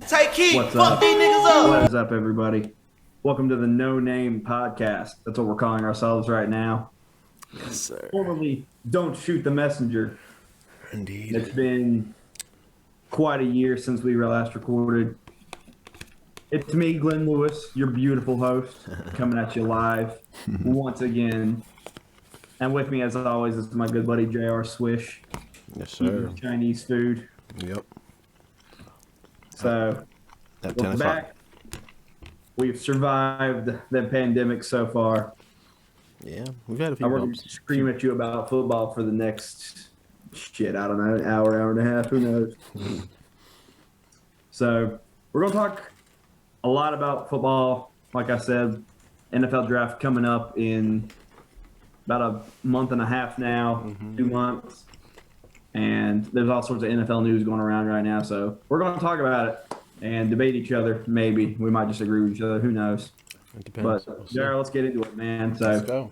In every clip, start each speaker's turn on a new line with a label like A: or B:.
A: Take heat.
B: What's
A: Fuck
B: up?
A: these niggas up.
B: What is up, everybody? Welcome to the No Name Podcast. That's what we're calling ourselves right now.
C: Yes, sir.
B: Formerly, Don't Shoot the Messenger.
C: Indeed.
B: It's been quite a year since we last recorded. It's me, Glenn Lewis, your beautiful host, coming at you live once again. And with me, as always, is my good buddy J.R. Swish.
C: Yes, sir.
B: Eating Chinese food.
C: Yep.
B: So,
C: At
B: we're
C: 10 o'clock.
B: back. We've survived the pandemic so far.
C: Yeah, we've had a few
B: We're going
C: bumps.
B: to scream at you about football for the next, I don't know, an hour and a half, who knows. So we're going to talk a lot about football. Like I said, NFL draft coming up in about a month and a half now, 2 months. And there's all sorts of NFL news going around right now. So we're going to talk about it and debate each other. Maybe we might disagree with each other. Who knows?
C: It depends.
B: But Jared, let's get into it, man. So
C: Let's go.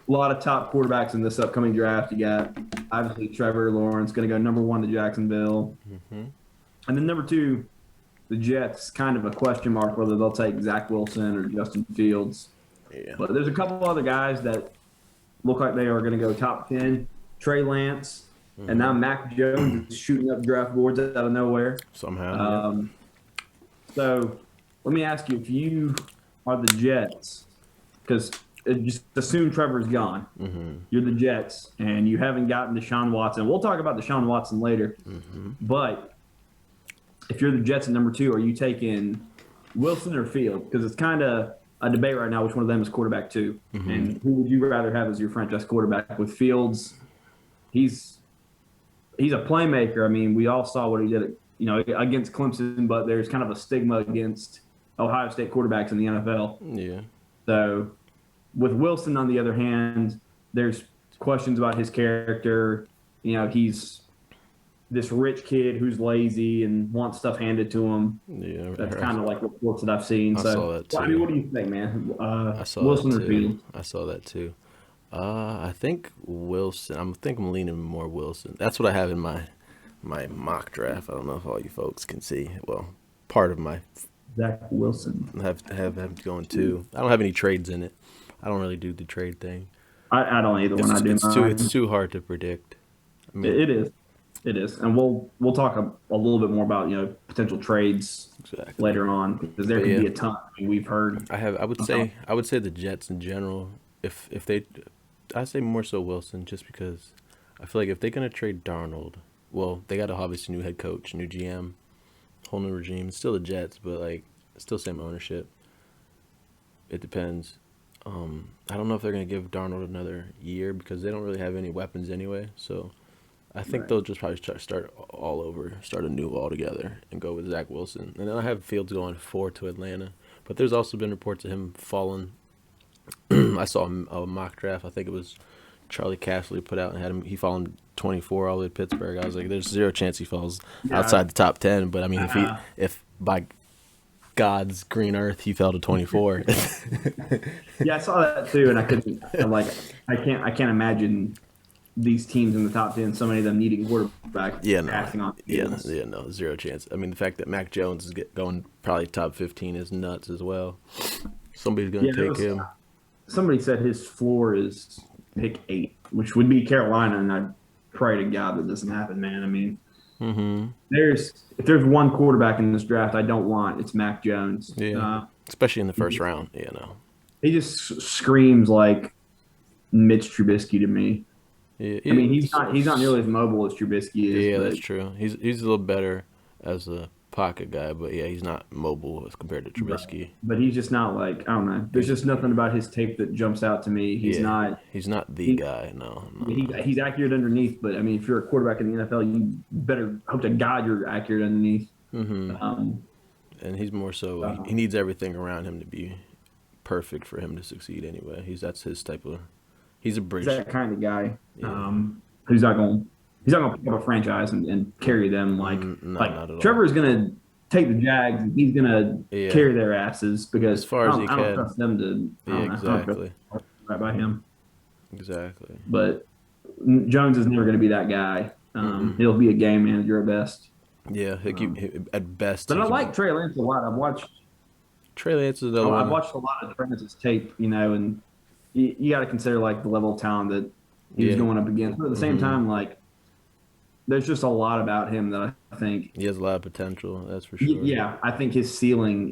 B: a lot of top quarterbacks in this upcoming draft. You got obviously Trevor Lawrence going to go number 1 to Jacksonville, and then number 2, the Jets. Kind of a question mark whether they'll take Zach Wilson or Justin Fields.
C: Yeah.
B: But there's a couple other guys that look like they are going to go top 10. Trey Lance, and now Mac Jones is shooting up draft boards out of nowhere.
C: Somehow.
B: So let me ask you, if you are the Jets, because just assume Trevor's gone. You're the Jets, and you haven't gotten Desean Watson. We'll talk about Desean Watson later. But if you're the Jets at number 2, are you taking Wilson or Field? Because it's kind of a debate right now which one of them is quarterback 2. And who would you rather have as your franchise quarterback? With Fields, he's a playmaker. I mean, we all saw what he did, against Clemson, but there's kind of a stigma against Ohio State quarterbacks in the NFL.
C: Yeah.
B: So with Wilson, on the other hand, there's questions about his character. He's this rich kid who's lazy and wants stuff handed to him.
C: Yeah.
B: That's kind of like reports that I've seen.
C: I
B: So,
C: saw that too.
B: I mean, what do you think, man?
C: I saw
B: Wilson
C: that
B: or
C: too.
B: Fields?
C: I saw that too. I think Wilson. I'm leaning more Wilson. That's what I have in my mock draft. I don't know if all you folks can see. Well, part of my
B: Zach Wilson.
C: have him going too. I don't have any trades in it. I don't really do the trade thing.
B: I don't either when I do mine.
C: It's too hard to predict. I mean,
B: It is, and we'll talk a little bit more about potential trades
C: exactly.
B: later on, because there could be a ton. I mean, we've heard.
C: I would say the Jets in general. I say more so Wilson, just because I feel like if they're gonna trade Darnold, well, they got a obviously new head coach, new GM, whole new regime. It's still the Jets, but still same ownership. It depends. I don't know if they're gonna give Darnold another year because they don't really have any weapons anyway. So I think they'll just probably start all over, start anew altogether, and go with Zach Wilson. And then I have Fields going 4 to Atlanta. But there's also been reports of him falling. I saw a mock draft. I think it was Charlie Casserly put out and had him. He fallen 24 all the way to Pittsburgh. I was like, there's zero chance he falls outside the top 10. But I mean, if by God's green earth he fell to 24.
B: Yeah, I saw that too, and I can't imagine these teams in the top 10, so many of them needing quarterback passing on.
C: No, zero chance. I mean, the fact that Mac Jones is going probably top 15 is nuts as well. Somebody's gonna take him.
B: Somebody said his floor is pick 8, which would be Carolina, and I pray to God that doesn't happen, man. I mean, if there's one quarterback in this draft I don't want, it's Mac Jones.
C: Yeah, especially in the first round.
B: He just screams like Mitch Trubisky to me.
C: Yeah,
B: I mean, he's not nearly as mobile as Trubisky is.
C: Yeah, that's true. He's a little better as a pocket guy, but yeah, he's not mobile as compared to Trubisky.
B: Right. But he's just not I don't know. There's just nothing about his tape that jumps out to me. He's not
C: the guy. No.
B: He's accurate underneath, but I mean, if you're a quarterback in the NFL, you better hope to God you're accurate underneath.
C: And he's more so. He needs everything around him to be perfect for him to succeed. Anyway, that's his type of. He's a bridge.
B: He's that kind of guy who's not going to pick up a franchise and carry them
C: not at all.
B: Trevor's going to take the Jags and he's going to carry their asses because
C: as far as he
B: I don't
C: can.
B: trust them to
C: Exactly.
B: Right by him.
C: Exactly.
B: But Jones is never going to be that guy. He'll be a game manager at best.
C: Yeah, at best.
B: But I like Trey Lance a lot. I've watched
C: Trey Lance is another
B: I've
C: one.
B: watched a lot of Trey Lance's tape, and you got to consider like the level of talent that he was
C: Yeah.
B: going up against. But at the same time, like there's just a lot about him that I think
C: He has a lot of potential, that's for sure.
B: yeah, I think his ceiling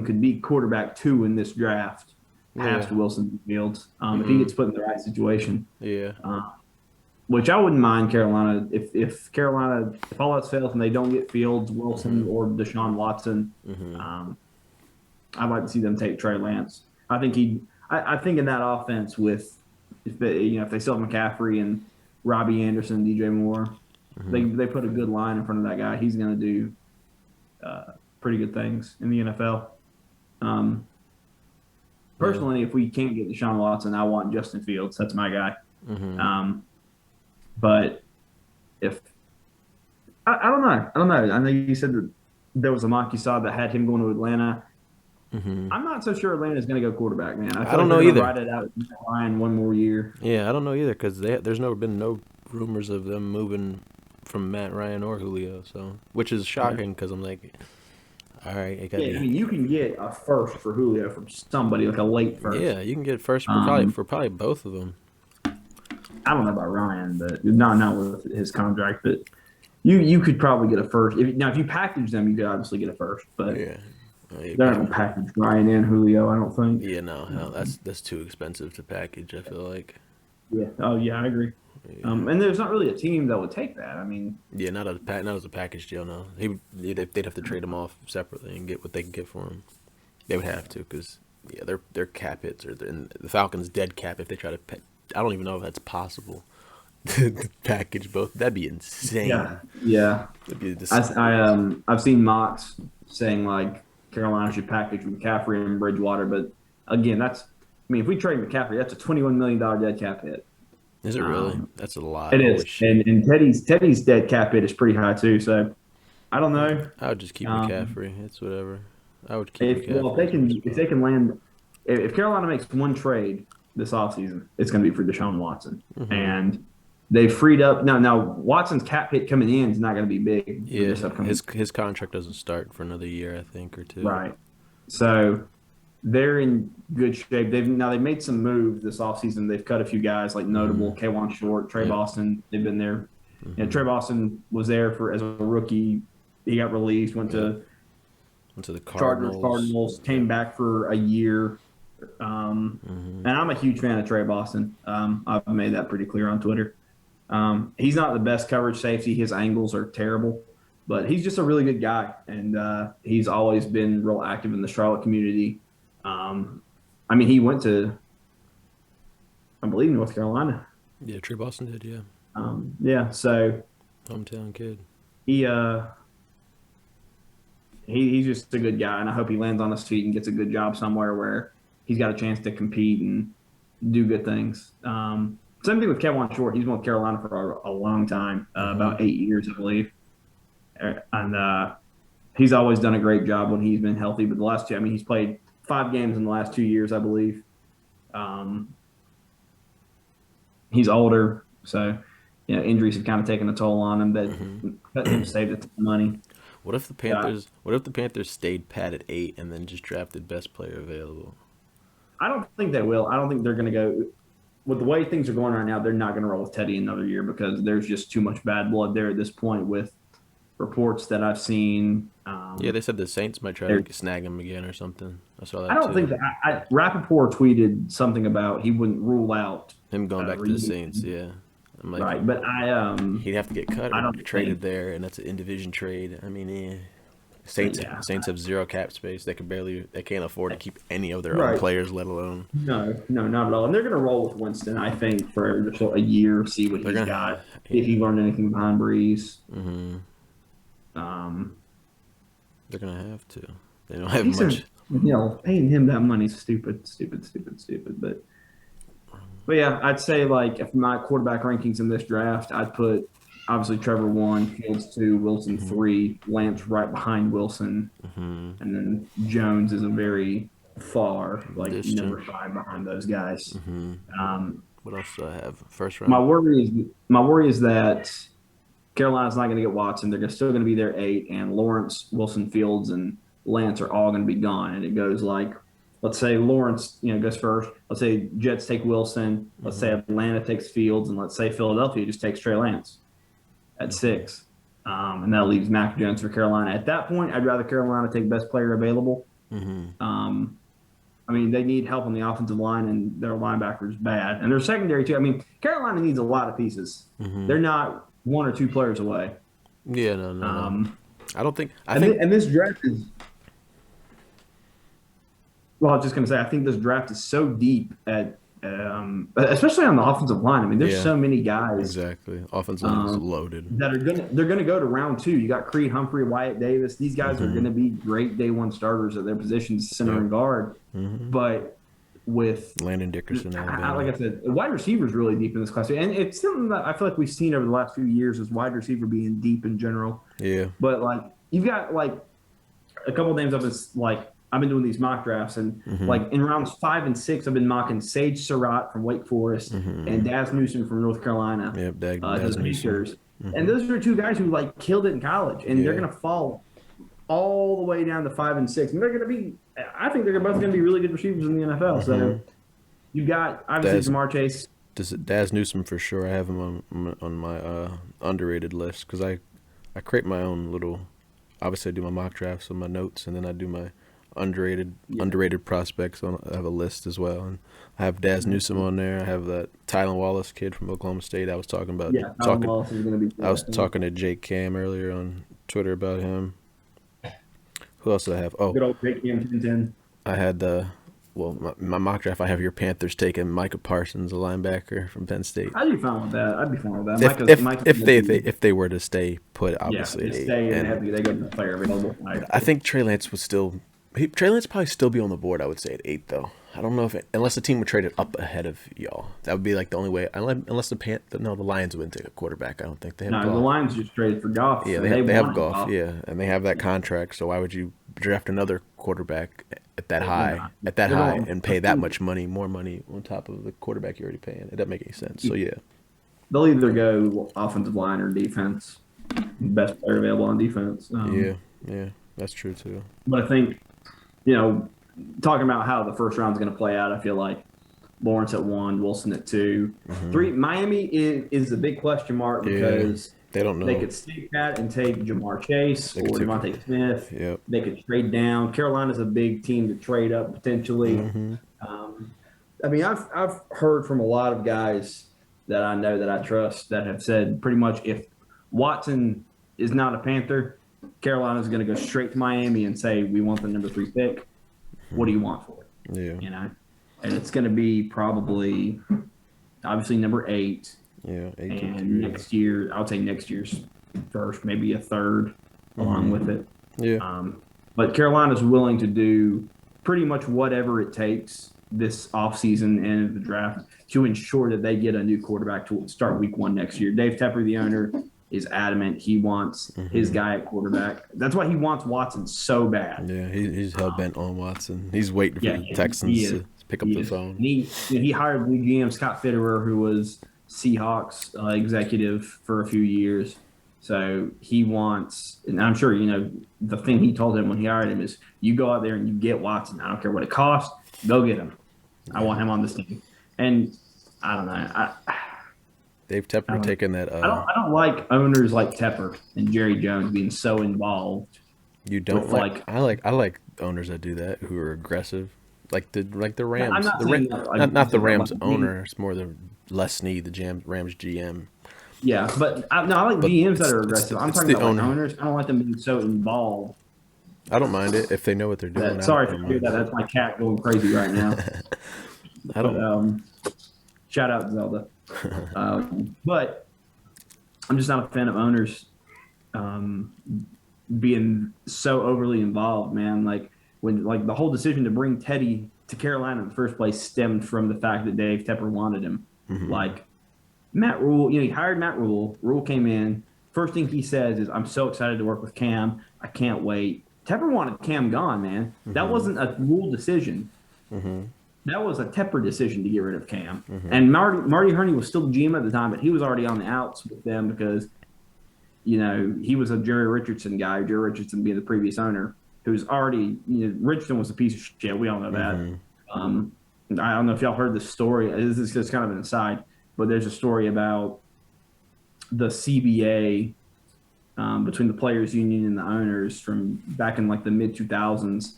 B: could be quarterback 2 in this draft past Wilson Fields if he gets put in the right situation.
C: Yeah.
B: Which I wouldn't mind Carolina if Carolina, if all else fails and they don't get Fields, Wilson, or Desean Watson. I'd like to see them take Trey Lance. I think I think in that offense with if they still have McCaffrey and Robbie Anderson, DJ Moore, they put a good line in front of that guy. He's going to do pretty good things in the NFL. Personally, if we can't get Deshaun Watson, I want Justin Fields. That's my guy. But if I don't know. I know you said that there was a mock you saw that had him going to Atlanta. I'm not so sure Atlanta's going to go quarterback, man. I
C: don't know either.
B: Ride it out with Ryan one more year.
C: Yeah, I don't know either because there's been no rumors of them moving from Matt Ryan or Julio, so which is shocking because I'm like, all right, it got
B: I mean, you can get a first for Julio from somebody like a late first.
C: Yeah, you can get first for probably both of them.
B: I don't know about Ryan, but not with his contract, but you could probably get a first. If you package them, you could obviously get a first, but
C: yeah.
B: They're not going to package Ryan and Julio, I don't think.
C: Yeah, no, that's too expensive to package, I feel like.
B: Yeah. Oh, yeah, I agree. Yeah. And there's not really a team that would take that. I mean,
C: yeah, not as a package deal. No, they'd have to trade him off separately and get what they can get for him. They would have to because their cap hits are the Falcons' dead cap if they try to. I don't even know if that's possible. to package both, that'd be insane.
B: Yeah.
C: That'd be
B: I've seen mocks saying like Carolina should package McCaffrey and Bridgewater, but again, if we trade McCaffrey, that's a $21 million dead cap hit.
C: Is it really? That's a lot.
B: It is, and Teddy's dead cap hit is pretty high too. So I don't know.
C: I would just keep McCaffrey. It's whatever. I would keep McCaffrey.
B: Well, if they can land, if Carolina makes one trade this offseason, it's going to be for Deshaun Watson, and they freed up. Now Watson's cap hit coming in is not going to be big.
C: Yeah, his contract doesn't start for another year, I think, or two.
B: Right. So they're in good shape. They've made some moves this offseason. They've cut a few guys like notable K'Wan Short, Trey Boston. They've been there. Trey Boston was there as a rookie. He got released, went to
C: the Cardinals,
B: came back for a year. And I'm a huge fan of Trey Boston. I've made that pretty clear on Twitter. He's not the best coverage safety. His angles are terrible, but he's just a really good guy. And he's always been real active in the Charlotte community. I mean, he went to, I believe, North Carolina.
C: Yeah, Trey Boston did, yeah.
B: Yeah, so
C: hometown kid.
B: He's just a good guy, and I hope he lands on his feet and gets a good job somewhere where he's got a chance to compete and do good things. Same thing with K'Wan Short. He's been with Carolina for a long time, about 8 years, I believe. And he's always done a great job when he's been healthy. But the last two, he's played 5 games in the last 2 years, I believe. He's older, so injuries have kind of taken a toll on him, but let him save the money.
C: What if the Panthers stayed pat at 8 and then just drafted best player available?
B: I don't think they will. I don't think they're going to go with the way things are going right now. They're not going to roll with Teddy another year because there's just too much bad blood there at this point. With reports that I've seen,
C: they said the Saints might try to snag him again or something. I saw that.
B: I don't think that. Rappaport tweeted something about he wouldn't rule out
C: him going back to the Saints. Yeah. I'm like,
B: right, but
C: he'd have to get cut or traded there, and that's an in-division trade. I mean, Saints have zero cap space. They can't afford to keep any of their own players, let alone.
B: No, not at all. And they're going to roll with Winston, I think, for just a year, see what he's got. If he learned anything behind Breeze.
C: They're going to have to. They don't have much.
B: Paying him that money is stupid. But yeah, I'd say if my quarterback rankings in this draft, I'd put obviously Trevor 1, Fields 2, Wilson 3, Lance right behind Wilson, and then Jones is a very far number 5 behind those guys.
C: What else do I have? First round.
B: My worry is that Carolina's not going to get Watson. They're still going to be their 8, and Lawrence, Wilson, Fields, and Lance are all going to be gone. And it goes like, let's say Lawrence, goes first. Let's say Jets take Wilson. Let's say Atlanta takes Fields, and let's say Philadelphia just takes Trey Lance at 6. And that leaves Mac Jones for Carolina. At that point, I'd rather Carolina take best player available. I mean, they need help on the offensive line, and their linebackers bad, and their secondary too. I mean, Carolina needs a lot of pieces. They're not 1 or 2 players away.
C: Yeah, no. I don't think.
B: And this draft is. Well, I was just going to say, I think this draft is so deep especially on the offensive line. I mean, there's so many guys.
C: Exactly, offensive line is loaded.
B: They're gonna go to round 2. You got Creed Humphrey, Wyatt Davis. These guys are going to be great day 1 starters at their positions, center and guard. But with
C: Landon Dickerson,
B: like I said, wide receiver is really deep in this class, and it's something that I feel like we've seen over the last few years is wide receiver being deep in general.
C: Yeah.
B: But like you've got like a couple of names up as like. I've been doing these mock drafts, and like in rounds 5 and 6, I've been mocking Sage Surratt from Wake Forest and Daz Newsome from North Carolina.
C: Yep, Daz Newsome.
B: And those are 2 guys who like killed it in college, and they're gonna fall all the way down to 5 and 6. And they're gonna be, I think they're both gonna be really good receivers in the NFL. So you got obviously Jamar Chase.
C: Daz Newsome for sure. I have him on my underrated list because I create my own little. Obviously, I do my mock drafts with my notes, and then I do my underrated prospects. I have a list as well, and I have Daz Newsome on there. I have that Tylan Wallace kid from Oklahoma State. I was talking about.
B: Wallace is going to be.
C: I was talking to Jake Cam earlier on Twitter about him. Who else did I have? Oh,
B: good old Jake Cam 10.
C: I had my mock draft. I have your Panthers taking Micah Parsons, a linebacker from Penn State.
B: I'd be fine with that.
C: If they were to stay put, obviously.
B: They go to the player available.
C: I think Trey Lance would still. Trey Lance probably still be on the board, I would say, at 8, though. I don't know unless the team would trade it up ahead of y'all. That would be like the only way. Unless the Lions wouldn't take a quarterback. I don't think they have.
B: No, the Lions just traded for Goff.
C: Yeah, they have Goff. Yeah, and they have that contract. So why would you draft another quarterback at that high, and pay that much money, more money on top of the quarterback you're already paying? It doesn't make any sense. So yeah,
B: they'll either go offensive line or defense. Best player available on defense.
C: Yeah, that's true too.
B: But I think. Talking about how the first round is going to play out, I feel like Lawrence at 1, Wilson at 2. 3, Miami is a big question mark because
C: they don't know.
B: They could stake that and take Jamar Chase or Devontae Smith.
C: Yep.
B: They could trade down. Carolina's a big team to trade up potentially. I mean, I've heard from a lot of guys that I know that I trust that have said pretty much if Watson is not a Panther, Carolina's going to go straight to Miami and say, we want the number 3 pick. What do you want for it?
C: Yeah.
B: And it's going to be probably, obviously, number 8.
C: Yeah, 8
B: and next year, I would say next year's first, maybe a third along with it.
C: Yeah.
B: But Carolina's willing to do pretty much whatever it takes this offseason and the draft to ensure that they get a new quarterback to start week 1 next year. Dave Tepper, the owner, is adamant he wants his guy at quarterback. That's why he wants Watson so bad.
C: Yeah, he's hell-bent on Watson. He's waiting for the Texans to pick up the phone.
B: He hired new GM Scott Fitterer, who was Seahawks executive for a few years. So he wants, and I'm sure, the thing he told him when he hired him is, you go out there and you get Watson. I don't care what it costs. Go get him. I want him on this team. And I don't know.
C: Dave Tepper taking that.
B: I don't like owners like Tepper and Jerry Jones being so involved.
C: You don't like? I like owners that do that, who are aggressive, like the Rams. Not the Rams owner. It's more the Les Snead, the Rams GM.
B: Yeah, but I like GMs that are aggressive. I'm talking about owners. I don't like them being so involved.
C: I don't mind it if they know what they're doing.
B: Sorry for hearing that. That's my cat going crazy right now.
C: I don't.
B: Shout out Zelda. But I'm just not a fan of owners being so overly involved, man. Like when the whole decision to bring Teddy to Carolina in the first place stemmed from the fact that Dave Tepper wanted him. Like Matt Rule, he hired Matt Rule. Rule came in. First thing he says is, "I'm so excited to work with Cam. I can't wait." Tepper wanted Cam gone, man. That wasn't a Rule decision. That was a Tepper decision to get rid of Cam. And Marty Herney was still the GM at the time, but he was already on the outs with them because he was a Jerry Richardson guy, Jerry Richardson being the previous owner, who's already, Richardson was a piece of shit. We all know that. I don't know if y'all heard this story. This is just kind of an aside, but there's a story about the CBA between the players union and the owners from back in like the mid 2000s.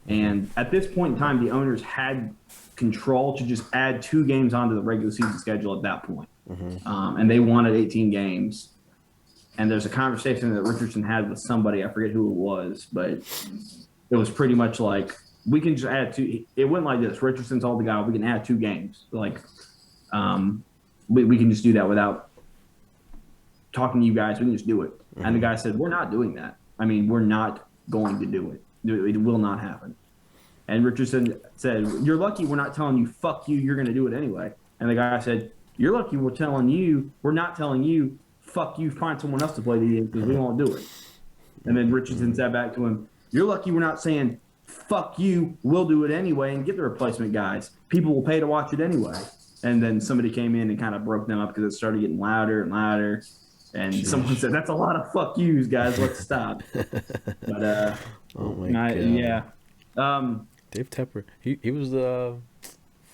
B: And at this point in time, the owners had control to just add 2 games onto the regular season schedule at that point. And they wanted 18 games. And there's a conversation that Richardson had with somebody, I forget who it was, but it was pretty much like, we can just add 2. It went like this. Richardson told the guy, we can add 2 games. Like, we can just do that without talking to you guys. We can just do it. And the guy said, we're not doing that. I mean, we're not going to do it. It will not happen. And Richardson said, you're lucky we're not telling you, fuck you, you're going to do it anyway. And the guy said, you're lucky we're not telling you, fuck you, find someone else to play the game because we won't do it. And then Richardson said back to him, you're lucky we're not saying, fuck you, we'll do it anyway and get the replacement guys. People will pay to watch it anyway. And then somebody came in and kind of broke them up because it started getting louder and louder. And someone said, that's a lot of fuck yous, guys. Let's stop. But,
C: oh my God.
B: Yeah.
C: Dave Tepper. He was the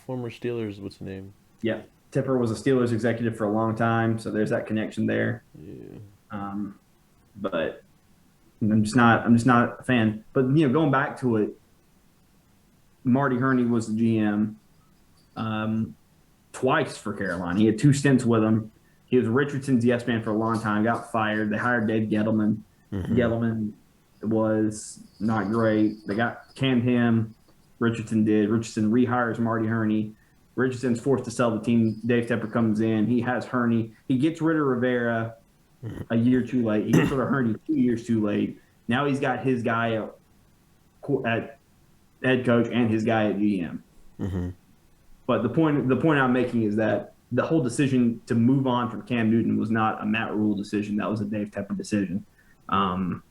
C: former Steelers. What's the name?
B: Yeah. Tepper was a Steelers executive for a long time. So there's that connection there.
C: Yeah.
B: But I'm just not a fan. But, going back to it, Marty Herney was the GM twice for Carolina. He had 2 stints with them. He was Richardson's yes man for a long time, got fired. They hired Dave Gettleman. Gettleman was not great. They canned him. Richardson did. Richardson rehires Marty Herney. Richardson's forced to sell the team. Dave Tepper comes in. He has Herney. He gets rid of Rivera a year too late. He gets rid of Herney 2 years too late. Now he's got his guy at head coach and his guy at GM. But the point I'm making is that the whole decision to move on from Cam Newton was not a Matt Rule decision. That was a Dave Tepper decision. And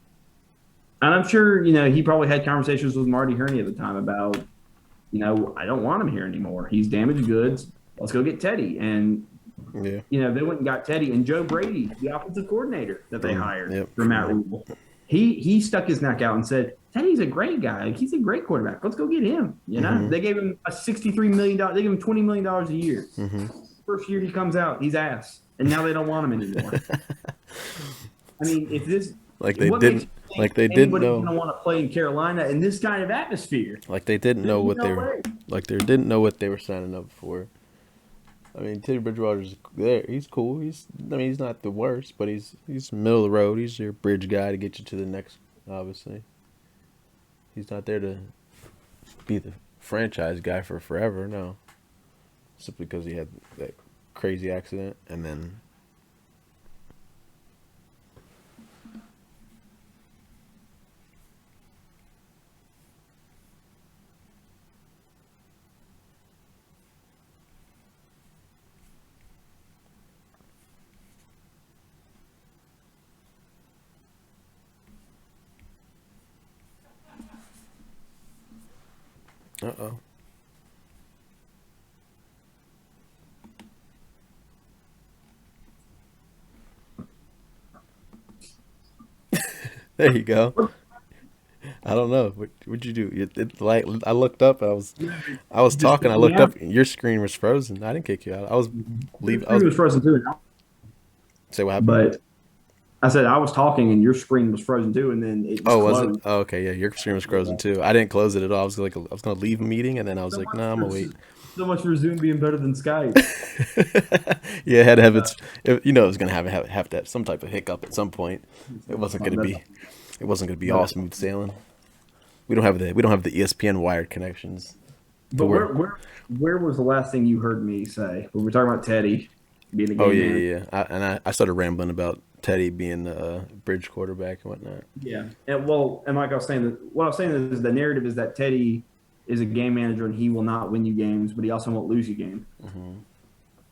B: I'm sure, he probably had conversations with Marty Herney at the time about, I don't want him here anymore. He's damaged goods. Let's go get Teddy. And, they went and got Teddy and Joe Brady, the offensive coordinator that they hired for Matt Rule. He stuck his neck out and said, Teddy's a great guy. Like, he's a great quarterback. Let's go get him. They gave him a $63 million. They gave him $20 million a year. First year he comes out, he's ass, and now they don't want him anymore. I mean, if this
C: they didn't know
B: want to play in Carolina in this kind of atmosphere,
C: like they didn't know what they were they didn't know what they were signing up for. I mean, Teddy Bridgewater's there. He's cool. He's not the worst, but he's middle of the road. He's your bridge guy to get you to the next. Obviously, he's not there to be the franchise guy for forever. No. Simply because he had that crazy accident, and then uh-oh. There you go. I don't know. What'd you do? Like I looked up. I was talking. I looked up. Your screen was frozen. I didn't kick you out. I was leaving.
B: Your screen was frozen too.
C: Say what happened?
B: But I said I was talking and your screen was frozen too, and then it was
C: was it? Oh, okay, yeah, your screen was frozen too. I didn't close it at all. I was gonna leave a meeting, and then I was like, nah, I'm gonna wait.
B: So much for Zoom being better than Skype.
C: Yeah, it had to have it was gonna have to have some type of hiccup at some point. It wasn't gonna be all smooth sailing. We don't have the ESPN wired connections.
B: But where was the last thing you heard me say? We were talking about Teddy being a game manager.
C: Yeah. I started rambling about Teddy being the bridge quarterback and whatnot.
B: Yeah, and like I was saying, what I was saying is the narrative is that Teddy is a game manager and he will not win you games, but he also won't lose you games. Mm-hmm.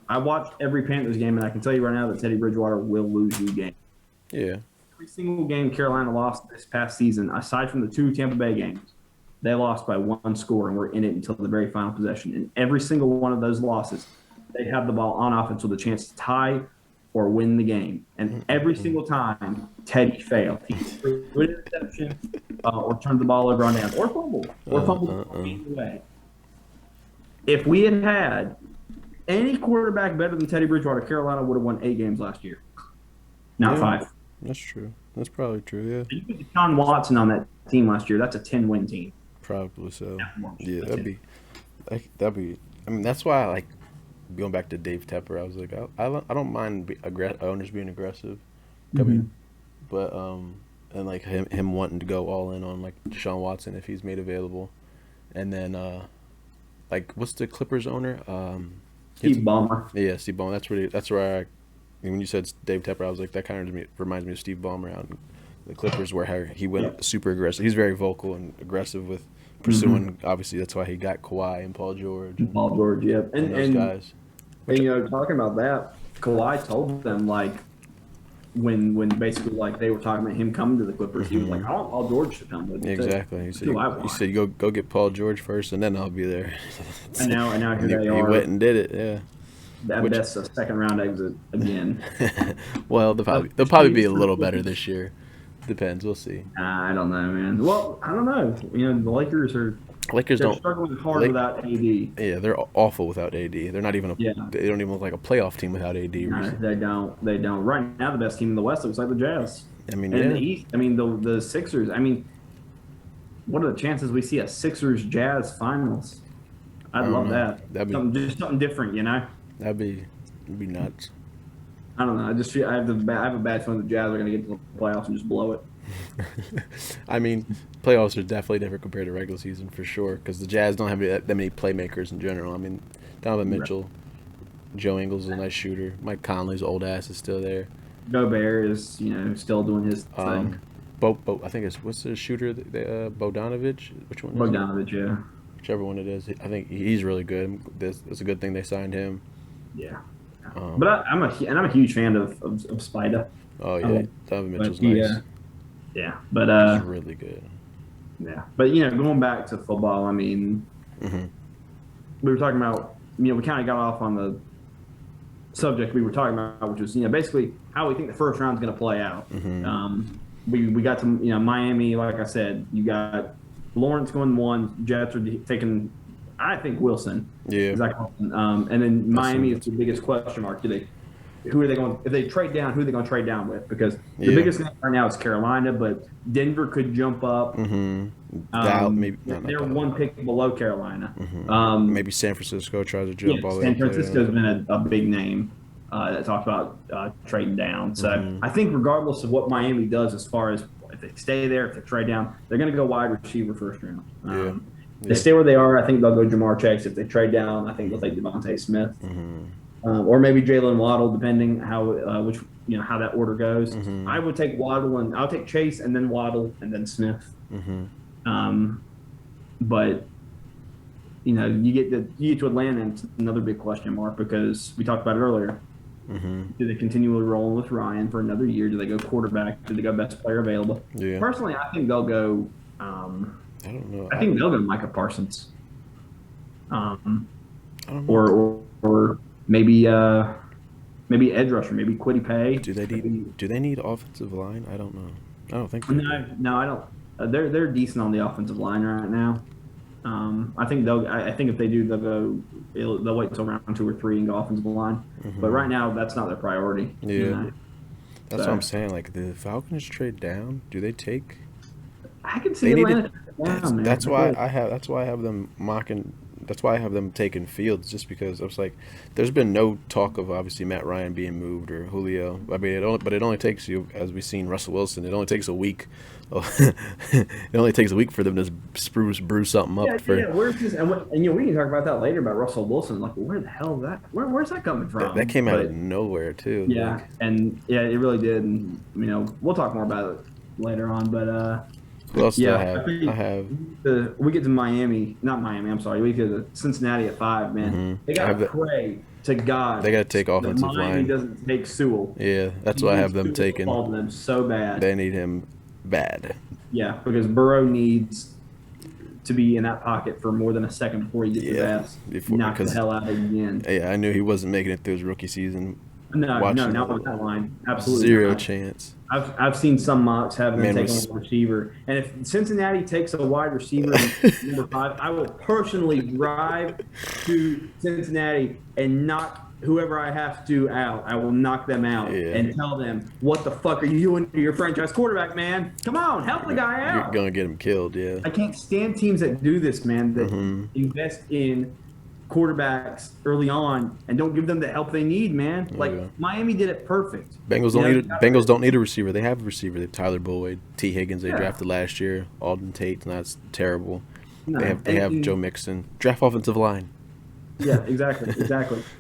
B: I watched every Panthers game, and I can tell you right now that Teddy Bridgewater will lose you games.
C: Yeah.
B: Every single game Carolina lost this past season, aside from the 2 Tampa Bay games, they lost by 1 score and were in it until the very final possession. And every single one of those losses, they have the ball on offense with a chance to tie or win the game. And every single time, Teddy failed. He threw an interception or turned the ball over on downs or fumbled either way. If we had had any quarterback better than Teddy Bridgewater, Carolina would have won 8 games last year, not 5.
C: That's true. That's probably true. Yeah.
B: You put Desean Watson on that team last year. That's a 10-win team.
C: Probably so. Yeah, that'd be. I mean, that's why I like going back to Dave Tepper. I was like, I don't mind owners being aggressive. I mean, but and like him wanting to go all in on like Desean Watson if he's made available, and then like what's the Clippers owner?
B: Steve Ballmer.
C: Yeah, Steve Ballmer. That's where when you said Dave Tepper, I was like, that kind of reminds me of Steve Ballmer out in the Clippers, where he went super aggressive. He's very vocal and aggressive with pursuing. Obviously, that's why he got Kawhi and Paul George.
B: And those guys. And talking about that, Kawhi told them like when basically like they were talking about him coming to the Clippers, he was like, "I want Paul George to come with me."
C: Exactly. He said, "Go get Paul George first, and then I'll be there."
B: and now here they are.
C: He went and did it. Yeah.
B: That's a second-round exit again.
C: Well, they'll probably be a little better this year. Depends. We'll see.
B: I don't know, man. Well, I don't know. The Lakers are struggling hard without AD.
C: Yeah, they're awful without AD. They're not even They don't even look like a playoff team without AD.
B: No, they don't. They don't. Right now, the best team in the West looks like the Jazz.
C: I mean,
B: in the East, the Sixers. I mean, what are the chances we see a Sixers Jazz finals? I'd love that.
C: That'd be
B: just something different,
C: That'd be nuts.
B: I don't know. I just feel I have a bad feeling the Jazz are going to get to the playoffs and just blow it.
C: I mean, playoffs are definitely different compared to regular season for sure, because the Jazz don't have that many playmakers in general. I mean, Donovan Mitchell, Joe Ingles is a nice shooter. Mike Conley's old ass is still there.
B: Gobert is still doing his thing.
C: I think what's the shooter? Bogdanovic. Which one?
B: Bogdanovic, yeah.
C: Whichever one it is. I think he's really good. It's a good thing they signed him.
B: Yeah. But I'm a huge fan of Spider.
C: Oh yeah, Donovan Mitchell's nice.
B: Yeah, but
C: he's really good.
B: Yeah, but going back to football, I mean, we were talking about we kind of got off on the subject we were talking about, which was basically how we think the first round is going to play out. We got to Miami, like I said, you got Lawrence going 1, Jets are taking, I think, Wilson.
C: Yeah.
B: And then Miami is the biggest question mark. Who are they going? If they trade down, who are they going to trade down with? Because the biggest thing right now is Carolina, but Denver could jump up.
C: Maybe
B: they're one pick below Carolina.
C: Maybe San Francisco tries to jump all the way.
B: San Francisco's been a big name that talks about trading down. So I think regardless of what Miami does, as far as if they stay there, if they trade down, they're going to go wide receiver first round. They stay where they are. I think they'll go Jamar Chase. If they trade down, I think they'll take Devontae Smith. Or maybe Jalen Waddle, depending how how that order goes. I would take Waddle and I'll take Chase and then Waddle and then Smith. But you get to Atlanta, and it's another big question mark because we talked about it earlier. Do they continually roll with Ryan for another year? Do they go quarterback? Do they go best player available?
C: Yeah.
B: Personally, I think they'll go.
C: I don't know.
B: I think they'll go Micah Parsons.
C: I don't know.
B: Or maybe edge rusher, maybe Kwity Paye.
C: Do they need offensive line? I don't know. I don't think.
B: No, I don't. They're decent on the offensive line right now. I think if they do, they'll wait until round 2 or 3 and go offensive line. But right now, that's not their priority.
C: Yeah, that's what I'm saying. Like the Falcons trade down, do they take?
B: I can see Atlanta.
C: That's why I have them mocking. That's why I have them taking Fields, just because I was like, there's been no talk of obviously Matt Ryan being moved or Julio. I mean, it only takes you, as we've seen Russell Wilson. It only takes a week. It only takes a week for them to brew something up.
B: Where's this? And we can talk about that later about Russell Wilson. Like, where the hell is that? Where's that coming from?
C: That came out of nowhere too.
B: Yeah, it really did. And we'll talk more about it later on. But
C: who else do I have?
B: We get to Miami. Not Miami. I'm sorry. We get to Cincinnati at 5. Man, they got to pray to God.
C: They got to take offensive line.
B: Miami doesn't take Sewell.
C: Yeah, that's why I have them taking.
B: Them so bad.
C: They need him bad.
B: Yeah, because Burrow needs to be in that pocket for more than a second before he gets his ass knocked the hell out again.
C: Yeah, I knew he wasn't making it through his rookie season.
B: No,
C: watching
B: not with that line. Absolutely
C: zero
B: not.
C: chance.
B: I've seen some mocks have them
C: Man
B: take
C: was
B: a wide receiver, and if Cincinnati takes a wide receiver in number 5, I will personally drive to Cincinnati and knock whoever I have to out. I will knock them out
C: Yeah.
B: and tell them, "What the fuck are you doing to your franchise quarterback, man? Come on, help the guy
C: You're
B: out."
C: gonna get him killed. Yeah.
B: I can't stand teams that do this, man. That invest in quarterbacks early on and don't give them the help they need, man. Like
C: Yeah.
B: Miami did it perfect.
C: Bengals
B: You
C: don't
B: know,
C: need Bengals don't need a receiver. They have a receiver. They have Tyler Boyd, T. Higgins. They drafted last year. Alden Tate's not terrible.
B: No,
C: They have Joe Mixon. Draft offensive line.
B: Yeah, exactly.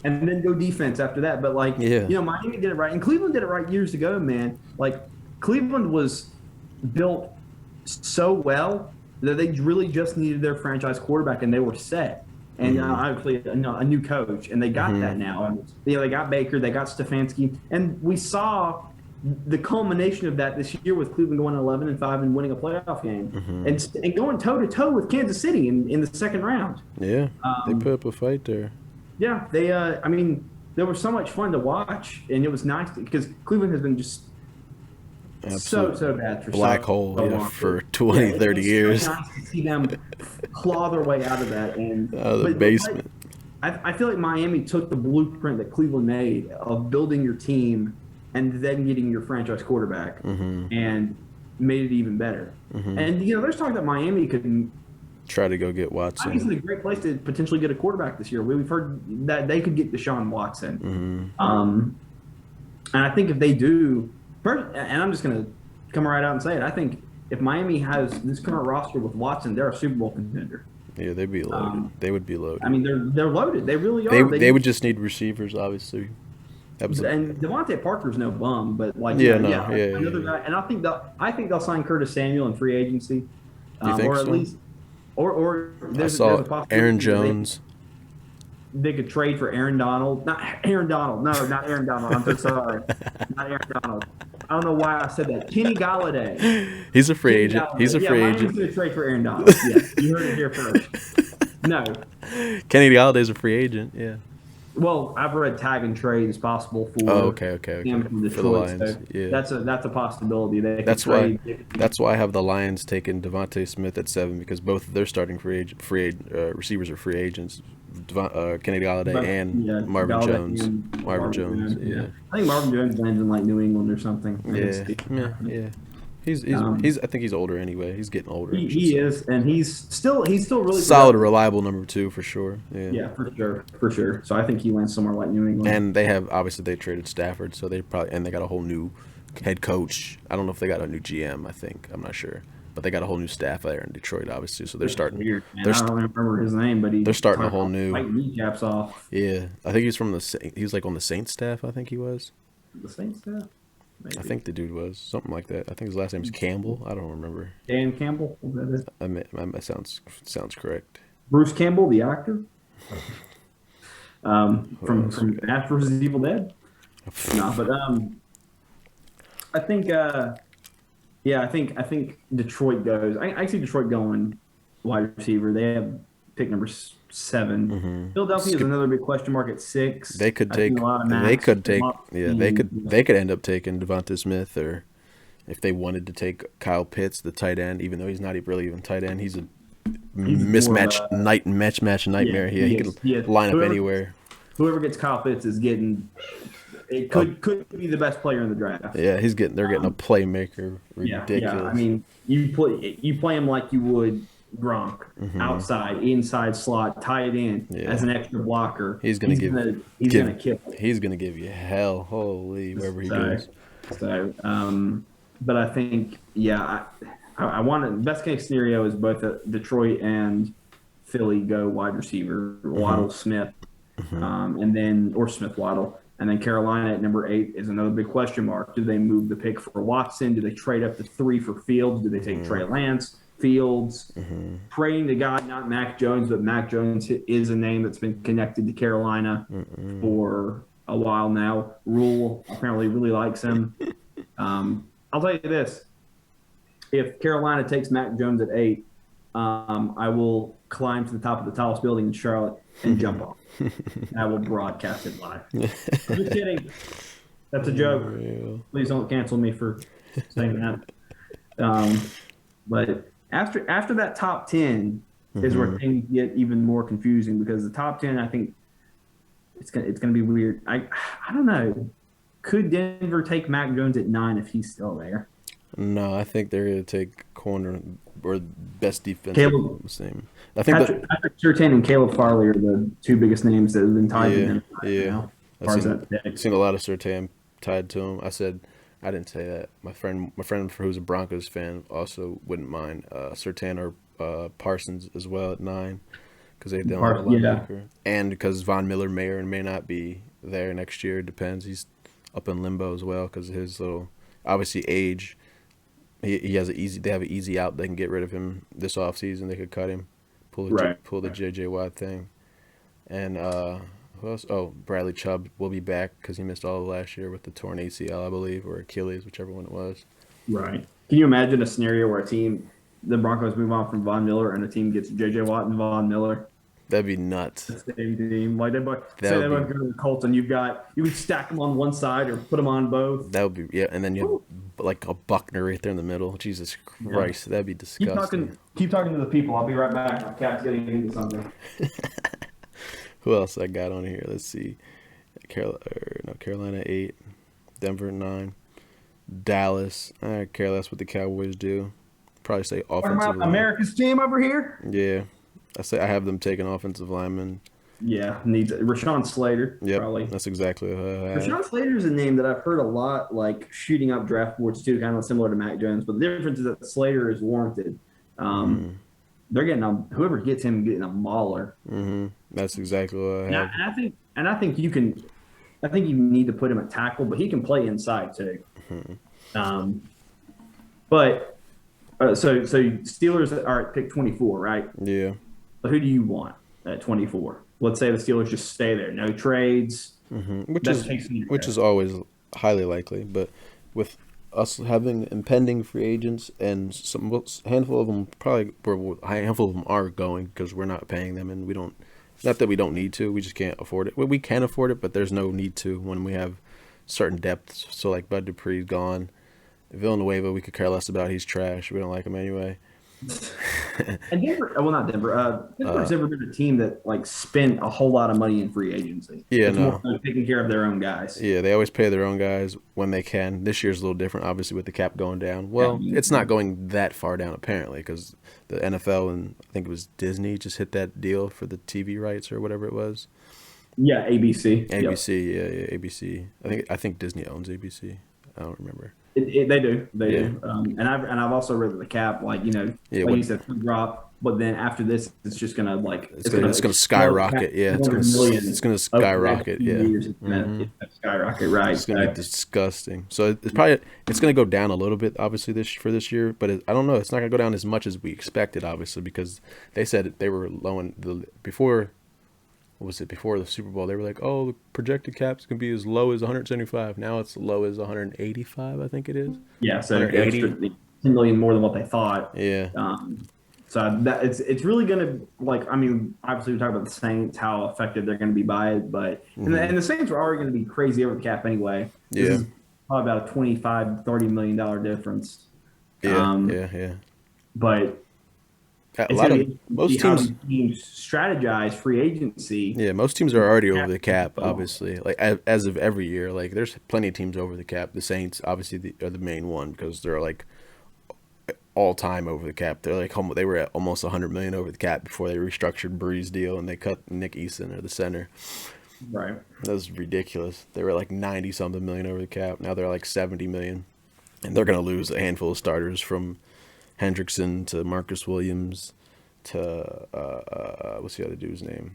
B: And then go defense after that. But like,
C: Yeah.
B: Miami did it right, and Cleveland did it right years ago, man. Like Cleveland was built so well that they really just needed their franchise quarterback, and they were set. And obviously, a new coach, and they got that now. And they got Baker, they got Stefanski, and we saw the culmination of that this year with Cleveland going 11-5 and winning a playoff game, and going toe to toe with Kansas City in the second round.
C: Yeah. They put up a fight there.
B: Yeah, they. I mean, they were so much fun to watch, and it was nice because Cleveland has been just so bad for
C: black hole for 20, 30 years.
B: So nice to see them claw their way out of that and
C: Out of the basement.
B: I feel like Miami took the blueprint that Cleveland made of building your team and then getting your franchise quarterback and made it even better. And there's talk that Miami could
C: try to go get Watson.
B: I think it's a great place to potentially get a quarterback this year. We've heard that they could get Desean Watson. And I think if they do, and I'm just going to come right out and say it, I think if Miami has this current roster with Watson, they're a Super Bowl contender.
C: Yeah, they'd be loaded. They would be loaded.
B: I mean, they're loaded. They really are.
C: They would just need receivers, obviously.
B: And Devontae Parker's no bum, but
C: another
B: guy. And I think they'll sign Curtis Samuel in free agency,
C: you think
B: or at
C: so?
B: least, or there's
C: I
B: a
C: saw
B: possibility
C: Aaron Jones.
B: They could trade for Aaron Donald. Not Aaron Donald. No, not Aaron Donald. I'm so sorry. Not Aaron Donald. I don't know why I said that. Kenny Galladay.
C: He's a free agent. He's a free agent.
B: Miami's going to trade for Aaron Donald. Yeah, you heard it here first. No.
C: Kenny Galladay's a free agent. Yeah.
B: Well, I've read tag and trade is possible for.
C: Okay.
B: Him from Detroit,
C: For the Lions.
B: so
C: Yeah.
B: that's a possibility.
C: That's why I have the Lions taking Devontae Smith at 7 because both of their starting receivers are free agents. Kenny Galladay and Marvin Jones. Marvin Jones. Yeah.
B: I think Marvin Jones lands in like New England or something.
C: Yeah. He's I think he's older anyway. He's getting older.
B: He is, and he's still really
C: solid, reliable number 2 for sure.
B: Yeah, for sure. So I think he lands somewhere like New England.
C: And they traded Stafford, so they got a whole new head coach. I don't know if they got a new GM. I'm not sure, but they got a whole new staff there in Detroit, obviously. So they're starting.
B: Weird, man. I don't remember his name, but
C: they're starting a whole new.
B: Fighting kneecaps off.
C: Yeah, I think he was like on the Saints staff. I think he was.
B: The Saints staff. Maybe.
C: I think the dude was something like that. I think his last name is Campbell. I don't remember.
B: Dan Campbell. Was that it?
C: That sounds correct.
B: Bruce Campbell, the actor. From Ash vs. Evil Dead. No, but I think I think Detroit goes. I see Detroit going wide receiver. They have pick number 7. Philadelphia is another big question mark at 6.
C: They could end up taking Devonta Smith, or if they wanted to take Kyle Pitts, the tight end, even though he's not really even tight end, he's a mismatch nightmare. He could line up anywhere.
B: Whoever gets Kyle Pitts is getting. It could be the best player in the draft.
C: Yeah, they're getting a playmaker. Ridiculous.
B: Yeah. I mean, you play him like you would Gronk, outside, inside slot, tight end as an extra blocker.
C: He's gonna kill.
B: He's
C: gonna give you hell, holy, wherever he goes.
B: So, but I think, I want to. Best case scenario is both Detroit and Philly go wide receiver, Waddle Smith, and then Smith Waddle. And then Carolina at number 8 is another big question mark. Do they move the pick for Watson? Do they trade up to 3 for Fields? Do they take Trey Lance? Fields, praying to God, not Mac Jones, but Mac Jones is a name that's been connected to Carolina for a while now. Rule apparently really likes him. I'll tell you this. If Carolina takes Mac Jones at 8, I will climb to the top of the tallest building in Charlotte and jump off. I will broadcast it live. I'm just kidding. That's a joke.
C: Unreal.
B: Please don't cancel me for saying that. But after that top 10 is where things get even more confusing because the top 10, I think it's gonna be weird. I don't know. Could Denver take Mac Jones at 9 if he's still there?
C: No, I think they're gonna take corner or best defensive
B: Caleb,
C: same. I think that
B: Patrick Surtain and Caleb Farley are the two biggest names that have been tied to
C: yeah,
B: him right
C: yeah.
B: now. As
C: I've
B: far as
C: seen
B: that pick.
C: seen a lot of Surtain tied to him. I said I didn't say that. My friend who's a Broncos fan also wouldn't mind Surtain or Parsons as well at 9 because they don't have a
B: Yeah,
C: linebacker, and because Von Miller may or may not be there next year. Depends. He's up in limbo as well because of his little obviously age. He has an easy. They have an easy out. They can get rid of him this offseason. They could cut him,
B: right.
C: pull the JJ Watt thing, and who else? Oh, Bradley Chubb will be back because he missed all of last year with the torn ACL, I believe, or Achilles, whichever one it was.
B: Right. Can you imagine a scenario where the Broncos move on from Von Miller, and the team gets J.J. Watt and Von Miller?
C: That'd be nuts.
B: The same team. Like
C: That
B: say
C: would
B: they both
C: be
B: go to the Colts, and you would stack them on one side or put them on both.
C: that would be yeah, and then you have like a Buckner right there in the middle. Jesus
B: Yeah.
C: Christ, that'd be
B: Keep
C: disgusting.
B: talking. Keep talking to the people. I'll be right back. My cat's getting into something.
C: Who else I got on here? Let's see. Carolina 8, Denver 9, Dallas. I care less what the Cowboys do. Probably say
B: Talking
C: offensive
B: about
C: line.
B: America's team over here.
C: Yeah, I have them taking offensive linemen.
B: Yeah, needs Rashawn Slater
C: Yep,
B: probably.
C: that's exactly who I have.
B: Rashawn Slater's a name that I've heard a lot, like shooting up draft boards too, kind of similar to Mac Jones. But the difference is that Slater is warranted. They're getting whoever gets him getting a mauler.
C: That's exactly what I
B: And
C: have.
B: I think you can. I think you need to put him at tackle, but he can play inside too. Um, but so Steelers are at pick 24, right?
C: Yeah.
B: But who do you want at 24? Let's say the Steelers just stay there, no trades.
C: Which
B: Best
C: is
B: case scenario.
C: which is always highly likely, but with us having impending free agents and some handful of them probably a handful of them are going because we're not paying them and we don't. Not that we don't need to, we just can't afford it. We can afford it, but there's no need to when we have certain depths. So like Bud Dupree's gone. Villanueva, we could care less about. He's trash. We don't like him anyway.
B: And Denver, well, not Denver. Denver's never been a team that like spent a whole lot of money in free agency.
C: Yeah,
B: It's
C: no.
B: more like taking care of their own guys.
C: Yeah, they always pay their own guys when they can. This year's a little different, obviously, with the cap going down. Well,
B: Yeah.
C: it's not going that far down, apparently, because the NFL and I think it was Disney just hit that deal for the TV rights or whatever it was.
B: Yeah, ABC. Yep.
C: ABC, yeah, ABC. I think Disney owns ABC. I don't remember.
B: They do. They
C: Yeah.
B: do. And I've also read that the cap, like
C: Yeah,
B: like you said, drop. But then after this, it's just gonna like
C: It's gonna skyrocket. Yeah, it's gonna skyrocket. Yeah,
B: It's gonna skyrocket. Right.
C: it's gonna be disgusting. So it's gonna go down a little bit, obviously this year. But I don't know. It's not gonna go down as much as we expected, obviously, because they said they were lowering before. What was it before the Super Bowl? They were like, "Oh, the projected cap's gonna be as low as 175." Now it's as low as 185. I think it is.
B: Yeah. So
C: 180.
B: extra 10 million more than what they thought.
C: Yeah.
B: So that it's really gonna like I mean obviously we talk about the Saints how effective they're gonna be by it, but and the Saints are already gonna be crazy over the cap anyway. This is probably about a $25-30 million difference.
C: Yeah. Yeah.
B: But
C: A lot of most teams.
B: Strategize free agency.
C: Yeah, most teams are already over the cap, obviously. Like as of every year, like there's plenty of teams over the cap. The Saints obviously are the main one because they're like all time over the cap. They're like they were at almost 100 million over the cap before they restructured Bree's deal and they cut Nick Eason or the center.
B: Right.
C: That was ridiculous. They were like 90 something million over the cap. Now they're like 70 million, and they're gonna lose a handful of starters from Hendrickson to Marcus Williams to what's the other dude's name?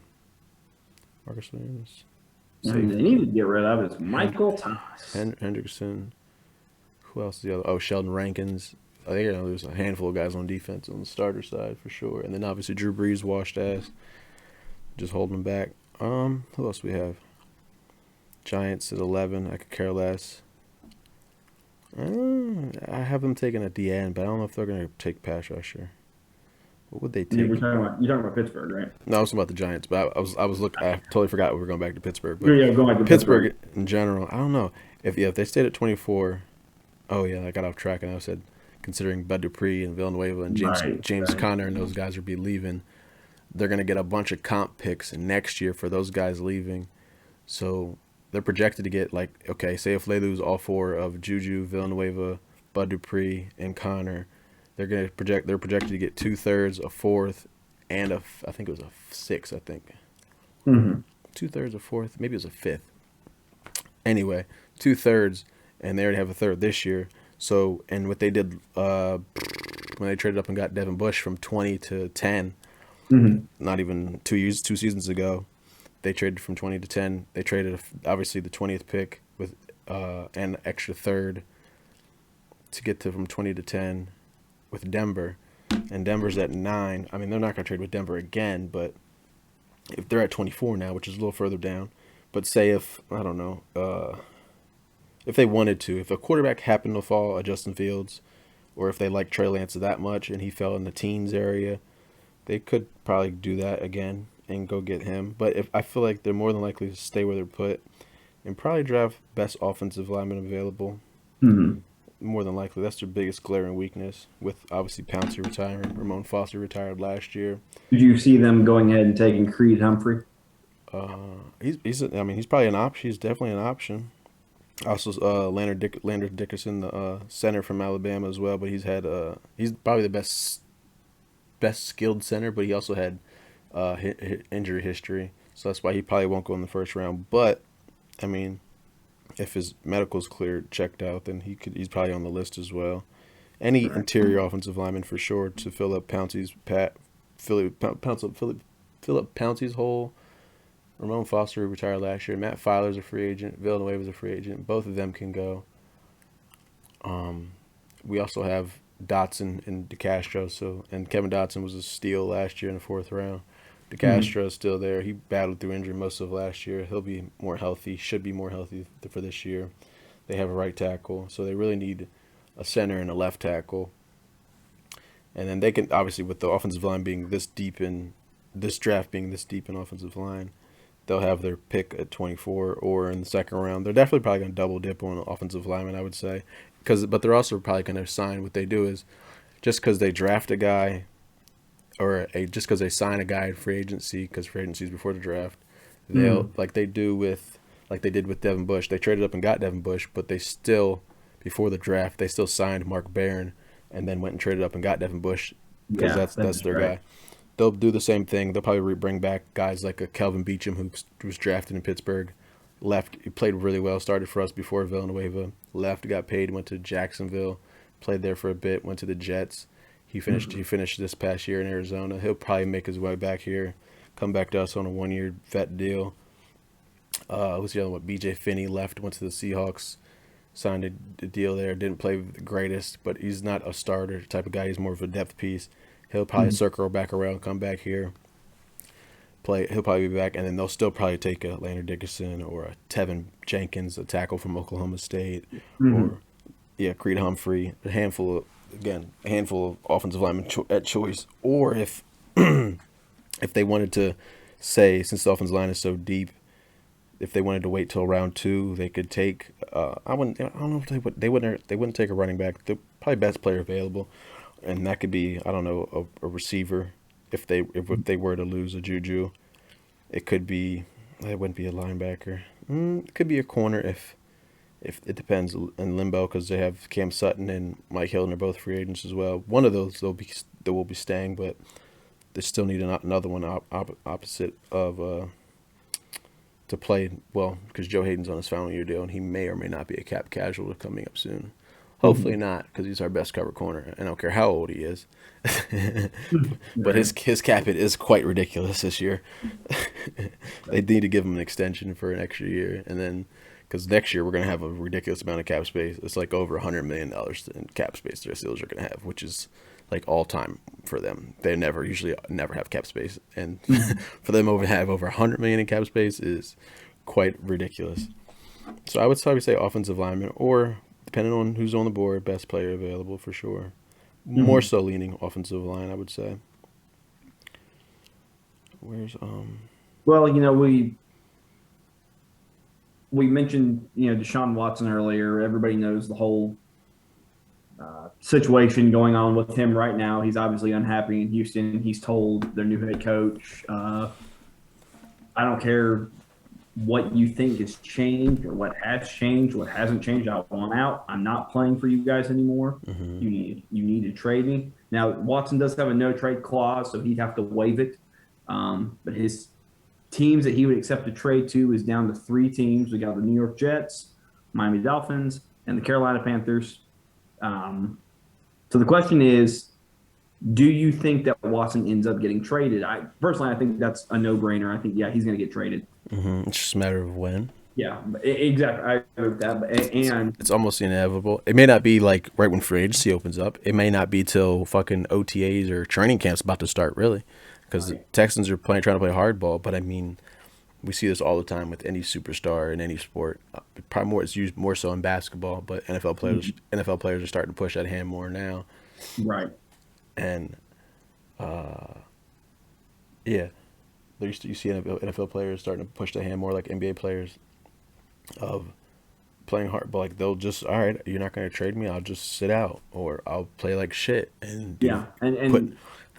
C: Marcus Williams.
B: And they need to get rid of is Michael Thomas.
C: Hendrickson. Who else is the other? Oh, Sheldon Rankins. I think they're gonna lose a handful of guys on defense on the starter side for sure. And then obviously Drew Brees washed ass, just holding them back. Who else we have? Giants at 11. I could care less. I have them taking a DN, but I don't know if they're gonna take pass rusher. What would they
B: We're
C: take?
B: you're talking about Pittsburgh, right?
C: No, I was talking about the Giants, but I was looking. I totally forgot we were going back to Pittsburgh.
B: Yeah,
C: But
B: yeah, going back to Pittsburgh.
C: Pittsburgh in general, I don't know if they stayed at 24. Oh yeah, I got off track and I said considering Bud Dupree and Villanueva and James
B: Right.
C: Conner and those guys would be leaving, they're gonna get a bunch of comp picks next year for those guys leaving. So they're projected to get like okay, say if they lose all four of Juju, Villanueva, Bud Dupree, and Connor, they're projected to get 2/3, a fourth, and I think it was a six. I think
B: Mm-hmm.
C: 2/3, a fourth, maybe it was a fifth. Anyway, 2/3, and they already have a third this year. So and what they did when they traded up and got Devin Bush from 20 to 10,
B: Mm-hmm.
C: not even 2 seasons ago. They traded from 20 to 10. They traded obviously the 20th pick with an extra third to get to from 20 to 10 with Denver, and Denver's at 9. I mean, they're not going to trade with Denver again, but if they're at 24 now, which is a little further down, but say if I don't know, if they wanted to, if a quarterback happened to fall, a Justin Fields, or if they like Trey Lance that much and he fell in the teens area, they could probably do that again and go get him. But if I feel like they're more than likely to stay where they're put and probably draft best offensive lineman available.
B: Mm-hmm.
C: More than likely, that's their biggest glaring weakness. With obviously Pouncey retiring, Ramon Foster retired last year.
B: Did you see them going ahead and taking Creed Humphrey?
C: I mean, he's probably an option. He's definitely an option. Also, Landon Dickerson, the center from Alabama as well. But he's probably the best skilled center. But he also had injury history, so that's why he probably won't go in the first round. But I mean, if his medical's cleared, checked out, then he's probably on the list as well. Any interior offensive lineman for sure to fill up fill up Pouncey's hole. Ramon Foster retired last year. Matt Filer's a free agent. Villanueva's a free agent. Both of them can go. We also have Dotson and DeCastro. And Kevin Dotson was a steal last year in the fourth round. DeCastro is still there. He battled through injury most of last year. He'll be more healthy. Should be more healthy for this year. They have a right tackle, so they really need a center and a left tackle. And then they can obviously, with the offensive line being this deep in this draft, being this deep in offensive line, they'll have their pick at 24 or in the second round. They're definitely probably going to double dip on offensive lineman, I would say, but they're also probably going to sign. What they do is just because they draft a guy just because they sign a guy in free agency, because free agency is before the draft, they'll like they did with Devin Bush. They traded up and got Devin Bush, but they still before the draft they still signed Mark Barron and then went and traded up and got Devin Bush because that's their guy. They'll do the same thing. They'll probably bring back guys like a Kelvin Beachum who was drafted in Pittsburgh, left. He played really well. Started for us before Villanueva. Left, got paid, went to Jacksonville, played there for a bit, went to the Jets. He finished this past year in Arizona. He'll probably make his way back here, come back to us on a 1-year vet deal. Who's the other one? B.J. Finney left, went to the Seahawks, signed a deal there. Didn't play the greatest, but he's not a starter type of guy. He's more of a depth piece. He'll probably circle back around, come back here, play. He'll probably be back, and then they'll still probably take a Landon Dickerson or a Tevin Jenkins, a tackle from Oklahoma State, or Creed Humphrey. A handful of offensive linemen at choice. Or if if they wanted to say, since the offensive line is so deep, if they wanted to wait till round 2, they could take. I don't know if they wouldn't take a running back. The probably best player available. And that could be, I don't know, a receiver. If they were to lose a Juju, it could be. It wouldn't be a linebacker. It could be a corner if it depends in limbo, because they have Cam Sutton and Mike Hilton are both free agents as well. One of those they will be staying, but they still need another one opposite of to play well, because Joe Hayden's on his final year deal and he may or may not be a cap casualty coming up soon. Hopefully not, because he's our best cover corner. I don't care how old he is. But his cap hit is quite ridiculous this year. They need to give him an extension for an extra year. And then, because next year we're going to have a ridiculous amount of cap space. It's like over $100 million in cap space the Steelers are going to have, which is like all time for them. They usually never have cap space. And for them to have over $100 million in cap space is quite ridiculous. So I would probably say offensive lineman, or depending on who's on the board, best player available for sure. More so leaning offensive line, I would say. Where's
B: Well, we mentioned Desean Watson earlier. Everybody knows the whole situation going on with him right now. He's obviously unhappy in Houston. He's told their new head coach, "I don't care what you think has changed or what has changed, what hasn't changed. I want out. I'm not playing for you guys anymore. You need to trade me." Now Watson does have a no trade clause, so he'd have to waive it. But his teams that he would accept a trade to is down to 3 teams. We got the New York Jets, Miami Dolphins, and the Carolina Panthers. So the question is, do you think that Watson ends up getting traded? Personally, I think that's a no-brainer. I think, yeah, he's going to get traded.
C: It's just a matter of when.
B: Yeah, exactly. I agree with that. And
C: it's almost inevitable. It may not be like right when free agency opens up. It may not be till fucking OTAs or training camps about to start, really, because the Texans are trying to play hardball. But I mean, we see this all the time with any superstar in any sport. Probably it's used more so in basketball, but NFL players are starting to push that hand more now.
B: Right.
C: And yeah, you see NFL players starting to push the hand more like NBA players of playing hard, but like they'll just, all right, you're not going to trade me, I'll just sit out or I'll play like shit. And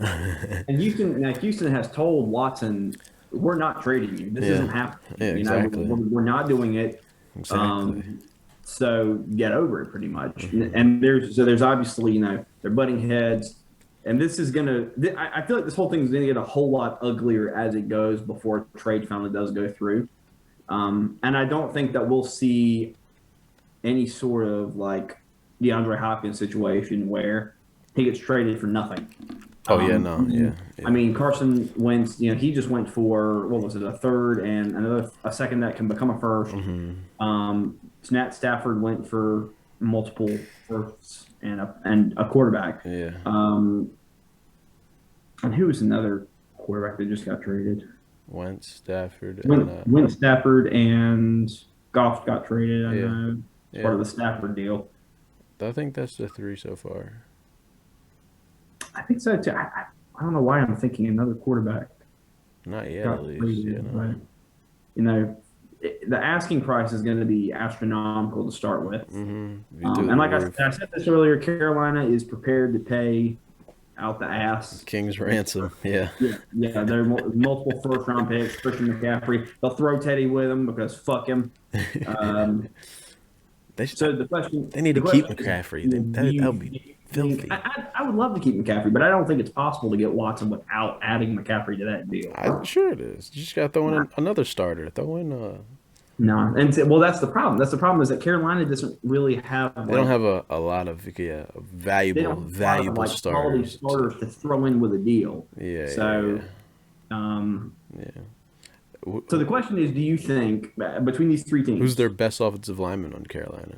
B: and Houston has told Watson, we're not trading you. This isn't happening.
C: Yeah, exactly.
B: We're not doing it.
C: Exactly.
B: So get over it, pretty much. And there's obviously they're butting heads. And this is I feel like this whole thing is going to get a whole lot uglier as it goes before trade finally does go through. And I don't think that we'll see any sort of like DeAndre Hopkins situation where he gets traded for nothing.
C: Oh, yeah.
B: I mean, Carson Wentz, he just went for, what was it, a third and a second that can become a first. Matt Stafford went for multiple firsts and a quarterback.
C: Yeah.
B: And who was another quarterback that just got traded?
C: Wentz, Stafford.
B: Wentz, Stafford, and Goff got traded. I know. It's part of the Stafford deal.
C: I think that's the 3 so far.
B: I think so too. I don't know why I'm thinking another quarterback.
C: Not yet, at least.
B: The asking price is going to be astronomical to start with.
C: And
B: like I said this earlier, Carolina is prepared to pay out the ass.
C: King's ransom, yeah.
B: Yeah, there are multiple first-round picks. Christian McCaffrey. They'll throw Teddy with him because fuck him. The question.
C: They need to keep McCaffrey. That would be filthy.
B: I would love to keep McCaffrey, but I don't think it's possible to get Watson without adding McCaffrey to that deal.
C: I'm sure it is. You just got to throw in another starter. Throw in
B: No, and that's the problem. That's the problem is that Carolina doesn't really have.
C: They don't have a lot of valuable
B: quality starters to throw in with a deal.
C: Yeah.
B: So, So the question is, do you think between these 3 teams,
C: who's their best offensive lineman on Carolina?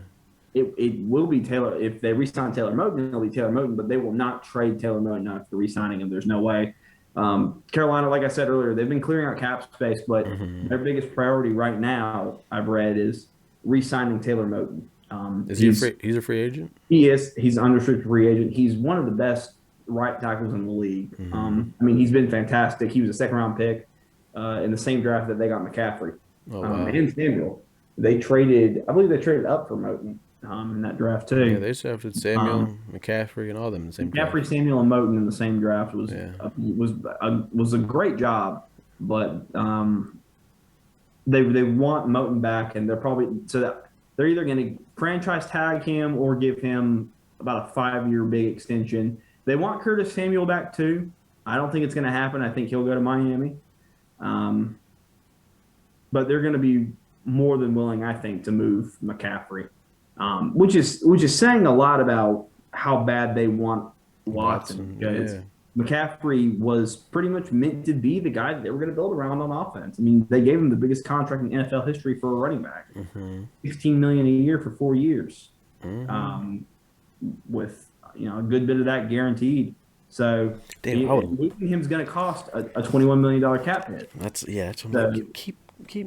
B: It will be Taylor. If they re-sign Taylor Moton, it'll be Taylor Moton, but they will not trade Taylor Moton after re-signing him. There's no way. Carolina, like I said earlier, they've been clearing out cap space, but their biggest priority right now, I've read, is re-signing Taylor Moton.
C: Is he's a free agent?
B: He is. He's an unrestricted free agent. He's one of the best right tackles in the league. I mean, he's been fantastic. He was a second-round pick in the same draft that they got McCaffrey and Samuel. I believe they traded up for Moton in that draft too.
C: Yeah, they drafted Samuel, McCaffrey, and all of them in the same draft.
B: McCaffrey, Samuel, and Moton in the same draft was a great job, but they want Moton back, and they're either going to franchise tag him or give him about a 5-year big extension. They want Curtis Samuel back too. I don't think it's going to happen. I think he'll go to Miami, but they're going to be more than willing, I think, to move McCaffrey. Which is saying a lot about how bad they want Watson. Because McCaffrey was pretty much meant to be the guy that they were going to build around on offense. I mean, they gave him the biggest contract in NFL history for a running back, $16 million a year for 4 years, with a good bit of that guaranteed. So losing him's going to cost a $21 million cap hit.
C: That's what I'm like, keep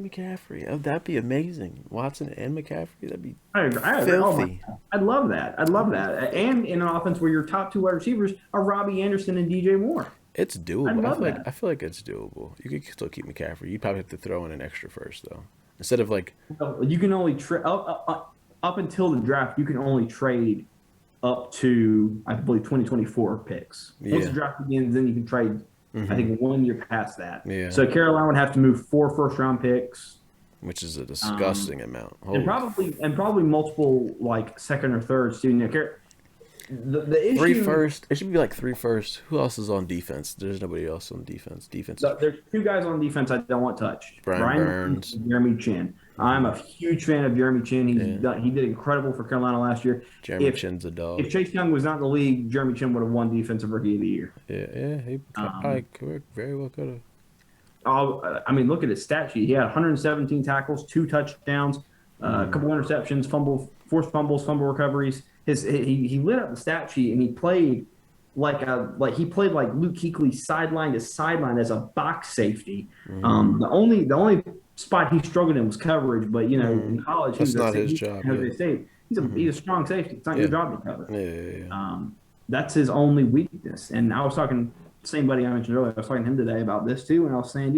C: McCaffrey. Oh, that'd be amazing. Watson and McCaffrey. That'd be filthy.
B: I'd love that. And in an offense where your top 2 wide receivers are Robbie Anderson and DJ Moore.
C: It's
B: I
C: doable.
B: love that.
C: I feel like it's doable. You could still keep McCaffrey. You probably have to throw in an extra first though, instead of like
B: Well, you can only trade up until the draft. You can only trade up to I believe 2024 picks. Once the
C: yeah,
B: draft begins, then you can trade. I
C: hmm
B: think 1 year past that.
C: yeah,
B: So Carolina would have to move 4 first-round picks,
C: which is a
B: um,
C: disgusting amount.
B: and
C: Holy
B: probably multiple like second or third student. The
C: three
B: issue
C: first. It should be like three first. Who else is on defense? There's nobody else on defense. Defense is
B: there's two guys on defense I don't want touched.
C: Brian
B: Brian Burns
C: Burns.
B: and Jeremy Chin. I'm
C: hmm
B: a huge fan of Jeremy Chin.
C: Yeah,
B: He did incredible for Carolina last year.
C: Jeremy
B: If
C: Chin's a dog.
B: if Chase Young was not in the league, Jeremy Chin would have won Defensive Rookie of the Year.
C: Yeah, yeah. He
B: Um,
C: probably very well could have.
B: I mean, look at his stat sheet. He had 117 tackles, 2 touchdowns, a couple interceptions, forced fumbles, fumble recoveries. He lit up the stat sheet and he played like Luke Kuechly sideline to sideline as a box safety. The only spot he struggled in was coverage, but in college
C: That's not his job. Yeah.
B: He's a strong safety. It's not
C: Yeah.
B: your job to cover.
C: Yeah, yeah, yeah.
B: That's his only weakness. And I was talking, same buddy I mentioned earlier, I was talking to him today about this too, and I was saying,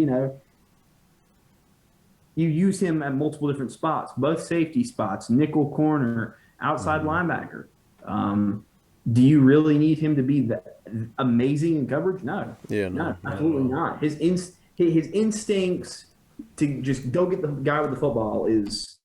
B: you use him at multiple different spots, both safety spots, nickel corner, outside linebacker. Do you really need him to be amazing in coverage? No.
C: Yeah,
B: No,
C: not
B: absolutely
C: at all.
B: not. His instincts to just go get the guy with the football is,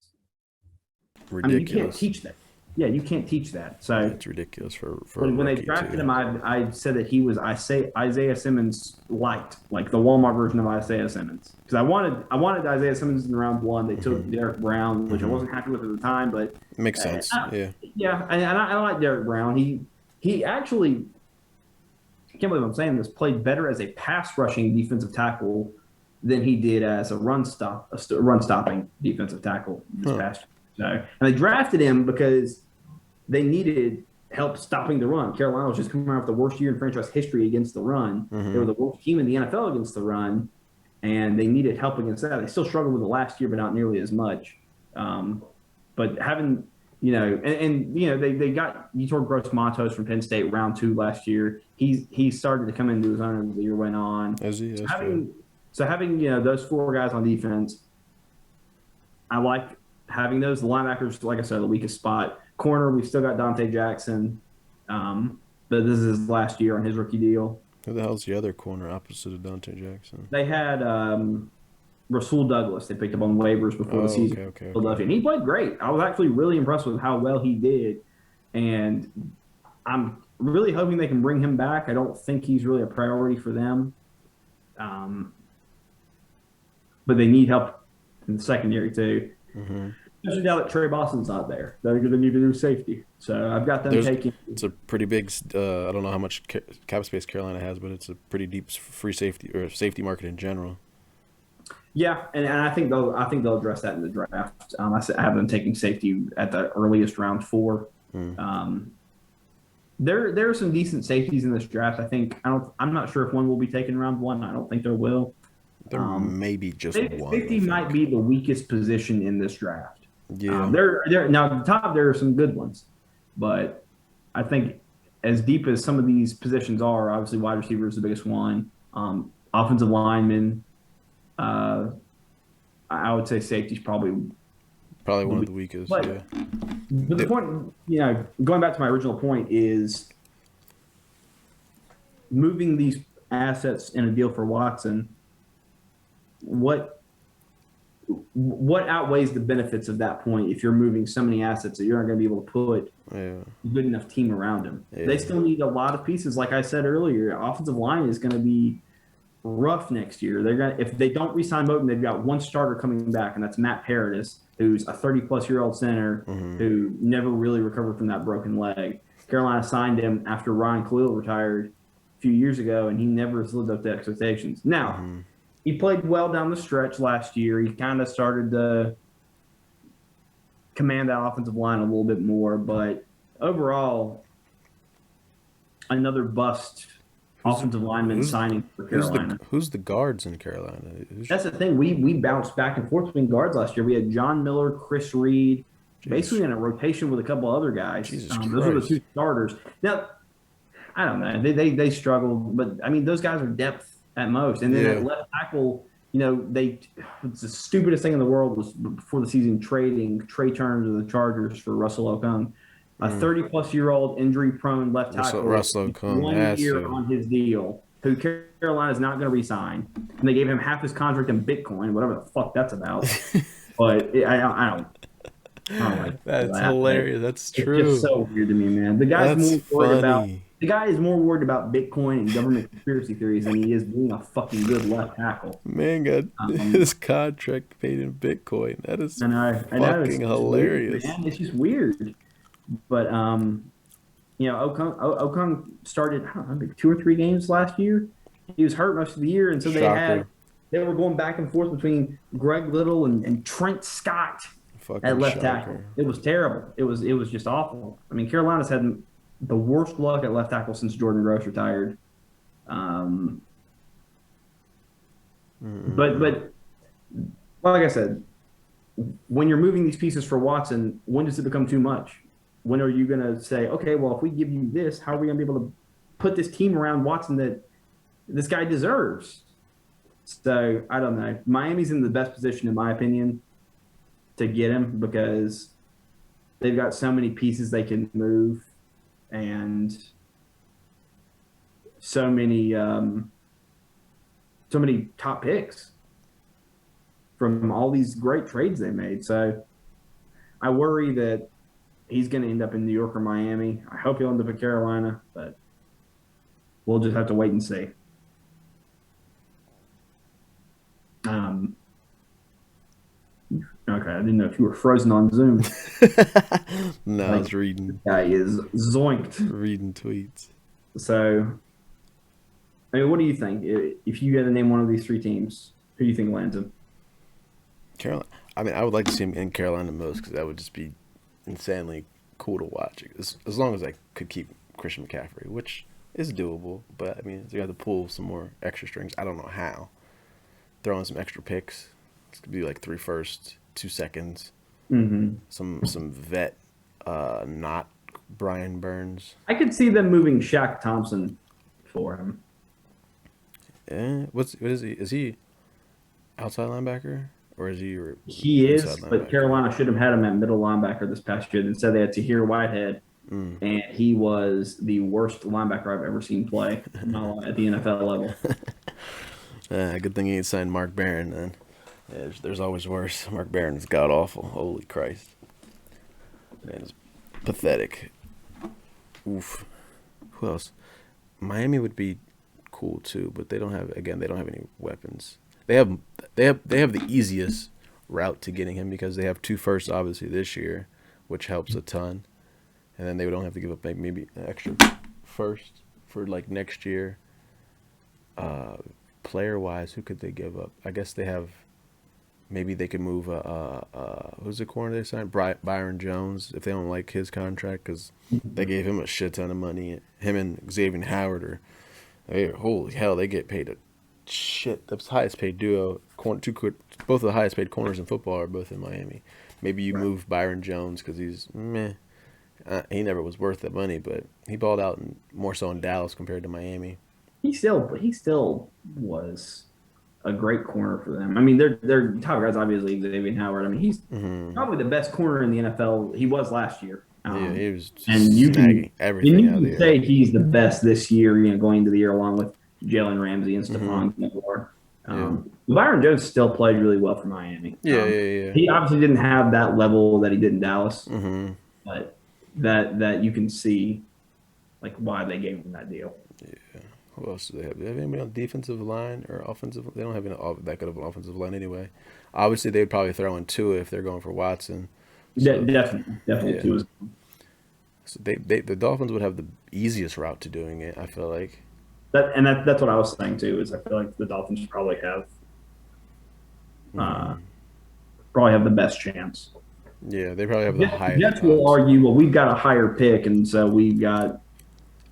B: I mean, you can't
C: Ridiculous.
B: teach that. Yeah, you can't teach that. So
C: It's ridiculous for a
B: when they
C: rookie
B: drafted
C: too.
B: him, I said that he was Isaiah Simmons light, like the Walmart version of Isaiah Simmons. Because I wanted Isaiah Simmons in round 1. They took Derek Brown, which I wasn't happy with at the time, but
C: Makes sense. Yeah.
B: yeah, and I like Derek Brown. He actually, I can't believe I'm saying this, played better as a pass rushing defensive tackle than he did as a run stopping defensive tackle this past year. So, and they drafted him because they needed help stopping the run. Carolina was just coming out with the worst year in franchise history against the run. They were the worst team in the NFL against the run, and they needed help against that. They still struggled with it last year, but not nearly as much. But having, they got Yetur Gross-Matos from Penn State round 2 last year. He started to come into his own as the year went on.
C: As he is.
B: So having those 4 guys on defense, I like having those. The linebackers, like I said, the weakest spot. Corner, we've still got Dante Jackson, but this is his last year on his rookie deal.
C: Who the hell's the other corner opposite of Dante Jackson?
B: They had Rasul Douglas. They picked up on waivers before the season.
C: Okay.
B: Philadelphia, and he played great. I was actually really impressed with how well he did, and I'm really hoping they can bring him back. I don't think he's really a priority for them, but they need help in the secondary too. Especially now that Trey Boston's not there, they're going to need a new safety. So I've got them taking.
C: It's a pretty big. I don't know how much cap space Carolina has, but it's a pretty deep free safety or safety market in general.
B: Yeah, and I think they'll address that in the draft. I have them taking safety at the earliest round 4. There are some decent safeties in this draft. I'm not sure if one will be taken round 1. I don't think there will.
C: There may be just one.
B: Safety might be the weakest position in this draft.
C: Yeah.
B: Now at the top there are some good ones, but I think as deep as some of these positions are, obviously wide receiver is the biggest one. Offensive lineman, I would say safety is probably
C: one of the weakest.
B: But,
C: yeah.
B: But the point, going back to my original point is moving these assets in a deal for Watson. What outweighs the benefits of that point if you're moving so many assets that you're not going to be able to put a good enough team around him?
C: Yeah.
B: They still need a lot of pieces. Like I said earlier, offensive line is going to be rough next year. If they don't re-sign Moten, they've got one starter coming back, and that's Matt Paradis, who's a 30-plus-year-old center who never really recovered from that broken leg. Carolina signed him after Ryan Khalil retired a few years ago, and he never has lived up to expectations. Now, he played well down the stretch last year. He kind of started to command that offensive line a little bit more, but overall, another bust offensive lineman signing for Carolina.
C: Who's the guards in Carolina?
B: That's the thing. We bounced back and forth between guards last year. We had John Miller, Chris Reed, basically in a rotation with a couple other guys. Those were the 2 starters. Now, I don't know. They struggled, but I mean, those guys are depth at most. And then at left tackle, it's the stupidest thing in the world was before the season trading Trey Turner to the Chargers for Russell Okung, a 30-plus-year-old injury-prone left tackle,
C: Russell Okung,
B: 1 year on his deal, who Carolina's not going to re-sign, and they gave him half his contract in Bitcoin, whatever the fuck that's about. But I don't like
C: that's hilarious. That's true.
B: It's just so weird to me, man. The guy is more worried about Bitcoin and government conspiracy theories than he is being a fucking good left tackle.
C: Man got his contract paid in Bitcoin. That is fucking hilarious.
B: Weird, man. It's just weird. But Okung started, I don't know, maybe 2 or 3 games last year. He was hurt most of the year, and so they were going back and forth between Greg Little and Trent Scott at left tackle. It was terrible. It was just awful. I mean, Carolina's had the worst luck at left tackle since Jordan Gross retired. But like I said, when you're moving these pieces for Watson, when does it become too much? When are you going to say, okay, well, if we give you this, how are we going to be able to put this team around Watson that this guy deserves? So I don't know. Miami's in the best position, in my opinion, to get him because they've got so many pieces they can move and so many top picks from all these great trades they made. So I worry that he's going to end up in New York or Miami. I hope he'll end up in Carolina, but we'll just have to wait and see. Okay, I didn't know if you were frozen on Zoom.
C: No, I was reading.
B: This guy is zoinked.
C: Reading tweets.
B: So, I mean, what do you think? If you had to name one of these 3 teams, who do you think lands him?
C: Carolina. I mean, I would like to see him in Carolina most because that would just be insanely cool to watch. As long as I could keep Christian McCaffrey, which is doable. But, I mean, you have to pull some more extra strings. I don't know how. Throw in some extra picks. This could be like 3 firsts, 2 seconds. Mm-hmm. Some vet, not Brian Burns.
B: I could see them moving Shaq Thompson for him.
C: Yeah, what is he? Is he outside linebacker or is he?
B: He is, but Carolina should have had him at middle linebacker this past year. Instead, they had Tahir Whitehead, and he was the worst linebacker I've ever seen play at the NFL level.
C: Good thing he ain't signed Mark Barron then. Yeah, there's always worse. Mark Barron is god awful. Holy Christ, man, it's pathetic. Oof. Who else? Miami would be cool too, but they don't have any weapons. They have the easiest route to getting him because they have 2 firsts obviously this year, which helps a ton, and then they don't have to give up maybe an extra first for like next year. Player wise, who could they give up? I guess they have. Maybe they could move who's the corner they signed? Byron Jones, if they don't like his contract, because they gave him a shit ton of money. Him and Xavier Howard holy hell, they get paid a shit. The highest paid duo, both of the highest paid corners in football are both in Miami. Maybe you move Byron Jones because he's meh. He never was worth the money, but he balled out more so in Dallas compared to Miami. He
B: still was a great corner for them. I mean, their top guys obviously Xavier Howard. I mean, he's probably the best corner in the NFL. He was last year.
C: Yeah, he was just
B: and you can
C: everything out there.
B: Say he's the best this year, going into the year along with Jalen Ramsey and Stephon Gilmore. Byron Jones still played really well for Miami.
C: Yeah.
B: He obviously didn't have that level that he did in Dallas, but that you can see like why they gave him that deal.
C: Yeah. Who else do they have? Do they have anybody on defensive line or offensive? They don't have that good of an offensive line anyway. Obviously, they'd probably throw in Tua if they're going for Watson. So,
B: definitely Tua.
C: So the Dolphins would have the easiest route to doing it. I feel like.
B: That's what I was saying too. Is I feel like the Dolphins probably have the best chance.
C: Yeah, they probably have the highest.
B: Jets will argue, well, we've got a higher pick, and so we've got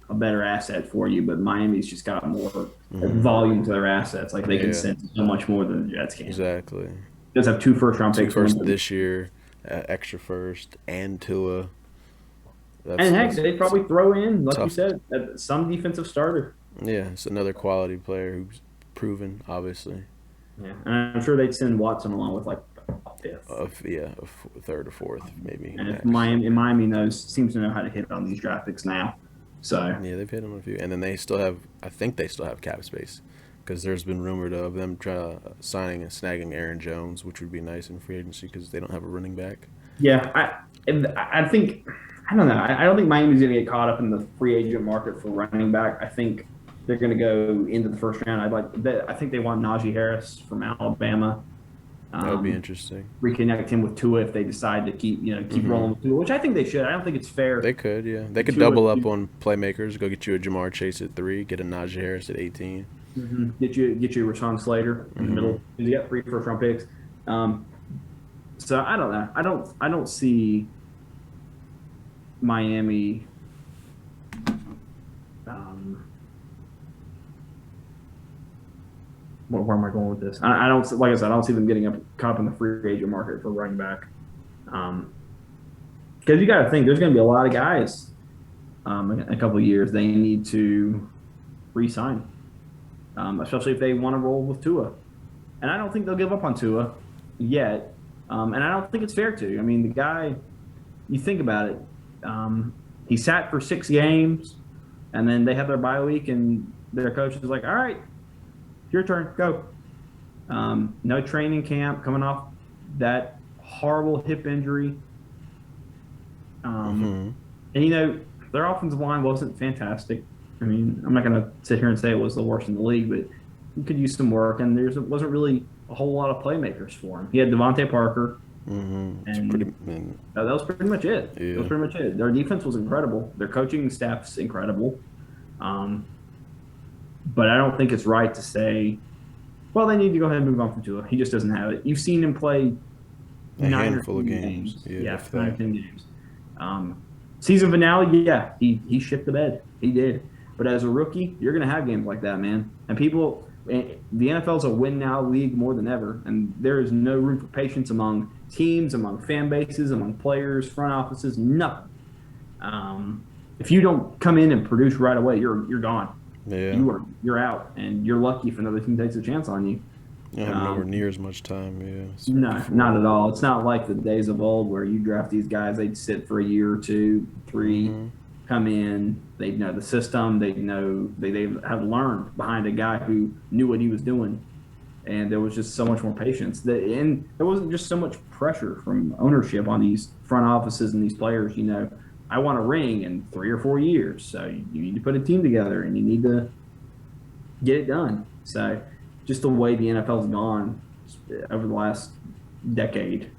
B: a better asset for you. But Miami's just got more volume to their assets. Like they can send so much more than the Jets can.
C: Exactly.
B: They just have 2 first-round picks.
C: 2 first this year, extra first, and Tua.
B: And heck, they'd probably throw in, like you
C: tough.
B: said, some defensive starter.
C: Yeah, it's another quality player who's proven, obviously.
B: Yeah, and I'm sure they'd send Watson along with like a fifth.
C: Third or fourth, maybe
B: And if
C: max.
B: Miami seems to know how to hit on these draft picks now, so
C: Yeah, they've hit him a few, and then I think they still have cap space, because there's been rumored of them signing and snagging Aaron Jones, which would be nice in free agency because they don't have a running back.
B: yeah, I think I don't know. I don't think Miami's going to get caught up in the free agent market for running back. I think they're going to go into the first round. I think they want Najee Harris from Alabama.
C: That would be interesting.
B: Reconnect him with Tua if they decide to keep rolling with Tua, which I think they should. I don't think it's fair.
C: They could, yeah. They could double up on playmakers. Go get you a Jamar Chase at 3, get a Najee Harris at 18.
B: Get you a Rashawn Slater in the middle. You got 3 first-round picks. So I don't know. I don't see Miami. Where am I going with this? I don't, like I said, I don't see them getting caught up in the free agent market for running back. Because you got to think there's going to be a lot of guys in a couple of years they need to re-sign, especially if they want to roll with Tua. And I don't think they'll give up on Tua yet. And I don't think it's fair to. I mean, the guy, you think about it, he sat for 6 games, and then they had their bye week, and their coach is like, all right, your turn, go. No training camp, coming off that horrible hip injury. And, their offensive line wasn't fantastic. I mean, I'm not going to sit here and say it was the worst in the league, but you could use some work, and there wasn't really a whole lot of playmakers for him. He had Devontae Parker. And that was pretty much it.
C: Yeah.
B: That was pretty much it. Their defense was incredible. Their coaching staff's incredible. But I don't think it's right to say, well, they need to go ahead and move on from Tua. He just doesn't have it. You've seen him play
C: a handful of games.
B: Yeah, 9 or 10 games. Season finale, yeah, he shit the bed. He did. But as a rookie, you're going to have games like that, man. And people, the NFL's a win-now league more than ever, and there is no room for patience among teams, among fan bases, among players, front offices, nothing. If you don't come in and produce right away, you're gone.
C: Yeah.
B: You're out, and you're lucky if another team takes a chance on you.
C: You don't have nowhere near as much time, yeah.
B: No, not at all. It's not like the days of old where you draft these guys, they'd sit for a year or 2, 3, come in, they'd know the system, they'd know they have learned behind a guy who knew what he was doing. And there was just so much more patience. And there wasn't just so much pressure from ownership on these front offices and these players, I want a ring in 3 or 4 years. So you need to put a team together and you need to get it done. So just the way the NFL's gone over the last decade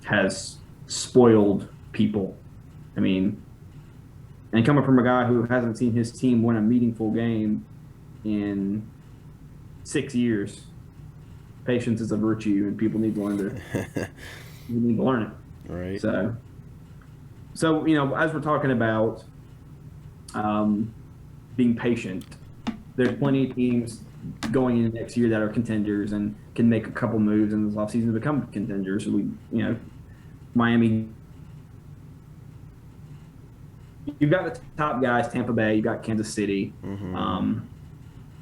B: has spoiled people. I mean, and coming from a guy who hasn't seen his team win a meaningful game in 6 years, patience is a virtue, and people need to learn it.
C: Right.
B: So as we're talking about being patient, there's plenty of teams going into next year that are contenders and can make a couple moves in this offseason to become contenders. Miami. You've got the top guys, Tampa Bay. You've got Kansas City.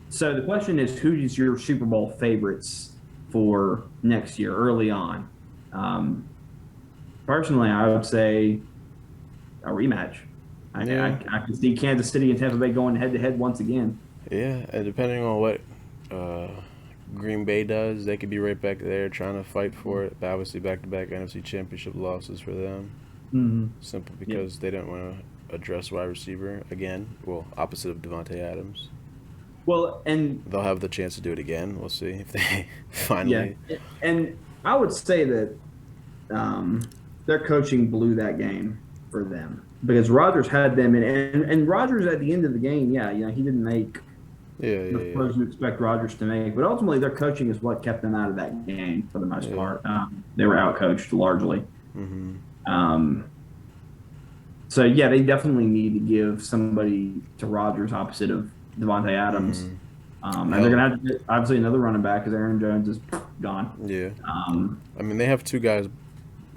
B: So the question is, who is your Super Bowl favorites for next year, early on? Personally, I would say a rematch. I can see Kansas City and Tampa Bay going head-to-head once again.
C: Yeah, and depending on what Green Bay does, they could be right back there trying to fight for it. But obviously, back-to-back NFC Championship losses for them. Simply because they don't want to address wide receiver again. Well, opposite of Devontae Adams.
B: Well, and
C: they'll have the chance to do it again. We'll see if they finally.
B: Yeah, and I would say that their coaching blew that game for them because Rodgers had them and Rodgers at the end of the game, he didn't make the throws you expect Rodgers to make, but ultimately their coaching is what kept them out of that game for the most part. They were outcoached largely. So they definitely need to give somebody to Rodgers opposite of Devontae Adams. And they're gonna have to get, obviously, another running back because Aaron Jones is gone.
C: Yeah. I mean, they have 2 guys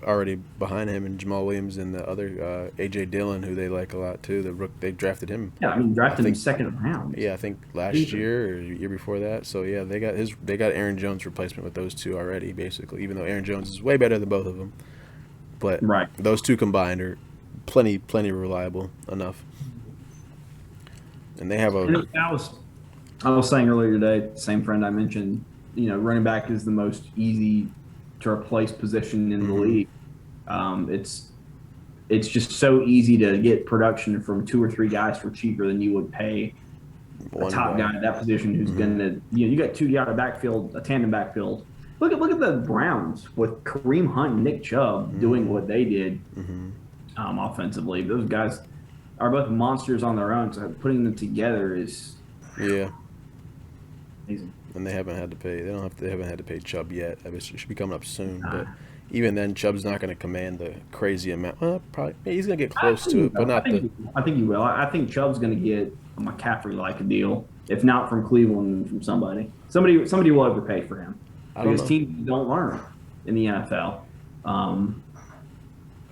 C: already behind him, and Jamal Williams and the other AJ Dillon, who they like a lot too. They drafted him.
B: Yeah, I mean, drafted him second round.
C: Yeah, I think last year or year before that. So yeah, they got Aaron Jones replacement with those two already, basically. Even though Aaron Jones is way better than both of them, but
B: Right.
C: those two combined are plenty reliable enough. And they have a.
B: And I was saying earlier today, the same friend I mentioned, running back is the most easy to replace position in the league. It's just so easy to get production from 2 or 3 guys for cheaper than you would pay a top guy at that position who's going to. You got 2 guys backfield, a tandem backfield. Look at the Browns with Kareem Hunt and Nick Chubb doing what they did offensively. Those guys are both monsters on their own, so putting them together is amazing.
C: And they haven't had to pay. They haven't had to pay Chubb yet. It should be coming up soon, but even then, Chubb's not going to command the crazy amount. Well, probably he's going to get close to it, but not the.
B: I think he will. I think Chubb's going to get a McCaffrey-like a deal, if not from Cleveland, from somebody. Somebody will overpay for him because teams don't learn in the NFL.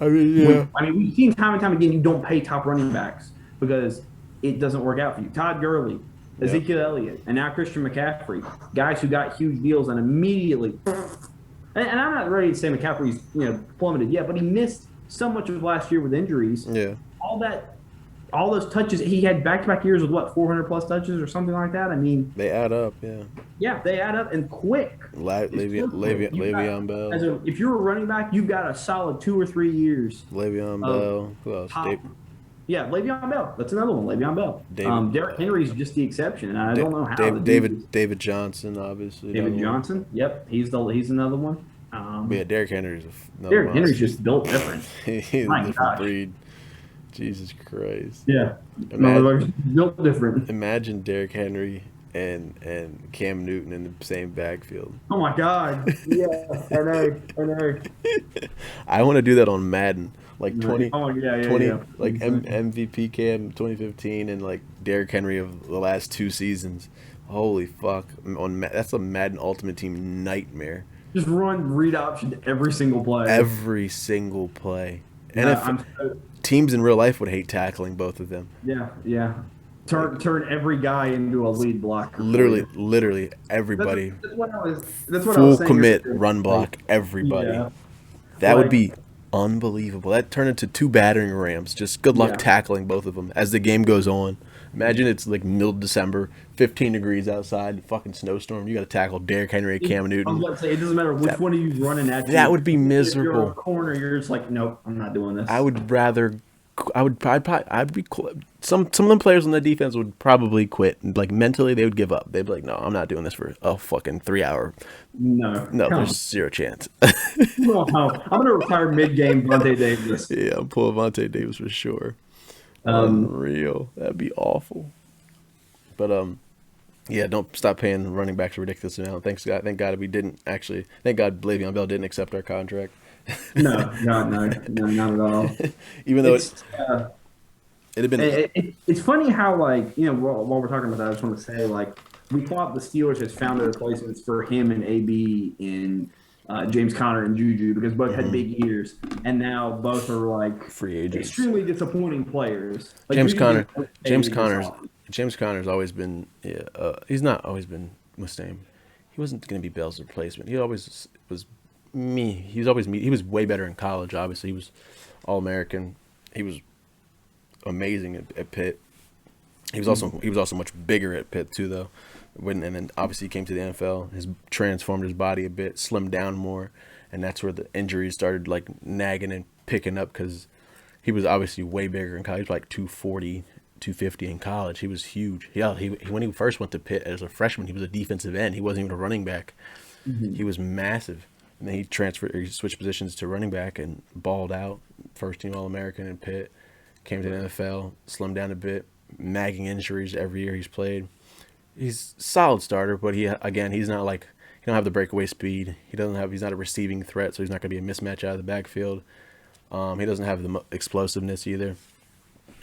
B: We've seen time and time again you don't pay top running backs because it doesn't work out for you. Todd Gurley, Ezekiel Elliott, and now Christian McCaffrey, guys who got huge deals and immediately. And I'm not ready to say McCaffrey's plummeted yet, but he missed so much of last year with injuries.
C: Yeah.
B: All those touches he had back-to-back years with 400 plus touches or something like that. I mean,
C: they add up. Yeah.
B: Yeah, they add up and quick.
C: Le'Veon Bell.
B: If you're a running back, you've got a solid 2 or 3 years.
C: Le'Veon Bell. Who else?
B: Le'Veon Bell. That's another one. Le'Veon Bell. Derrick Henry's just the exception, and I don't know how.
C: David Johnson, obviously.
B: David Johnson. Yep, he's another one.
C: Derrick Henry's
B: Henry's just built different.
C: He's a different breed. Jesus Christ.
B: Yeah. Built different.
C: Imagine Derrick Henry and Cam Newton in the same backfield.
B: Oh my God. Yeah, I know.
C: I want to do that on Madden. Like 20,
B: yeah.
C: Like MVP Cam 2015 and like Derrick Henry of the last 2 seasons. Holy fuck! That's a Madden Ultimate Team nightmare.
B: Just read option every single play.
C: Every single play. And teams in real life would hate tackling both of them.
B: Yeah. Turn every guy into a lead blocker.
C: Literally everybody.
B: That's what I was saying.
C: Commit run block everybody. Yeah. That would be unbelievable. That turned into 2 battering rams. Just good luck tackling both of them as the game goes on. Imagine it's like middle of December, 15 degrees outside, fucking snowstorm. You got to tackle Derrick Henry, Cam Newton.
B: I was about to say, it doesn't matter which one of you's running at you.
C: That would be miserable.
B: If you're in a corner, you're just like, nope, I'm not doing this. Some of them players on the defense would probably quit. Like mentally, they would give up. They'd be like, no, I'm not doing this for a fucking 3 hour. No, there's zero chance. I'm gonna retire mid-game Vontae Davis.
C: Yeah, I'm pulling Vontae Davis for sure. Unreal. That'd be awful. But don't stop paying running backs a ridiculous amount. Thank God Le'Veon Bell didn't accept our contract.
B: No, not at all.
C: Even though it'd have been.
B: It's funny how while we're talking about that, I just want to say we thought the Steelers has found the replacements for him and AB in James Conner and Juju because both had big years, and now both are
C: free agents,
B: extremely disappointing players.
C: James Conner's always been. He's not always been Mustang. He wasn't going to be Bell's replacement. He always was. He was way better in college. Obviously, he was All-American. He was amazing at Pitt. He was also much bigger at Pitt too, though. And then obviously he came to the NFL. He's transformed his body a bit, slimmed down more, and that's where the injuries started nagging and picking up because he was obviously way bigger in college. He was 240, 250 in college. He was huge. When he first went to Pitt as a freshman, he was a defensive end. He wasn't even a running back. Mm-hmm. He was massive. And then he switched positions to running back and balled out. First team All-American in Pitt. Came to the NFL, slimmed down a bit, nagging injuries every year he's played. He's a solid starter, but he's not he don't have the breakaway speed. He's not a receiving threat, so he's not going to be a mismatch out of the backfield. He doesn't have the explosiveness either.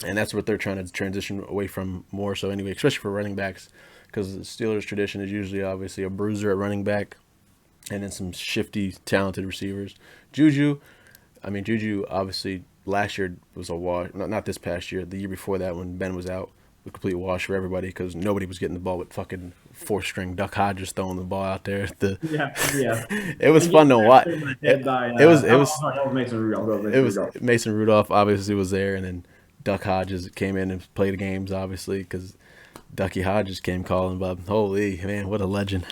C: And that's what they're trying to transition away from more so anyway, especially for running backs, because the Steelers' tradition is usually obviously a bruiser at running back and then some shifty, talented receivers. Juju, I mean, Juju obviously last year was a wash. Not this past year. The year before that, when Ben was out, a complete wash for everybody because nobody was getting the ball with fucking fourth string Duck Hodges throwing the ball out there.
B: Yeah.
C: It was
B: And
C: fun to watch. It was
B: sorry, that was Mason Rudolph.
C: it was Mason Rudolph obviously was there, and then Duck Hodges came in and played the games obviously because Ducky Hodges came calling. But holy man, what a legend!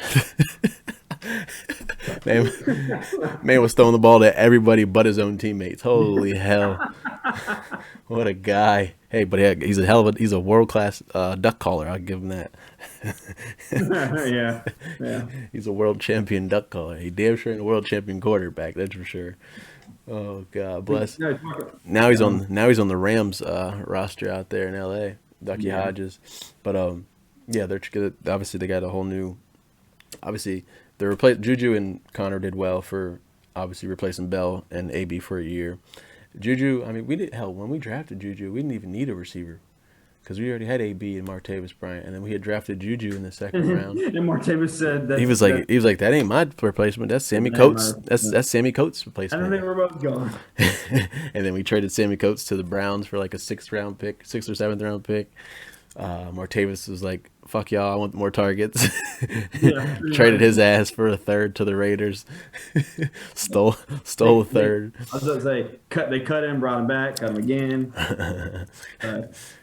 C: Man was throwing the ball to everybody but his own teammates. Holy hell. What a guy. Hey, but he's a world-class duck caller. I'll give him that.
B: Yeah.
C: He's a world champion duck caller. He damn sure ain't a world champion quarterback, that's for sure. Oh, God bless. Now he's on the Rams roster out there in LA, Ducky Hodges. But yeah, they're obviously they got a whole new obviously they replaced Juju, and Connor did well for obviously replacing Bell and AB for a year. Juju, I mean, when we drafted Juju, we didn't even need a receiver because we already had AB and Martavis Bryant, and then we had drafted Juju in the second round.
B: And Martavis said that
C: he was like, that ain't my replacement. That's Sammy Coates. That's Sammy Coates' replacement.
B: I don't think we're both gone.
C: And then we traded Sammy Coates to the Browns for like a 6th or 7th round pick. Martavis was like, fuck y'all, I want more targets. Traded his ass for a 3rd to the Raiders. stole a 3rd.
B: I was going to say, they cut him, brought him back, cut him again.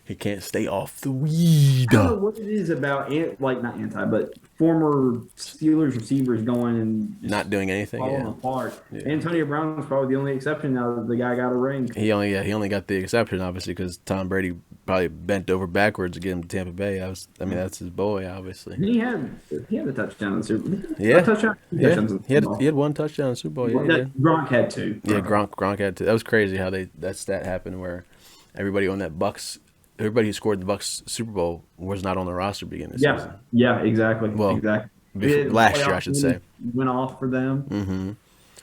C: He can't stay off the weed.
B: I don't know what it is about, but former Steelers receivers going and
C: not doing anything.
B: Falling apart. Yeah. Antonio Brown was probably the only exception now that the guy got a ring.
C: He only got the exception, obviously, because Tom Brady probably bent over backwards to get him to Tampa Bay. That's his boy, obviously.
B: He had a touchdown in the Super Bowl.
C: He had one touchdown in the Super Bowl.
B: Gronk had 2.
C: Yeah, Gronk had 2. That was crazy how that stat happened where everybody on that everybody who scored the Bucks Super Bowl was not on the roster beginning of the season.
B: Yeah, exactly.
C: Well,
B: exactly.
C: Last year, I should say.
B: Went off for them.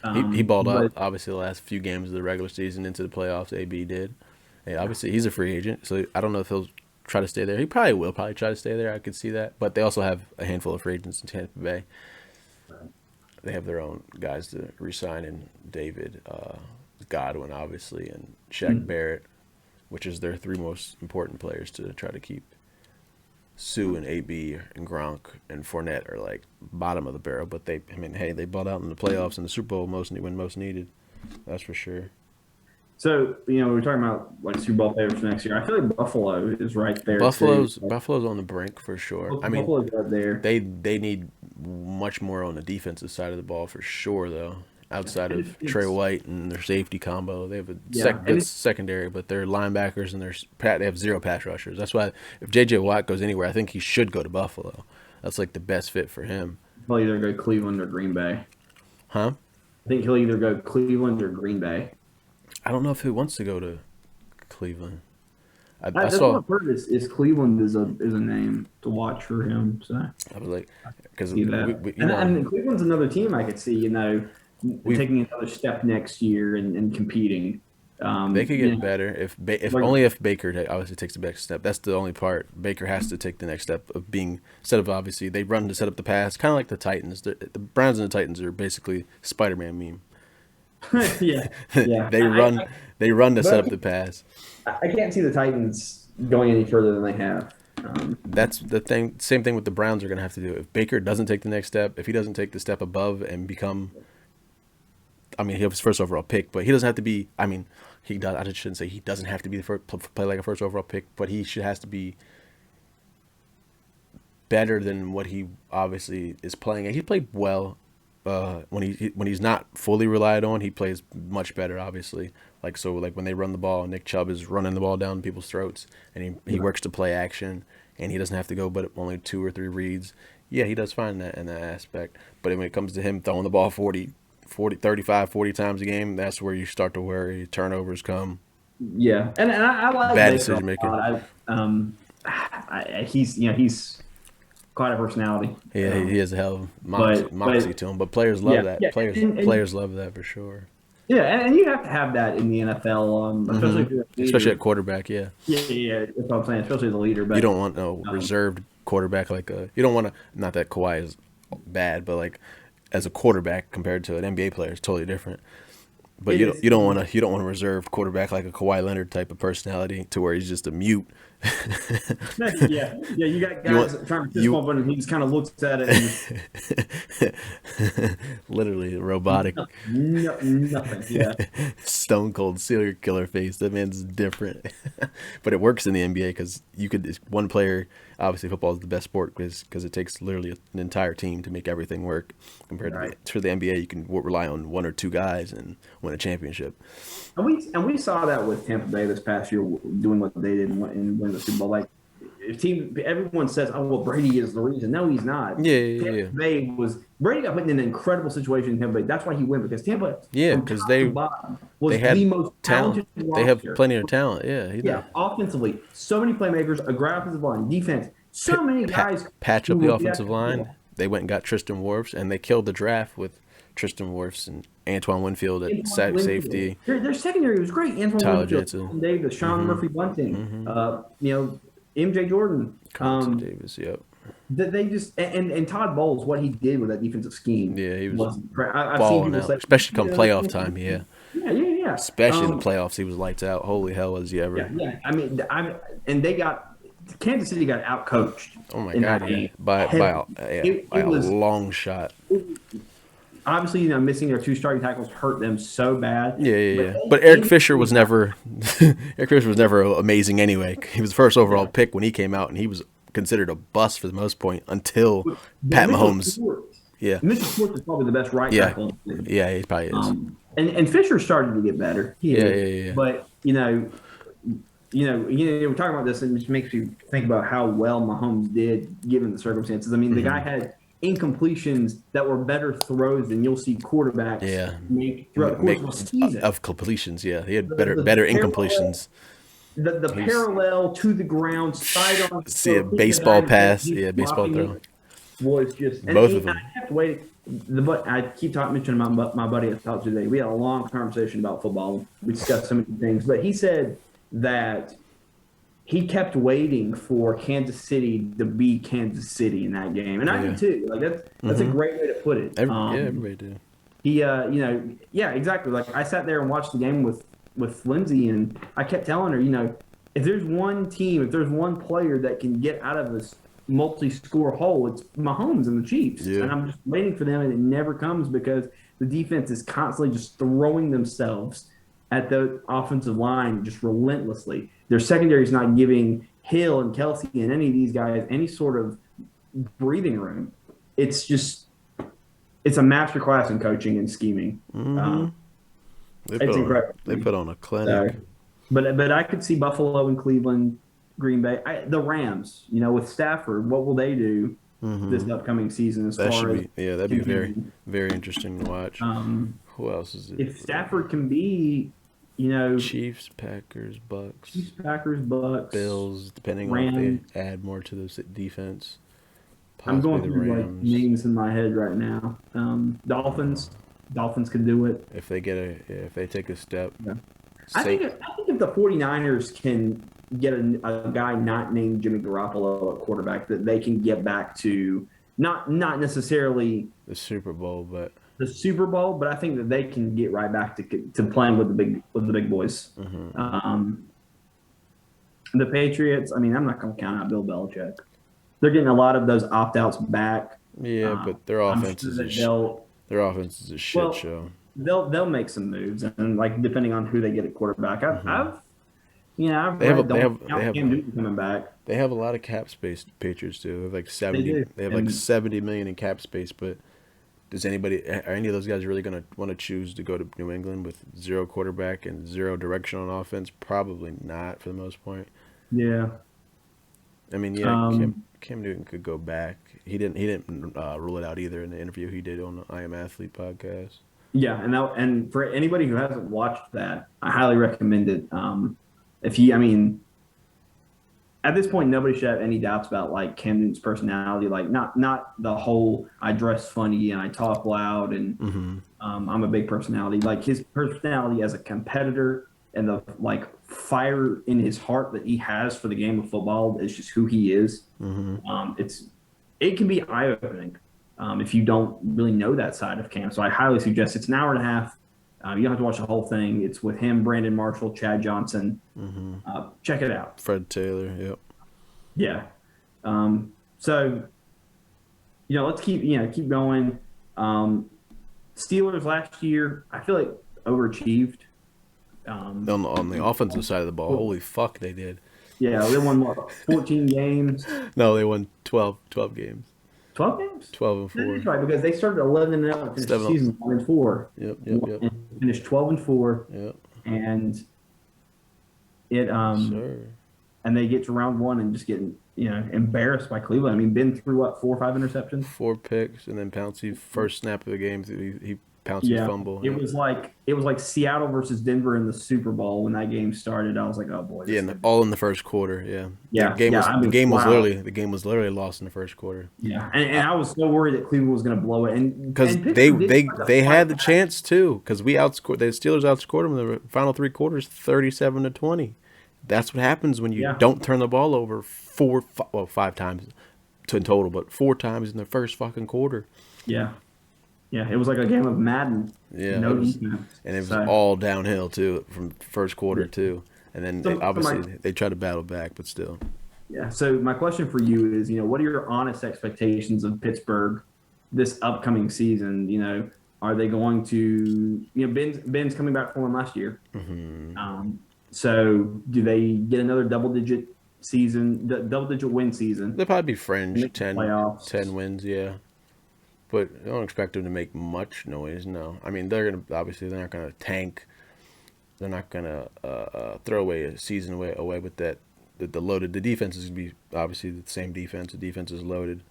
C: Mm-hmm. He balled out, obviously, the last few games of the regular season into the playoffs. AB did. Yeah, obviously, he's a free agent, so I don't know if he'll try to stay there. He probably will try to stay there. I could see that. But they also have a handful of free agents in Tampa Bay. They have their own guys to re-sign, and David Godwin, obviously, and Shaq Barrett, which is their 3 most important players to try to keep. Sue and AB and Gronk and Fournette are like bottom of the barrel, but they bought out in the playoffs and the Super Bowl when most needed. That's for sure.
B: So, we're talking about like Super Bowl favorites for next year. I feel like Buffalo is right there.
C: Buffalo's on the brink for sure.
B: Buffalo's right there.
C: They need much more on the defensive side of the ball for sure, though. Outside of Trey White and their safety combo, they have a good secondary, but their linebackers and they have 0 pass rushers. That's why if J.J. Watt goes anywhere, I think he should go to Buffalo. That's like the best fit for him.
B: He'll either go Cleveland or Green Bay.
C: Huh?
B: I think he'll either go Cleveland or Green Bay.
C: I don't know if he wants to go to Cleveland.
B: I saw. What I've heard is Cleveland is a name to watch for him. So
C: I was like, because
B: and Cleveland's another team I could see. Taking another step next year and competing.
C: They could get better if Baker obviously takes the next step. That's the only part. Baker has to take the next step of being instead of obviously they run to set up the pass, kind of like the Titans. The Browns and the Titans are basically Spider-Man meme.
B: yeah.
C: They run to set up the pass.
B: I can't see the Titans going any further than they have.
C: That's the thing. Same thing with the Browns are going to have to do. If Baker doesn't take the next step, if he doesn't take the step above and become. He has his first overall pick, but he doesn't have to be. He does. I shouldn't say he doesn't have to be the first play like a first overall pick, but he has to be better than what he obviously is playing. And he played well when he's not fully relied on. He plays much better, obviously. Like when they run the ball, Nick Chubb is running the ball down people's throats, and he works to play action, and he doesn't have to go but only 2 or 3 reads. Yeah, he does fine in that aspect. But when it comes to him throwing the ball 35, 40 times a game, that's where you start to worry. Turnovers come.
B: Yeah, and I like
C: bad decision making.
B: He's quite a personality.
C: Yeah, he has a hell of moxie to him. But players love that. Players love that for sure.
B: Yeah, and you have to have that in the NFL,
C: especially at quarterback. Yeah.
B: Yeah. That's what I'm saying. Especially as a leader, but
C: you don't want no reserved quarterback you don't want to. Not that Kawhi is bad, but like. As a quarterback compared to an NBA player is totally different. But you don't want to reserve quarterback like a Kawhi Leonard type of personality to where he's just a mute.
B: Yeah. You got guys trying to fist bump and he just kind of looks at it and
C: literally robotic,
B: nothing. Yeah.
C: stone cold serial killer face. That man's different, but it works in the NBA because one player. Obviously, football is the best sport because it takes literally an entire team to make everything work. Compared to the NBA, you can rely on one or two guys and win a championship.
B: And we saw that with Tampa Bay this past year, doing what they did and win the Super Bowl. Like, everyone says, "Oh, well, Brady is the reason." No, he's not. Tampa Bay Brady got put in an incredible situation in Tampa Bay. That's why he won, because Tampa,
C: because they had
B: the most
C: talent. They have plenty of talent.
B: Offensively, so many playmakers, a great offensive line, defense, so many guys
C: patch up the offensive line. They went and got Tristan Wirfs, and they killed the draft with Tristan Wirfs and Antoine Winfield at safety.
B: Their secondary was great. Antoine
C: Tyler
B: Winfield,
C: Jensen,
B: Davis, Sean Murphy Bunting, MJ Jordan,
C: Davis. Yep.
B: They just and Todd Bowles, what he did with that defensive scheme.
C: Yeah, he was
B: I've seen people say,
C: especially come playoff time.
B: Yeah.
C: Especially in the playoffs, he was lights out. Holy hell, was he ever?
B: Yeah. I mean, Kansas City got out coached.
C: Oh my god, yeah. By a long shot.
B: Obviously, missing their two starting tackles hurt them so bad.
C: Yeah. But Eric Fisher was never amazing anyway. He was the first overall pick when he came out, and he was considered a bust for the most point until Pat Mahomes.
B: Mitchell Schwartz is probably the best right tackle.
C: Yeah, he probably is.
B: And Fisher started to get better.
C: Yeah.
B: But we're talking about this, and it just makes you think about how well Mahomes did given the circumstances. I mean, the guy had incompletions that were better throws than you'll see quarterbacks make throughout the course of the season.
C: Of completions, yeah. He had better incompletions.
B: The parallel to the ground, side on.
C: See a baseball pass. Yeah, baseball throw.
B: Was just
C: both of them.
B: I kept waiting. I keep mentioning my buddy I talked to today. We had a long conversation about football. We discussed so many things, but he said that he kept waiting for Kansas City to be Kansas City in that game, and I do too. Like that's a great way to put it.
C: Everybody did.
B: He, exactly. Like I sat there and watched the game with Lindsay, and I kept telling her, if there's one team, if there's one player that can get out of this multi-score hole, it's Mahomes and the Chiefs. And I'm just waiting for them, and it never comes because the defense is constantly just throwing themselves at the offensive line just relentlessly. Their secondary is not giving Hill and Kelsey and any of these guys any sort of breathing room. It's a masterclass in coaching and scheming. It's incredible.
C: They put on a clinic.
B: But I could see Buffalo and Cleveland, Green Bay, the Rams. With Stafford, what will they do this upcoming season?
C: That'd be very, very interesting to watch. Who else is it?
B: If Stafford can be,
C: Chiefs, Packers, Bucks, Bills, depending on if they add more to the defense.
B: I'm going through names in my head right now. Dolphins could do it
C: if they if they take a step.
B: Yeah. I think if the 49ers can get a guy not named Jimmy Garoppolo at quarterback, that they can get back to not necessarily
C: the Super Bowl, but
B: I think that they can get right back to playing with the big boys. The Patriots, I mean, I'm not going to count out Bill Belichick. They're getting a lot of those opt-outs back.
C: Yeah, but their offense is a shit show.
B: They'll make some moves, and depending on who they get at quarterback, they have coming back.
C: They have a lot of cap space. Patriots do. They have 70. They have $70 million in cap space. But are any of those guys really going to want to choose to go to New England with zero quarterback and zero direction on offense? Probably not for the most part.
B: Yeah.
C: I mean, Cam Newton could go back. He didn't rule it out either in the interview he did on the I Am Athlete podcast.
B: Yeah, and for anybody who hasn't watched that, I highly recommend it. At this point, nobody should have any doubts about Cam Newton's personality. Not the whole I dress funny and I talk loud and I'm a big personality. His personality as a competitor and the fire in his heart that he has for the game of football is just who he is. It can be eye opening if you don't really know that side of Cam. So I highly suggest it's an hour and a half. You don't have to watch the whole thing. It's with him, Brandon Marshall, Chad Johnson. Check it out.
C: Fred Taylor. Yep.
B: Yeah. So let's keep going. Steelers last year, I feel like overachieved.
C: On the offensive side of the ball, holy fuck, they did.
B: Yeah, they won 14 games.
C: No, they won 12 games.
B: 12 games?
C: 12-4.
B: That's right, because they started 11-0 and finished the season 1-4.
C: Yep.
B: And finished 12-4.
C: Yep.
B: And it
C: Sure.
B: and they get to round one and just getting embarrassed by Cleveland. I mean, Ben threw what, 4 or 5 interceptions?
C: 4 picks, and then Pouncey first snap of the game, he Pouncey fumble.
B: It was like Seattle versus Denver in the Super Bowl when that game started. I was like, oh boy.
C: Yeah, all in the first quarter. Yeah.
B: Yeah.
C: The game was literally lost in the first quarter.
B: Yeah, and I was so worried that Cleveland was going to blow it, and
C: because they had the chance too. Because the Steelers outscored them in the final 3 quarters, 37-20. That's what happens when you don't turn the ball over 5 times in total, but 4 times in the first fucking quarter.
B: Yeah. Yeah, it was like a game of Madden.
C: Yeah, and it was all downhill too from first quarter too, and then they tried to battle back, but still.
B: Yeah. So my question for you is, what are your honest expectations of Pittsburgh this upcoming season? Are they going to? Ben's coming back from one last year.
C: Mm-hmm.
B: So do they get another double-digit win season?
C: They'll probably be fringe 10 wins. Yeah. But I don't expect them to make much noise. No, I mean they're not gonna tank. They're not gonna throw away a season away with that. The loaded. The defense is gonna be obviously the same defense. The defense is loaded.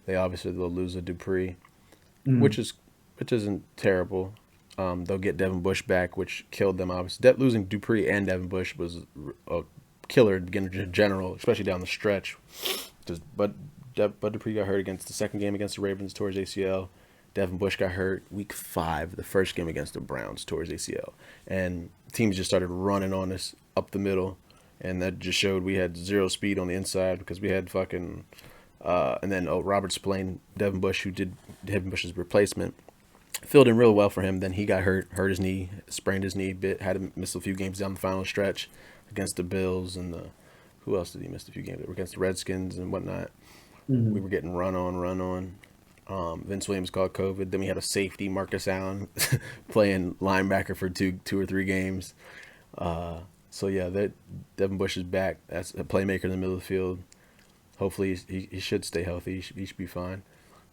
C: They'll lose a Dupree, which isn't terrible. They'll get Devin Bush back, which killed them. Obviously, losing Dupree and Devin Bush was a killer in general, especially down the stretch. But Dupree got hurt against the second game against the Ravens, towards ACL. Devin Bush got hurt week 5, the first game against the Browns, towards ACL. And teams just started running on us up the middle. And that just showed we had zero speed on the inside because we had fucking... and then Robert Spillane, Devin Bush, who did Devin Bush's replacement, filled in real well for him. Then he got hurt his knee, sprained his knee a bit, had to miss a few games down the final stretch against the Bills and who else did he miss a few games? Against the Redskins and whatnot. Mm-hmm. We were getting run on. Vince Williams caught COVID. Then we had a safety, Marcus Allen, playing linebacker for two or 3 games. So yeah, Devin Bush is back. That's a playmaker in the middle of the field. Hopefully he should stay healthy. He should be fine.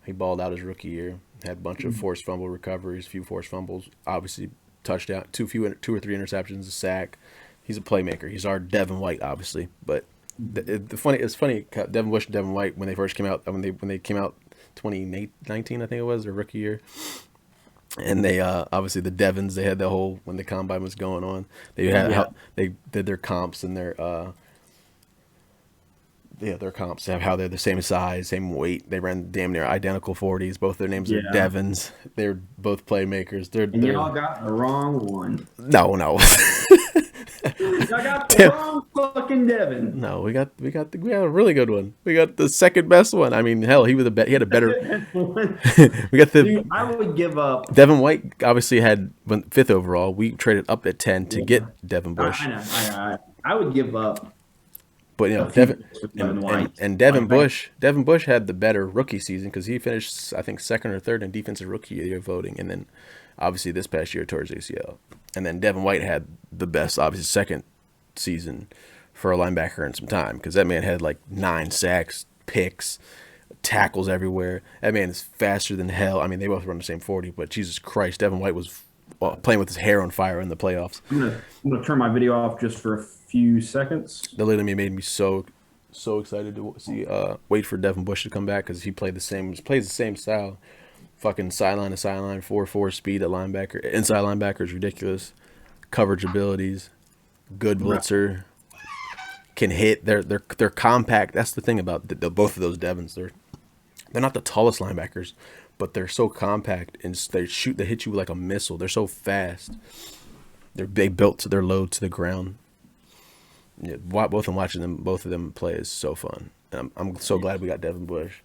C: He balled out his rookie year. Had a bunch of forced fumble recoveries, few forced fumbles. Obviously, touchdown, 2 or 3 interceptions, a sack. He's a playmaker. He's our Devin White, obviously. But it's funny. Devin Bush and Devin White when they first came out. When they came out, 2019, I think it was their rookie year. And they obviously the Devons. They had the whole when the combine was going on. They had they did their comps and their comps have how they're the same size, same weight. They ran damn near identical 40s. Both their names are Devons. They're both playmakers. They're
B: y'all got the wrong one.
C: No.
B: I got the wrong fucking Devin.
C: No, we got a really good one. We got the second best one. I mean, hell, he had a better. We got the.
B: Dude, I would give up.
C: Devin White obviously had 5th overall. We traded up at 10 to get Devin Bush.
B: I know. I would give up.
C: But Devin Bush had the better rookie season because he finished, I think, 2nd or 3rd in defensive rookie year voting, and then obviously this past year towards ACL. And then Devin White had the best, obviously, 2nd season for a linebacker in some time because that man had like 9 sacks, picks, tackles everywhere. That man is faster than hell. I mean, they both run the same 40, but Jesus Christ, Devin White was playing with his hair on fire in the playoffs.
B: I'm gonna turn my video off just for a few seconds.
C: That literally made me so excited to see wait for Devin Bush to come back because he plays the same style. Fucking sideline to sideline, 4.4 speed at linebacker. Inside linebacker is ridiculous. Coverage abilities, good blitzer, can hit. They're compact. That's the thing about both of those Devons. They're not the tallest linebackers, but they're so compact and they hit you like a missile. They're so fast. They built to their load to the ground. Yeah, both of them play is so fun. And I'm so glad we got Devin Bush.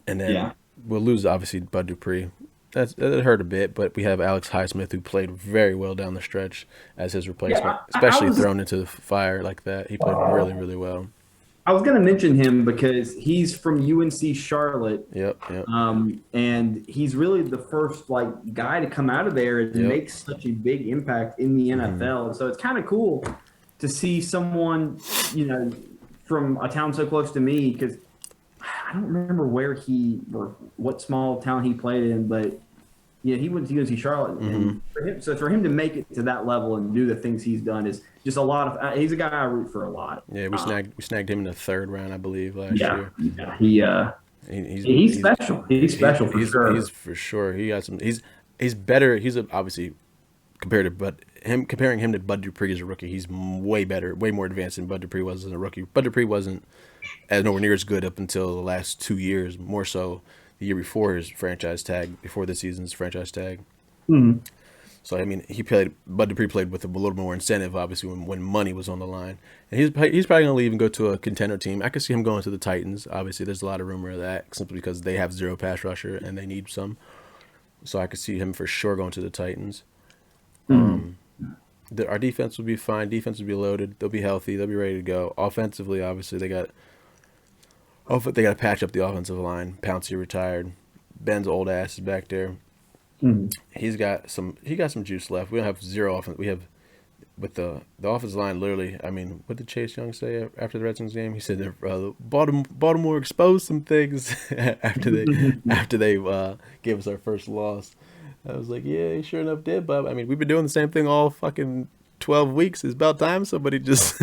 C: And then we'll lose obviously Bud Dupree. that hurt a bit, but we have Alex Highsmith, who played very well down the stretch as his replacement,
B: Yeah,
C: especially thrown into the fire like that. He played really, really well.
B: I was going to mention him because he's from UNC Charlotte.
C: Yep, yep,
B: And he's really the first like guy to come out of there and
C: Yep.
B: make such a big impact in the NFL. And so it's kind of cool to see someone, from a town so close to me, because I don't remember where or what small town he played in, but yeah, he went to UNC Charlotte, and for him to make it to that level and do the things he's done is just a lot of. He's a guy I root for a lot.
C: Yeah, we snagged him in the third round, I believe, last year.
B: Yeah, he's special. He's special for sure.
C: He's for sure. He got some. He's better. Obviously comparing him to Bud Dupree as a rookie. He's way better, way more advanced than Bud Dupree was as a rookie. Bud Dupree wasn't nowhere near as good up until the last 2 years. More so the year before his franchise tag, before this season's franchise tag.
B: Mm-hmm.
C: So I mean, Bud Dupree played with a little more incentive, obviously, when money was on the line. And he's probably going to leave and go to a contender team. I could see him going to the Titans. Obviously, there's a lot of rumor of that simply because they have zero pass rusher and they need some. So I could see him for sure going to the Titans. Our defense will be fine. Defense will be loaded. They'll be healthy. They'll be ready to go. Offensively, obviously, they got to patch up the offensive line. Pouncey retired. Ben's old ass is back there. He got some juice left. We don't have zero offense. We have with the offensive line. Literally, I mean, what did Chase Young say after the Redskins game? He said Baltimore exposed some things after they gave us our first loss. I was like, yeah, he sure enough did, but I mean, we've been doing the same thing all fucking 12 weeks. It's about time somebody just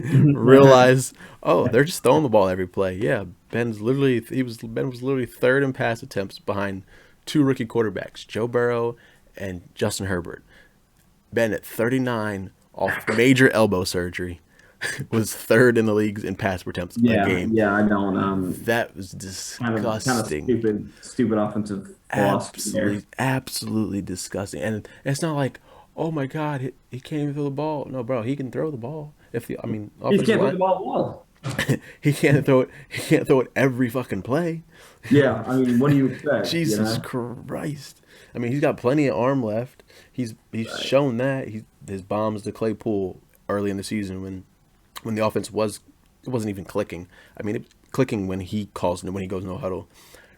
C: realized, oh, they're just throwing the ball every play. Yeah, Ben was literally third in pass attempts behind two rookie quarterbacks, Joe Burrow and Justin Herbert. Ben at 39 off major elbow surgery was third in the league in pass attempts a game.
B: Yeah, I don't.
C: That was disgusting.
B: Kind of stupid offensive philosophy.
C: Absolutely disgusting. And it's not like, oh my God, he can't even throw the ball. No, bro, he can throw the ball.
B: He can't throw the ball well.
C: He can't throw it. He can't throw it every fucking play.
B: Yeah, I mean, what do you expect?
C: Jesus Christ! I mean, he's got plenty of arm left. He's shown that his bombs to Claypool early in the season when the offense it wasn't even clicking. I mean, clicking when he goes no huddle.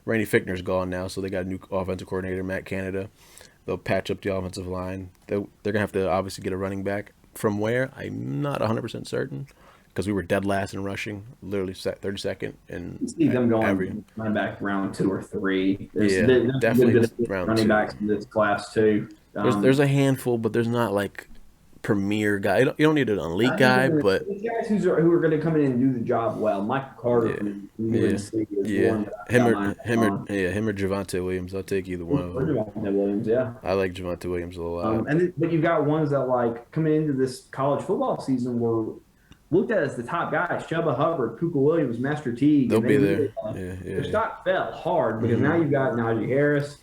C: Randy Fichtner's gone now, so they got a new offensive coordinator, Matt Canada. They'll patch up the offensive line. They're gonna have to obviously get a running back. From where, I'm not 100% certain, because we were dead last in rushing, literally 32nd. And
B: see them going running back round 2 or 3. There's
C: definitely
B: round running 2. Backs in this class too.
C: There's a handful, but there's not like premier guy. You don't need an elite guy, but
B: there's guys who are going to come in and do the job well. Michael Carter from UNC is one.
C: Him or Javonte Williams. I'll take either one of them.
B: Javonte Williams, yeah.
C: I like Javonte Williams a lot.
B: But you've got ones that like coming into this college football season were looked at as the top guys: Chuba Hubbard, Puka Williams, Master Teague.
C: They'll be there.
B: Their stock fell hard because now you've got Najee Harris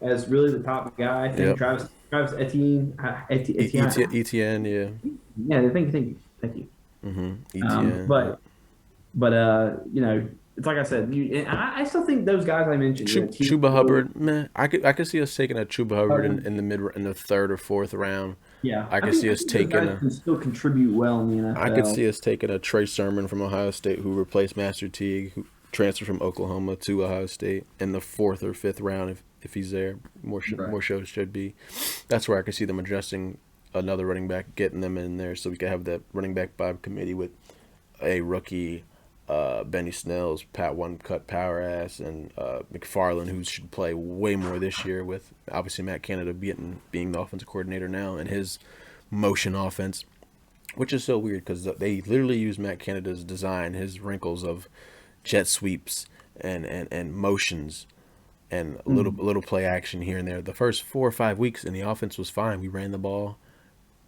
B: as really the top guy. I think Travis Etienne.
C: ETN, yeah.
B: Yeah, thank you.
C: ETN.
B: But it's like I said. I still think those guys I mentioned.
C: Chuba Hubbard, man. I could see us taking a Chuba Hubbard in the third or fourth round.
B: Yeah,
C: I could see us taking
B: can still contribute well in the NFL.
C: I could see us taking a Trey Sermon from Ohio State who replaced Master Teague, who transferred from Oklahoma to Ohio State in the fourth or fifth round if he's there. More shows should be. That's where I could see them addressing another running back, getting them in there so we could have that running back by committee with a rookie, Benny Snell's Pat One Cut power ass, and McFarland, who should play way more this year with obviously Matt Canada being the offensive coordinator now and his motion offense, which is so weird because they literally use Matt Canada's design, his wrinkles of jet sweeps and motions and a little play action here and there. The first 4 or 5 weeks and the offense was fine. We ran the ball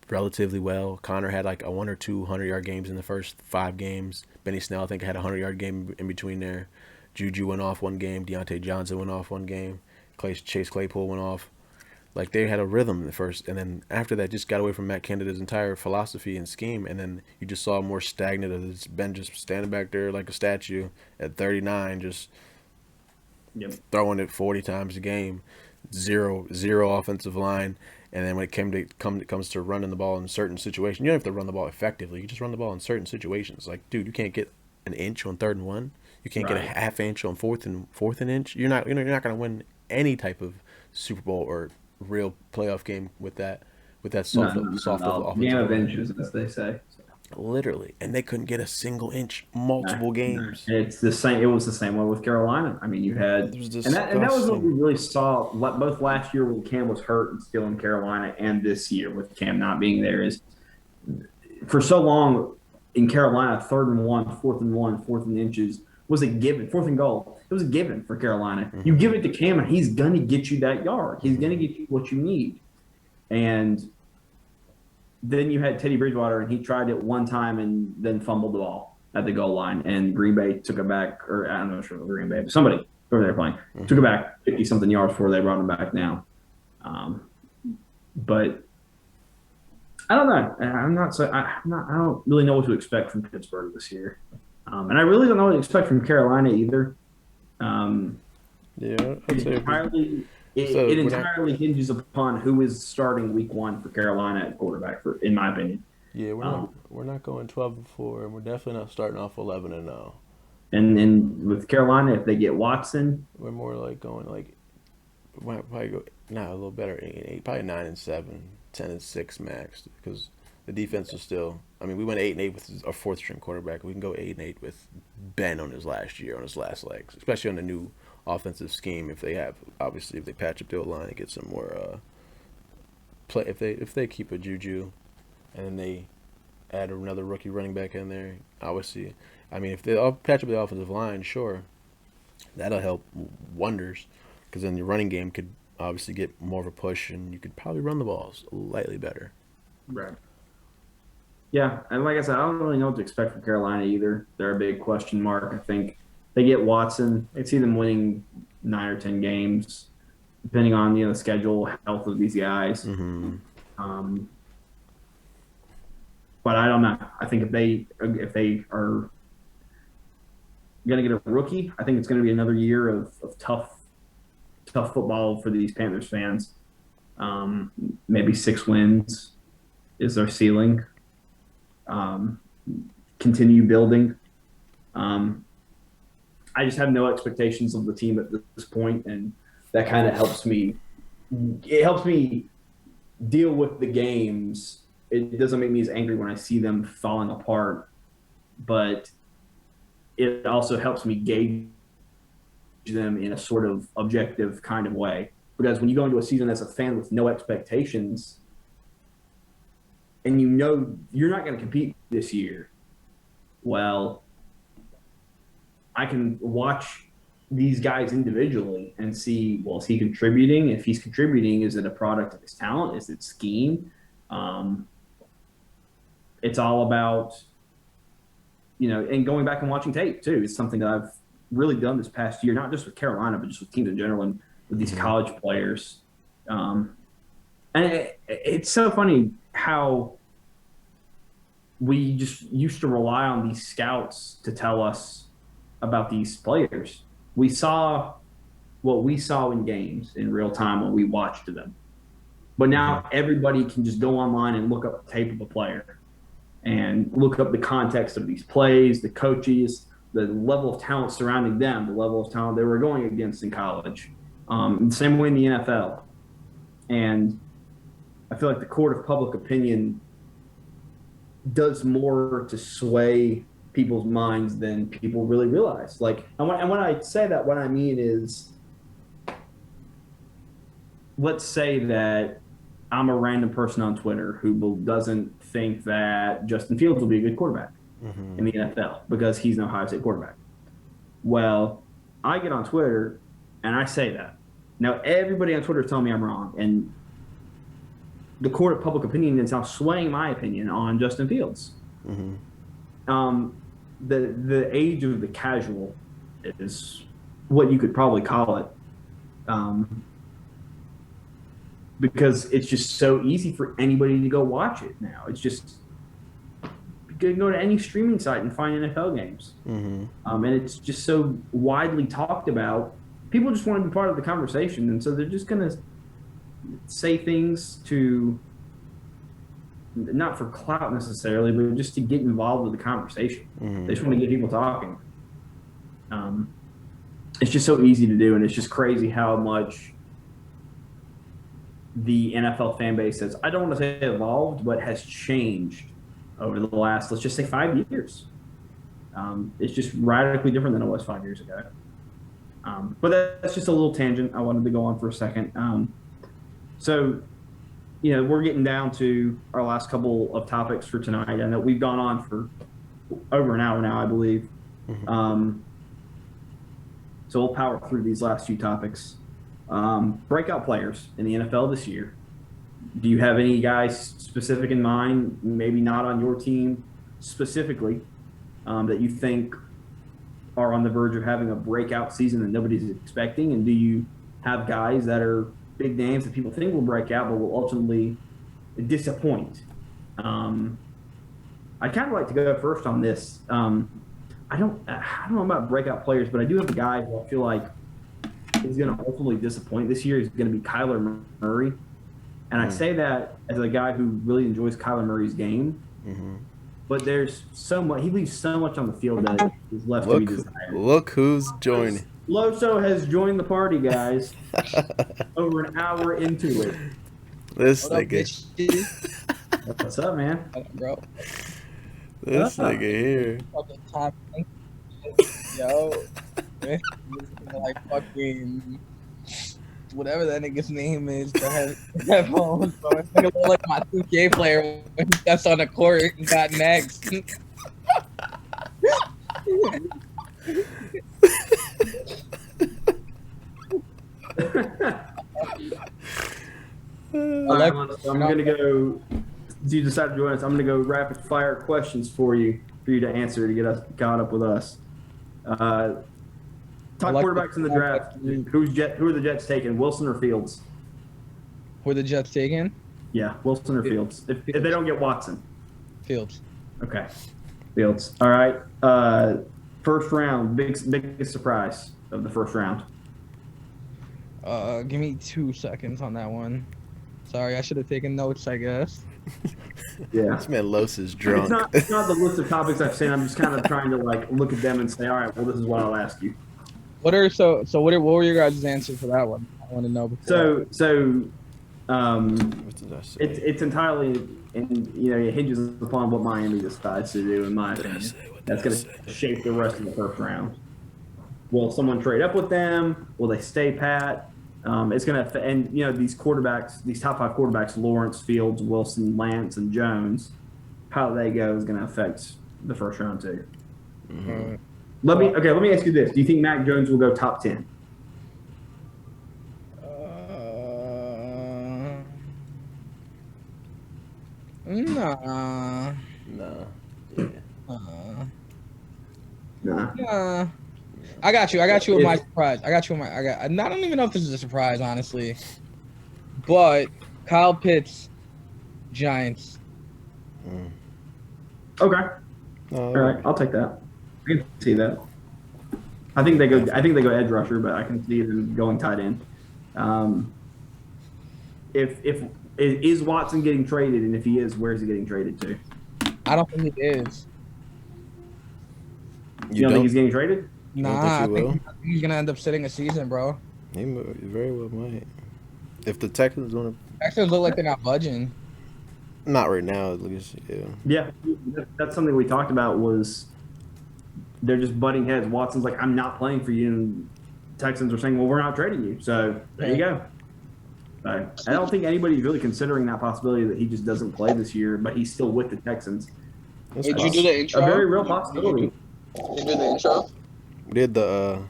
C: relatively well. Connor had like a 1 or 2 100-yard games in the first 5 games. Benny Snell, I think, had a 100-yard game in between there. Juju went off one game. Deontay Johnson went off one game. Chase Claypool went off. Like, they had a rhythm in the first. And then after that, just got away from Matt Canada's entire philosophy and scheme. And then you just saw more stagnant of this Ben just standing back there like a statue at 39, just throwing it 40 times a game. zero offensive line. And then when it comes to running the ball in certain situations, you don't have to run the ball effectively. You just run the ball in certain situations. Like, dude, you can't get an inch on 3rd and 1. You can't get a half inch on fourth and inch. You're not going to win any type of Super Bowl or real playoff game with that soft offensive
B: game of
C: line.
B: inches, as they say.
C: Literally, and they couldn't get a single inch multiple games.
B: It's the same. It was the same way with Carolina. I mean, you had, and that was what we really saw both last year when Cam was hurt and still in Carolina, and this year with Cam not being there. Is for so long in Carolina, 3rd and 1, 4th and 1, 4th and inches was a given. 4th and goal, it was a given for Carolina. You give it to Cam, and he's going to get you that yard. He's going to get you what you need, and then you had Teddy Bridgewater, and he tried it one time and then fumbled the ball at the goal line, and Green Bay took it back, or I'm not sure Green Bay, but somebody over there playing took it back 50-something yards before they brought him back down. But I don't know. I don't really know what to expect from Pittsburgh this year, and I really don't know what to expect from Carolina either.
C: Yeah, I'd say
B: it entirely hinges upon who is starting week 1 for Carolina at quarterback, in my opinion.
C: Yeah, we're not going 12-4, and we're definitely not starting off 11-0.
B: And then with Carolina, if they get Watson,
C: we're more like going like probably go a little better, 8, probably 9-7, 10-6 max, because the defense is still. I mean, we went 8-8 with our 4th-string quarterback. We can go 8-8 with Ben on his last last legs, especially on the new offensive scheme. If they patch up the line and get some more play, if they keep a Juju, and then they add another rookie running back in there, obviously. I mean, if they all patch up the offensive line, sure, that'll help wonders, because then your running game could obviously get more of a push, and you could probably run the balls slightly better.
B: Right. Yeah, and like I said, I don't really know what to expect from Carolina either. They're a big question mark. I think they get Watson. I see them winning 9 or 10 games, depending on the schedule, health of these guys. But I don't know. I think if they are going to get a rookie, I think it's going to be another year of tough football for these Panthers fans. Maybe 6 wins is their ceiling. Continue building. I just have no expectations of the team at this point, and that kind of helps me. It helps me deal with the games. It doesn't make me as angry when I see them falling apart, but it also helps me gauge them in a sort of objective kind of way. Because when you go into a season as a fan with no expectations, and you know you're not going to compete this year, well, I can watch these guys individually and see, well, is he contributing? If he's contributing, is it a product of his talent? Is it scheme? It's all about, and going back and watching tape too is something that I've really done this past year, not just with Carolina, but just with teams in general and with these college players. And it's so funny how we just used to rely on these scouts to tell us about these players. We saw what we saw in games in real time when we watched them. But now everybody can just go online and look up the tape of a player and look up the context of these plays, the coaches, the level of talent surrounding them, the level of talent they were going against in college. The same way in the NFL. And I feel like the court of public opinion does more to sway people's minds than people really realize. And when I say that, what I mean is, let's say that I'm a random person on Twitter who doesn't think that Justin Fields will be a good quarterback in the NFL because he's an Ohio State quarterback. Well, I get on Twitter and I say that. Now, everybody on Twitter is telling me I'm wrong, and the court of public opinion is now swaying my opinion on Justin Fields. The age of the casual is what you could probably call it, because it's just so easy for anybody to go watch it now. It's just you can go to any streaming site and find NFL games, and it's just so widely talked about. people just want to be part of the conversation, and so they're just going to say things to not for clout necessarily, but just to get involved with the conversation. They just want to get people talking. It's just so easy to do, and it's just crazy how much the NFL fan base has, I don't want to say evolved, but has changed over the last, let's just say, 5 years. It's just radically different than it was 5 years ago. But that's just a little tangent I wanted to go on for a second. So, we're getting down to our last couple of topics for tonight. I know we've gone on for over an hour now, I believe. So we'll power through these last few topics. Breakout players in the NFL this year. Do you have any guys specific in mind, maybe not on your team specifically, that you think are on the verge of having a breakout season that nobody's expecting? And do you have guys that are big names that people think will break out but will ultimately disappoint? I'd kind of like to go first on this. I don't know about breakout players, but I do have a guy who I feel like is going to ultimately disappoint this year. He's going to be Kyler Murray. And I say that as a guy who really enjoys Kyler Murray's game. But there's so much, he leaves so much on the field that is left to be desired.
C: Look who's joining.
B: Loso has joined the party, guys. Over an hour into it.
C: This nigga.
B: What's up, man?
A: Bro.
C: This nigga here.
A: Yo. Like fucking whatever that nigga's name is to have headphones, bro. It's gonna look like my 2K player when he steps on the court and got next.
B: I'm gonna go. You decide to join us. I'm gonna go rapid fire questions for you to answer to get us caught up with us. Top quarterbacks in the draft. Who are the Jets taking? Wilson or Fields?
A: Who are the Jets taking?
B: Yeah, Wilson or Fields. If they don't get Watson.
A: Fields.
B: Okay, Fields. All right. First round. Biggest surprise of the first round.
A: Give me 2 seconds on that one. Sorry, I should have taken notes, I guess.
B: Yeah.
C: This man Los is drunk.
B: It's not the list of topics I've seen. I'm just kind of trying to look at them and say, all right, well, this is what I'll ask you.
A: What were your guys' answers for that one? I want to know.
B: It's entirely, and it hinges upon what Miami decides to do, in my opinion. That's going to shape the rest of the first round. Will someone trade up with them? Will they stay pat? It's going to, and these quarterbacks, these top 5 quarterbacks, Lawrence, Fields, Wilson, Lance, and Jones, how they go is going to affect the first round too. Let me ask you this: do you think Mac Jones will go top 10?
A: Nah.
B: Nah.
A: I got you with my surprise. I don't even know if this is a surprise, honestly. But Kyle Pitts, Giants.
B: Okay. All right, I'll take that. I can see that. I think they go edge rusher, but I can see them going tight end. If is Watson getting traded, and if he is, where is he getting traded to?
A: I don't think he is.
B: You don't think he's getting traded?
A: Nah, I think he's gonna end up sitting a season, bro.
C: He very well might. If the Texans want to,
A: Texans look like they're not budging.
C: Not right now, at least.
B: Yeah, that's something we talked about. Was they're just butting heads. Watson's like, I'm not playing for you, and Texans are saying, well, we're not trading you. So there you go. I don't think anybody's really considering that possibility that he just doesn't play this year, but he's still with the Texans.
A: Did you do the intro?
B: A very real possibility.
A: You did the intro?
C: We did the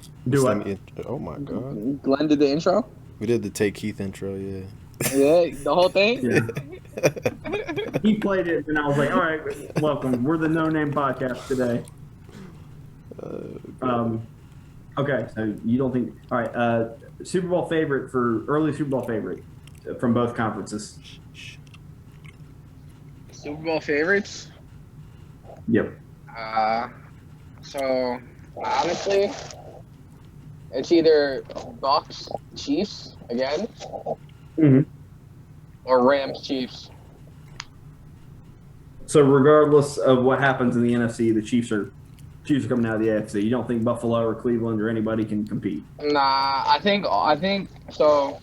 C: oh my god.
A: Glenn did the intro?
C: We did the Take Keith intro, yeah.
A: Yeah, the whole thing?
B: Yeah. He played it, and I was like, all right, welcome. We're the No Name Podcast today. Okay, so you don't think... All right, early Super Bowl favorite from both conferences.
A: Super Bowl favorites?
B: Yep.
A: So, honestly, It's either Bucks, Chiefs again,
B: Mm-hmm.
A: or Rams, Chiefs.
B: So regardless of what happens in the NFC, the Chiefs are coming out of the AFC. You don't think Buffalo or Cleveland or anybody can compete?
A: Nah, I think so.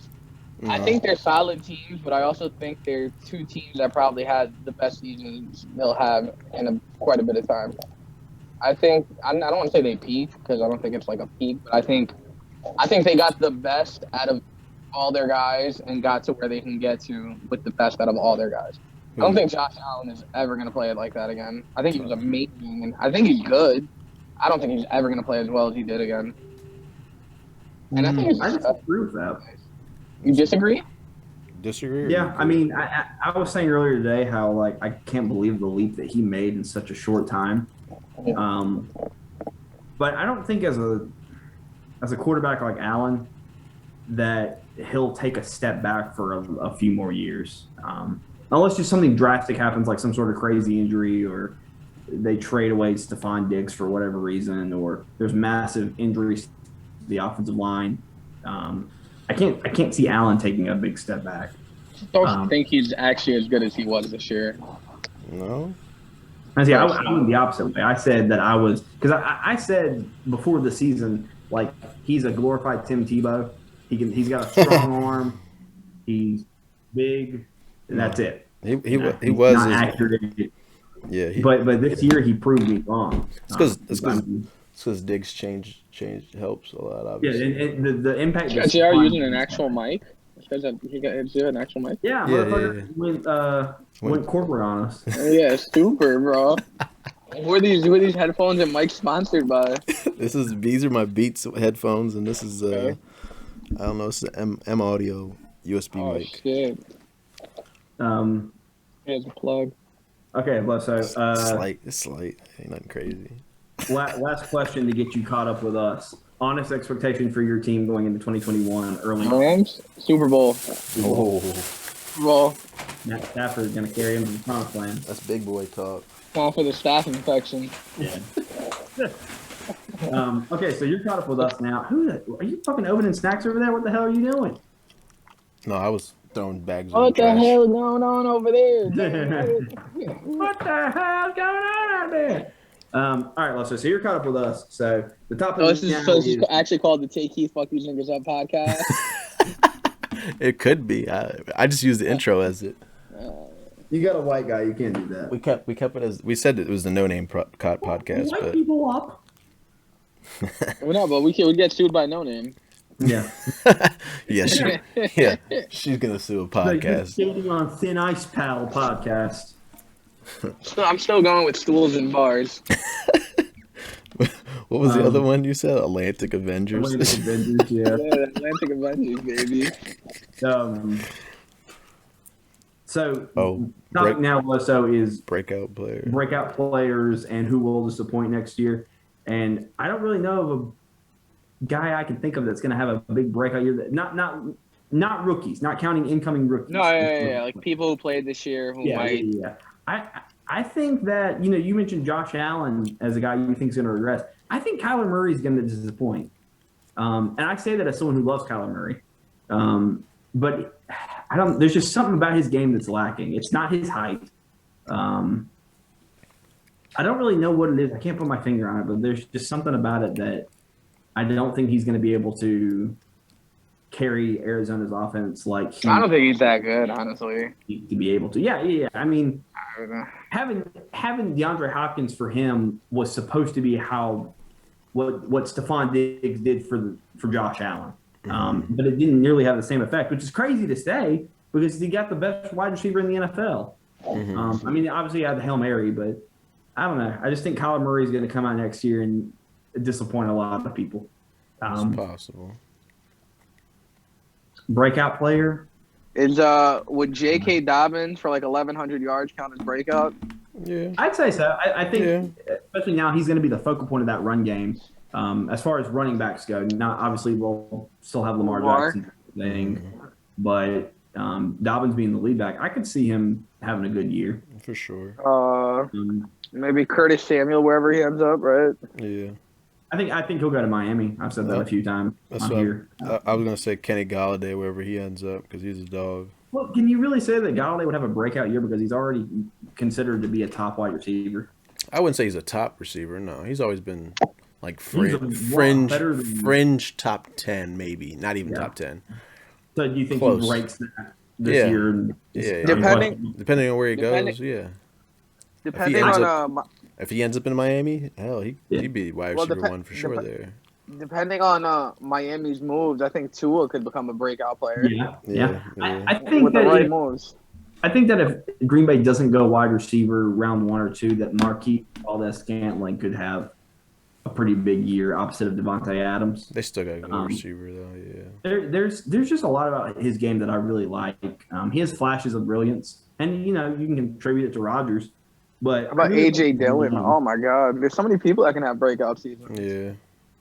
C: No.
A: I think they're solid teams, but I also think they're two teams that probably had the best seasons they'll have in quite a bit of time. I think I don't want to say they peaked because I don't think it's like a peak, but I think they got the best out of all their guys and got to where they can get to with the best out of all their guys. I don't think Josh Allen is ever going to play it like that again. I think he was amazing, and I think he's good. I don't think he's ever going to play as well as he did again. And I think it's
B: I disagree with that.
A: You disagree?
C: Disagree?
B: Yeah, I mean, I was saying earlier today how like I can't believe the leap that he made in such a short time. But I don't think as a quarterback like Allen that he'll take a step back for a few more years, unless just something drastic happens, like some sort of crazy injury, or they trade away Stephon Diggs for whatever reason, or there's massive injuries to the offensive line. I can't see Allen taking a big step back.
A: Don't think he's actually as good as he was this year.
C: No.
B: I went the opposite way. I said that I was because I said before the season, like, he's a glorified Tim Tebow. He's got a strong arm. He's big, and that's it.
C: He
B: he's
C: was
B: not accurate.
C: Yeah.
B: But this year he proved me wrong.
C: It's because Diggs change helps a lot. Obviously.
B: Yeah, and the impact.
A: Is JR using an actual mic? Is there an actual mic?
B: Yeah, motherfucker went corporate on us.
A: Yeah, super, bro. Who are these headphones and mics sponsored by?
C: These are my Beats headphones, and this is I don't know, it's the M Audio USB mic.
A: Oh shit. Here's a plug.
B: Okay, so
C: it's slight, ain't nothing crazy.
B: Last question to get you caught up with us. Honest expectation for your team going into 2021 early.
A: Rams, Super Bowl.
C: Oh,
A: Super Bowl.
B: Matt Stafford is going to carry him to the promised land.
C: that's big boy talk.
A: Time for the staph infection.
B: Yeah. Okay, so you're caught up with us now. Are you fucking opening snacks over there? What the hell are you doing?
C: No, I was throwing bags.
A: What the hell is going on over there?
B: What the hell's going on out there? All right, Lester. So you're caught up with us. So the topic.
A: This is actually called the Take Keith Fuck These Niggas Up podcast.
C: It could be. I just used the intro as it.
B: You got a white guy. You can't do that.
C: We kept it as we said it was the No Name podcast.
B: White
C: but
B: people up.
A: Well, no, but we get sued by No Name.
B: Yeah.
C: she's gonna sue a
B: So you're
C: podcast.
B: skating on thin ice, pal. Podcast.
A: So I'm still going with stools and bars.
C: What was the other one you said? Atlantic Avengers.
B: Atlantic Avengers, yeah.
A: Yeah, Atlantic Avengers, baby.
B: So topic now also is
C: breakout
B: players and who will disappoint next year. And I don't really know of a guy I can think of that's going to have a big breakout year. Not rookies, not counting incoming rookies.
A: No, yeah. Like people who played this year who might.
B: Yeah. I think that, you mentioned Josh Allen as a guy you think is going to regress. I think Kyler Murray is going to disappoint. And I say that as someone who loves Kyler Murray. But there's just something about his game that's lacking. It's not his height. I don't really know what it is. I can't put my finger on it, but there's just something about it that I don't think he's going to be able to carry Arizona's offense like
A: I don't think he's that good, honestly.
B: To be able to. Yeah. I mean, having DeAndre Hopkins for him was supposed to be what Stephon Diggs did for Josh Allen. But it didn't nearly have the same effect, which is crazy to say because he got the best wide receiver in the NFL. I mean, obviously he had the Hail Mary, but I don't know. I just think Kyler Murray is going to come out next year and disappoint a lot of people.
C: It's possible.
B: Breakout player?
A: Would J.K. Dobbins for like 1,100 yards count as breakout?
C: Yeah.
B: I'd say so. I think, especially now, he's going to be the focal point of that run game. As far as running backs go, not obviously we'll still have Lamar Jackson thing, but Dobbins being the lead back, I could see him having a good year.
C: For sure.
A: Maybe Curtis Samuel wherever he ends up, right?
C: Yeah.
B: I think he'll go to Miami. I've said that a few times
C: That's
B: on
C: what
B: here.
C: I was gonna say Kenny Galladay wherever he ends up because he's a dog.
B: Well, can you really say that Galladay would have a breakout year because he's already considered to be a top wide receiver?
C: I wouldn't say he's a top receiver. No, he's always been like
B: He's a lot better than-
C: fringe top 10, maybe not even
B: Yeah.
C: top 10.
B: So do you think
C: Close.
B: he breaks that this
C: Yeah.
B: year? And
C: Yeah,
A: Depending
C: on where he
A: Depending-
C: goes, yeah.
A: depending
C: ends
A: on
C: If he ends up in Miami, hell,
B: Yeah.
C: he'd be wide
A: Well,
C: receiver one for sure there.
A: depending on Miami's moves, I think Tua could become a breakout player
B: Yeah.
C: Yeah.
B: I think
A: with the
B: that
A: right moves.
B: I think that if Green Bay doesn't go wide receiver round 1 or 2, that Marquise Valdez-Scantling could have a pretty big year opposite of Devontae Adams.
C: They still got a good receiver though, yeah.
B: There's just a lot about his game that I really like. He has flashes of brilliance, and you can contribute it to Rodgers. But
A: How about AJ Dillon? Oh my God, there's so many people that can have breakout seasons.
C: Yeah.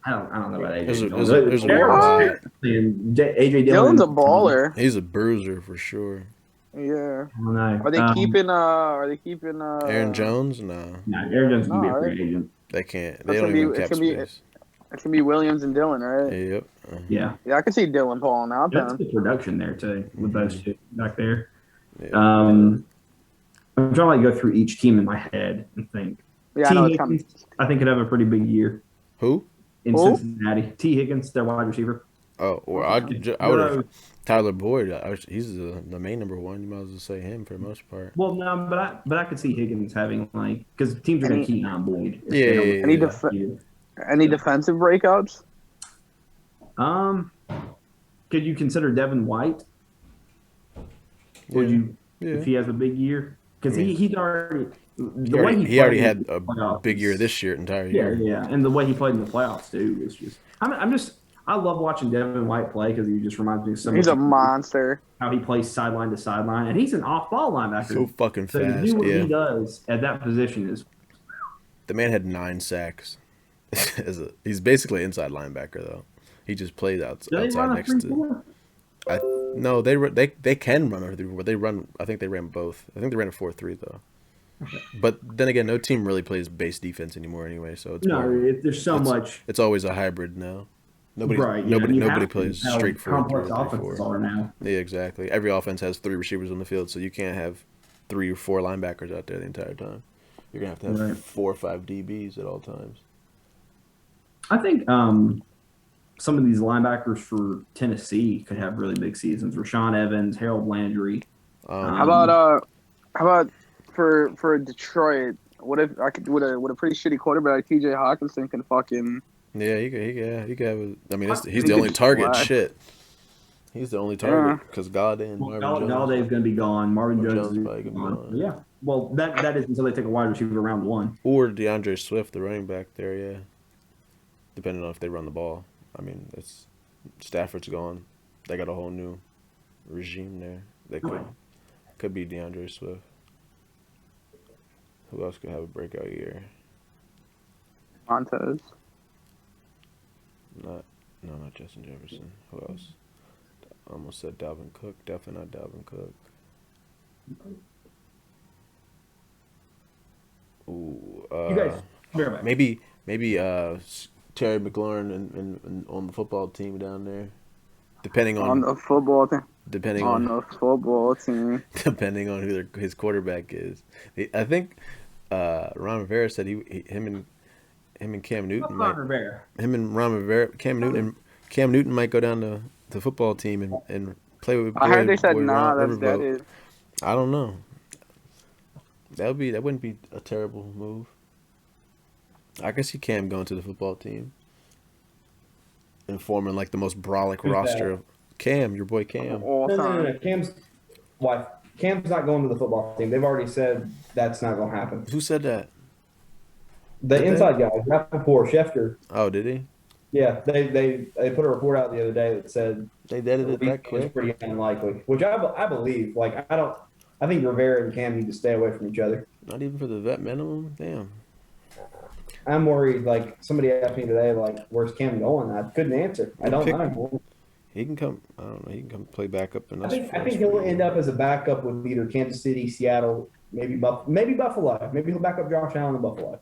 B: I don't know about AJ
C: There's a
B: Dillon.
C: lot.
B: AJ
A: Dillon's a baller.
C: He's a bruiser for sure.
A: Yeah.
B: I don't know.
A: Are they keeping? Are they keeping?
C: Aaron Jones? No.
B: No, Aaron Jones can be a
A: No,
B: free agent.
C: They can't.
A: That's
C: They don't
A: gonna
C: even
A: be-
C: cap
A: it's gonna be-
C: space.
A: It can be Williams and Dillon, right?
C: Yep.
B: Yeah,
A: Yeah, I can see Dillon pulling out
B: that's
A: then.
B: good production there too with those two back there.
C: Yeah.
B: I'm trying to like go through each team in my head and think.
A: Yeah, I
B: T.
A: know it's coming.
B: Higgins, I think could have a pretty big year
C: Who?
B: in
A: Who?
B: Cincinnati. T. Higgins, their wide receiver.
C: Oh, or I would have Tyler Boyd. He's the main number one. You might as well say him for the most part.
B: Well, no, but I could see Higgins having like because teams are going to keep on Boyd. if
C: Yeah,
B: they don't-
C: yeah,
A: Any
C: yeah.
A: any defensive breakouts?
B: Could you consider Devin White? Would you
C: Yeah.
B: if he has a big year? Because he's already
C: He already had a
B: playoffs
C: big year
B: is-
C: this year, entire
B: Yeah,
C: year.
B: yeah, and the way he played in the playoffs too is just. I love watching Devin White play because he just reminds me so much.
A: He's a
B: of
A: monster.
B: how he plays sideline to sideline, and he's an off-ball linebacker.
C: So fucking
B: So to
C: fast.
B: do what
C: Yeah.
B: he does at that position is
C: The man had 9 sacks. He's basically an inside linebacker though. He just plays
B: Do they
C: outside
B: run a
C: next to.
B: 3-4?
C: No, they can run a 3-4, but they run. I think they ran both. I think they ran a 4-3 though. But then again, no team really plays base defense anymore anyway. So it's
B: No,
C: more,
B: there's so much.
C: it's always a hybrid now. Nobody
B: Right, yeah, you
C: nobody
B: have to
C: plays
B: how
C: straight 4-3
B: complex
C: or
B: offenses
C: 3-4.
B: are now.
C: Yeah, exactly. Every offense has 3 receivers on the field, so you can't have 3 or 4 linebackers out there the entire time. You're gonna have to have
B: Right.
C: 4 or 5 DBs at all times.
B: I think some of these linebackers for Tennessee could have really big seasons. Rashawn Evans, Harold Landry.
A: How about for Detroit? What if I could with a pretty shitty quarterback like T.J. Hawkinson can fucking
C: Yeah, he could have. He's
B: He
C: the only
B: could
C: target.
A: fly.
C: Shit, he's the only target because Galladay and
B: Well,
C: Marvin Jones.
B: Galladay's going to be gone. Marvin Jones is
C: probably gonna be
B: gone.
C: gone.
B: Yeah. Well, that is until they take a wide receiver round 1.
C: Or DeAndre Swift, the running back there, yeah. Depending on if they run the ball. I mean, it's Stafford's gone. They got a whole new regime there. They could be DeAndre Swift. Who else could have a breakout year?
A: Montez.
C: Not Justin Jefferson. Who else? I almost said Dalvin Cook. Definitely not Dalvin Cook. Ooh,
B: You guys, be right back.
C: maybe Terry McLaurin and on the football team down there, depending
A: On
C: on
A: the football team.
C: depending
A: On
C: on
A: the football team.
C: depending on who his quarterback is. I think Ron Rivera said him and Cam Newton might,
B: Rivera.
C: him and Ron Rivera Cam Newton might go down to the football team and play with.
A: I heard they said
C: Ron
A: that's
C: Riverboat.
A: dead.
C: I don't know. That wouldn't be a terrible move. I can see Cam going to the football team and forming like the most brolic
B: Who's
C: roster
B: that?
C: of Cam, your boy Cam.
A: All time.
B: No. Cam's not going to the football team. They've already said that's not going to happen.
C: Who said that?
B: The
C: Did
B: inside guys, Rappaport, Schefter.
C: Oh, did he?
B: Yeah, they put a report out the other day that said
C: They did it that
B: it's
C: quick.
B: pretty unlikely, which I believe. Like I think Rivera and Cam need to stay away from each other.
C: Not even for the vet minimum. Damn.
B: I'm worried. Like somebody asked me today, like, "Where's Cam going?" I couldn't answer. I don't know.
C: He can come. I don't know. He can come play backup in
B: I
C: us.
B: think he'll end up as a backup with either Kansas City, Seattle, maybe Buffalo. Maybe he'll back up Josh Allen in Buffalo.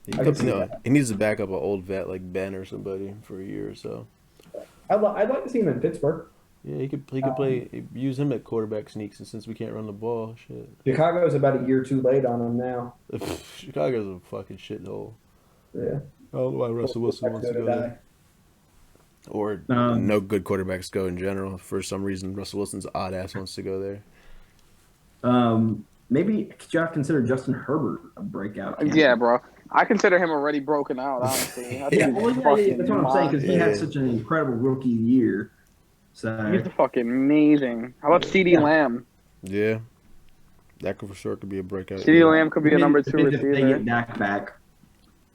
C: He needs to back up an old vet like Ben or somebody for a year or so.
B: I'd like to see him in Pittsburgh.
C: Yeah, he could play. Use him at quarterback sneaks, and since we can't run the ball, shit.
B: Chicago's about a year too late on him now.
C: Chicago's a fucking shithole.
B: Yeah.
C: I don't know why Russell Wilson wants to go there. Or no good quarterbacks go in general. For some reason, Russell Wilson's odd ass wants to go there.
B: Maybe could y'all consider Justin Herbert a breakout candidate?
A: Yeah, bro. I consider him already broken out, honestly.
B: That's what I'm saying, because he had such an incredible rookie year. So
A: He's fucking amazing. How about CD Lamb?
C: Yeah. That could for sure could be a breakout.
A: CD Lamb could be a number 2 receiver.
B: They get Dak back.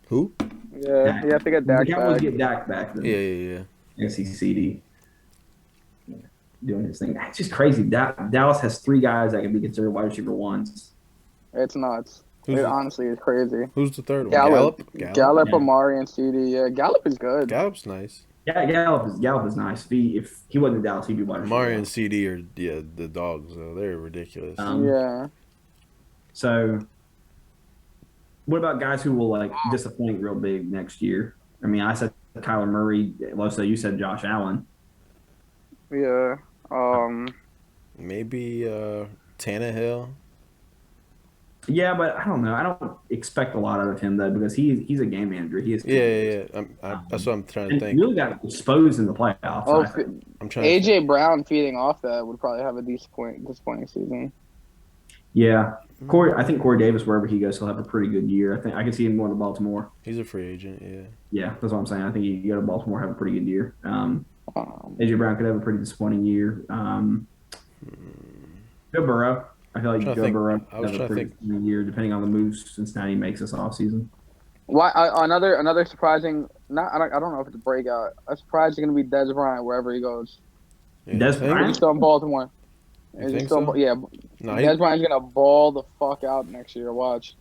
C: Who?
A: Yeah, you have to get Dak
B: back.
A: back.
B: Get Dak back. Then.
C: Yeah.
B: I guess he's CD. Doing his thing. It's just crazy. Dallas has 3 guys that can be considered wide receiver ones.
A: It's nuts. Honestly is crazy.
C: Who's the third one?
A: Gallup, Amari, and CD. Yeah, Gallup is good.
C: Gallup's nice.
B: Yeah, Gallup is nice. If he wasn't in Dallas, he'd be wide receiver.
C: Amari and CD are the dogs. They're ridiculous.
A: Yeah.
B: So, what about guys who will disappoint real big next year? I mean, I said Kyler Murray. Losa, you said Josh Allen.
A: Yeah.
C: Maybe Tannehill.
B: Yeah, but I don't know. I don't expect a lot out of him though because he's a game manager. He is.
C: Yeah. That's what I'm trying to think.
B: He really got exposed in the playoffs.
A: I'm trying. AJ Brown feeding off that would probably have a disappointing season.
B: Yeah, I think Corey Davis, wherever he goes, he'll have a pretty good year. I can see him going to Baltimore.
C: He's a free agent. Yeah.
B: Yeah, that's what I'm saying. I think he go to Baltimore, have a pretty good year. AJ Brown could have a pretty disappointing year. Joe Burrow. I feel like Joe Burrow has a pretty good year, depending on the moves Cincinnati makes this offseason.
A: Why another surprising? I don't know if it's a breakout. A surprise is going to be Dez Bryant wherever he goes.
B: Dez Bryant?
A: He's still in Baltimore.
C: You think so?
A: Yeah.
C: No,
A: Dez Bryant's going to ball the fuck out next year. Watch.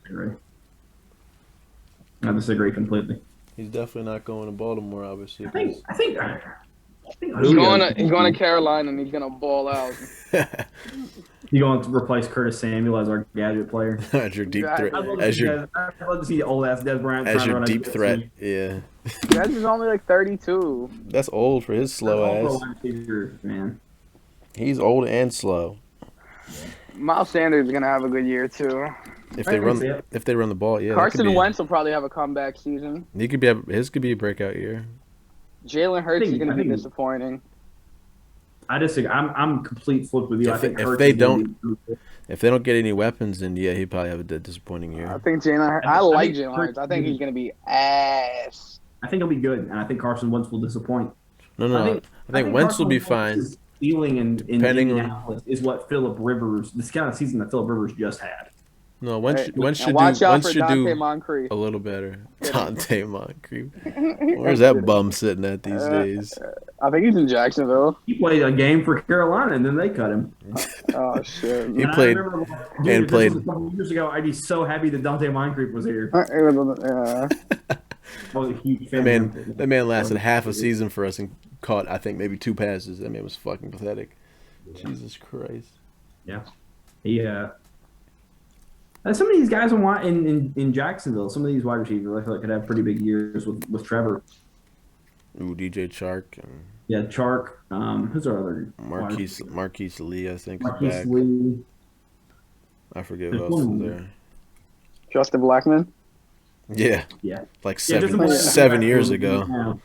B: I disagree completely.
C: He's definitely not going to Baltimore, obviously.
B: I think
A: he's going to Carolina and he's going to ball out.
B: You going to replace Curtis Samuel as our gadget player?
C: As your deep threat.
B: I'd love to see old ass Dez Bryant
C: as your deep threat. Yeah.
A: Dez is only like 32.
C: That's old for his slow ass.
B: Man.
C: He's old and slow.
A: Miles Sanders is gonna have a good year too.
C: If they run the ball, yeah.
A: Carson Wentz will probably have a comeback season.
C: His could be a breakout year.
A: Jalen Hurts is gonna be disappointing.
B: I disagree. I'm complete flip with you.
C: If they don't get any weapons, then yeah, he'd probably have a disappointing year.
A: I think Jalen Hurts. I like Jalen Hurts. I think he's gonna be ass.
B: I think he'll be good, and I think Carson Wentz will disappoint.
C: No. I think Wentz will be fine.
B: Feeling in Indianapolis is what Phillip Rivers, this kind of season that Phillip Rivers just had.
C: No, Wentz should do a little better. Dante Moncrief. Where's that bum sitting at these days?
A: I think he's in Jacksonville.
B: He played a game for Carolina, and then they cut him.
A: Oh, shit.
C: He played.
B: A couple years ago, I'd be so happy that Dante Moncrief was here.
C: That man lasted half a season for us and caught, I think, maybe 2 passes. That man was fucking pathetic. Jesus Christ.
B: Yeah. Some of these guys in Jacksonville, some of these wide receivers, I feel like could have pretty big years with Trevor.
C: Ooh, DJ Chark.
B: Yeah, Chark. Who's our other?
C: Marquise Lee, I think.
B: Marquise Lee.
C: I forget who else is there.
A: Justin Blackmon.
C: Yeah. Like 7 years ago.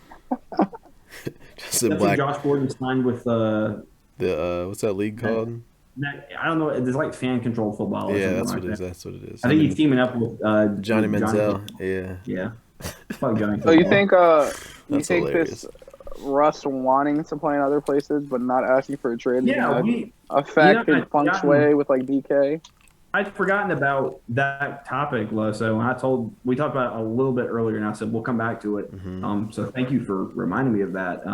C: Justin Black.
B: Josh Gordon signed with
C: what's that league called?
B: I don't know. It's like fan controlled football.
C: Yeah, that's what it is. That's what it is.
B: I think he's teaming up with
C: Johnny Manziel. Yeah.
B: Fuck Johnny.
A: So you think
C: hilarious.
A: this Russ wanting to play in other places but not asking for a trade affect his feng shui with like DK?
B: I'd forgotten about that topic, so we talked about it a little bit earlier, and I said we'll come back to it.
C: Mm-hmm.
B: So thank you for reminding me of that.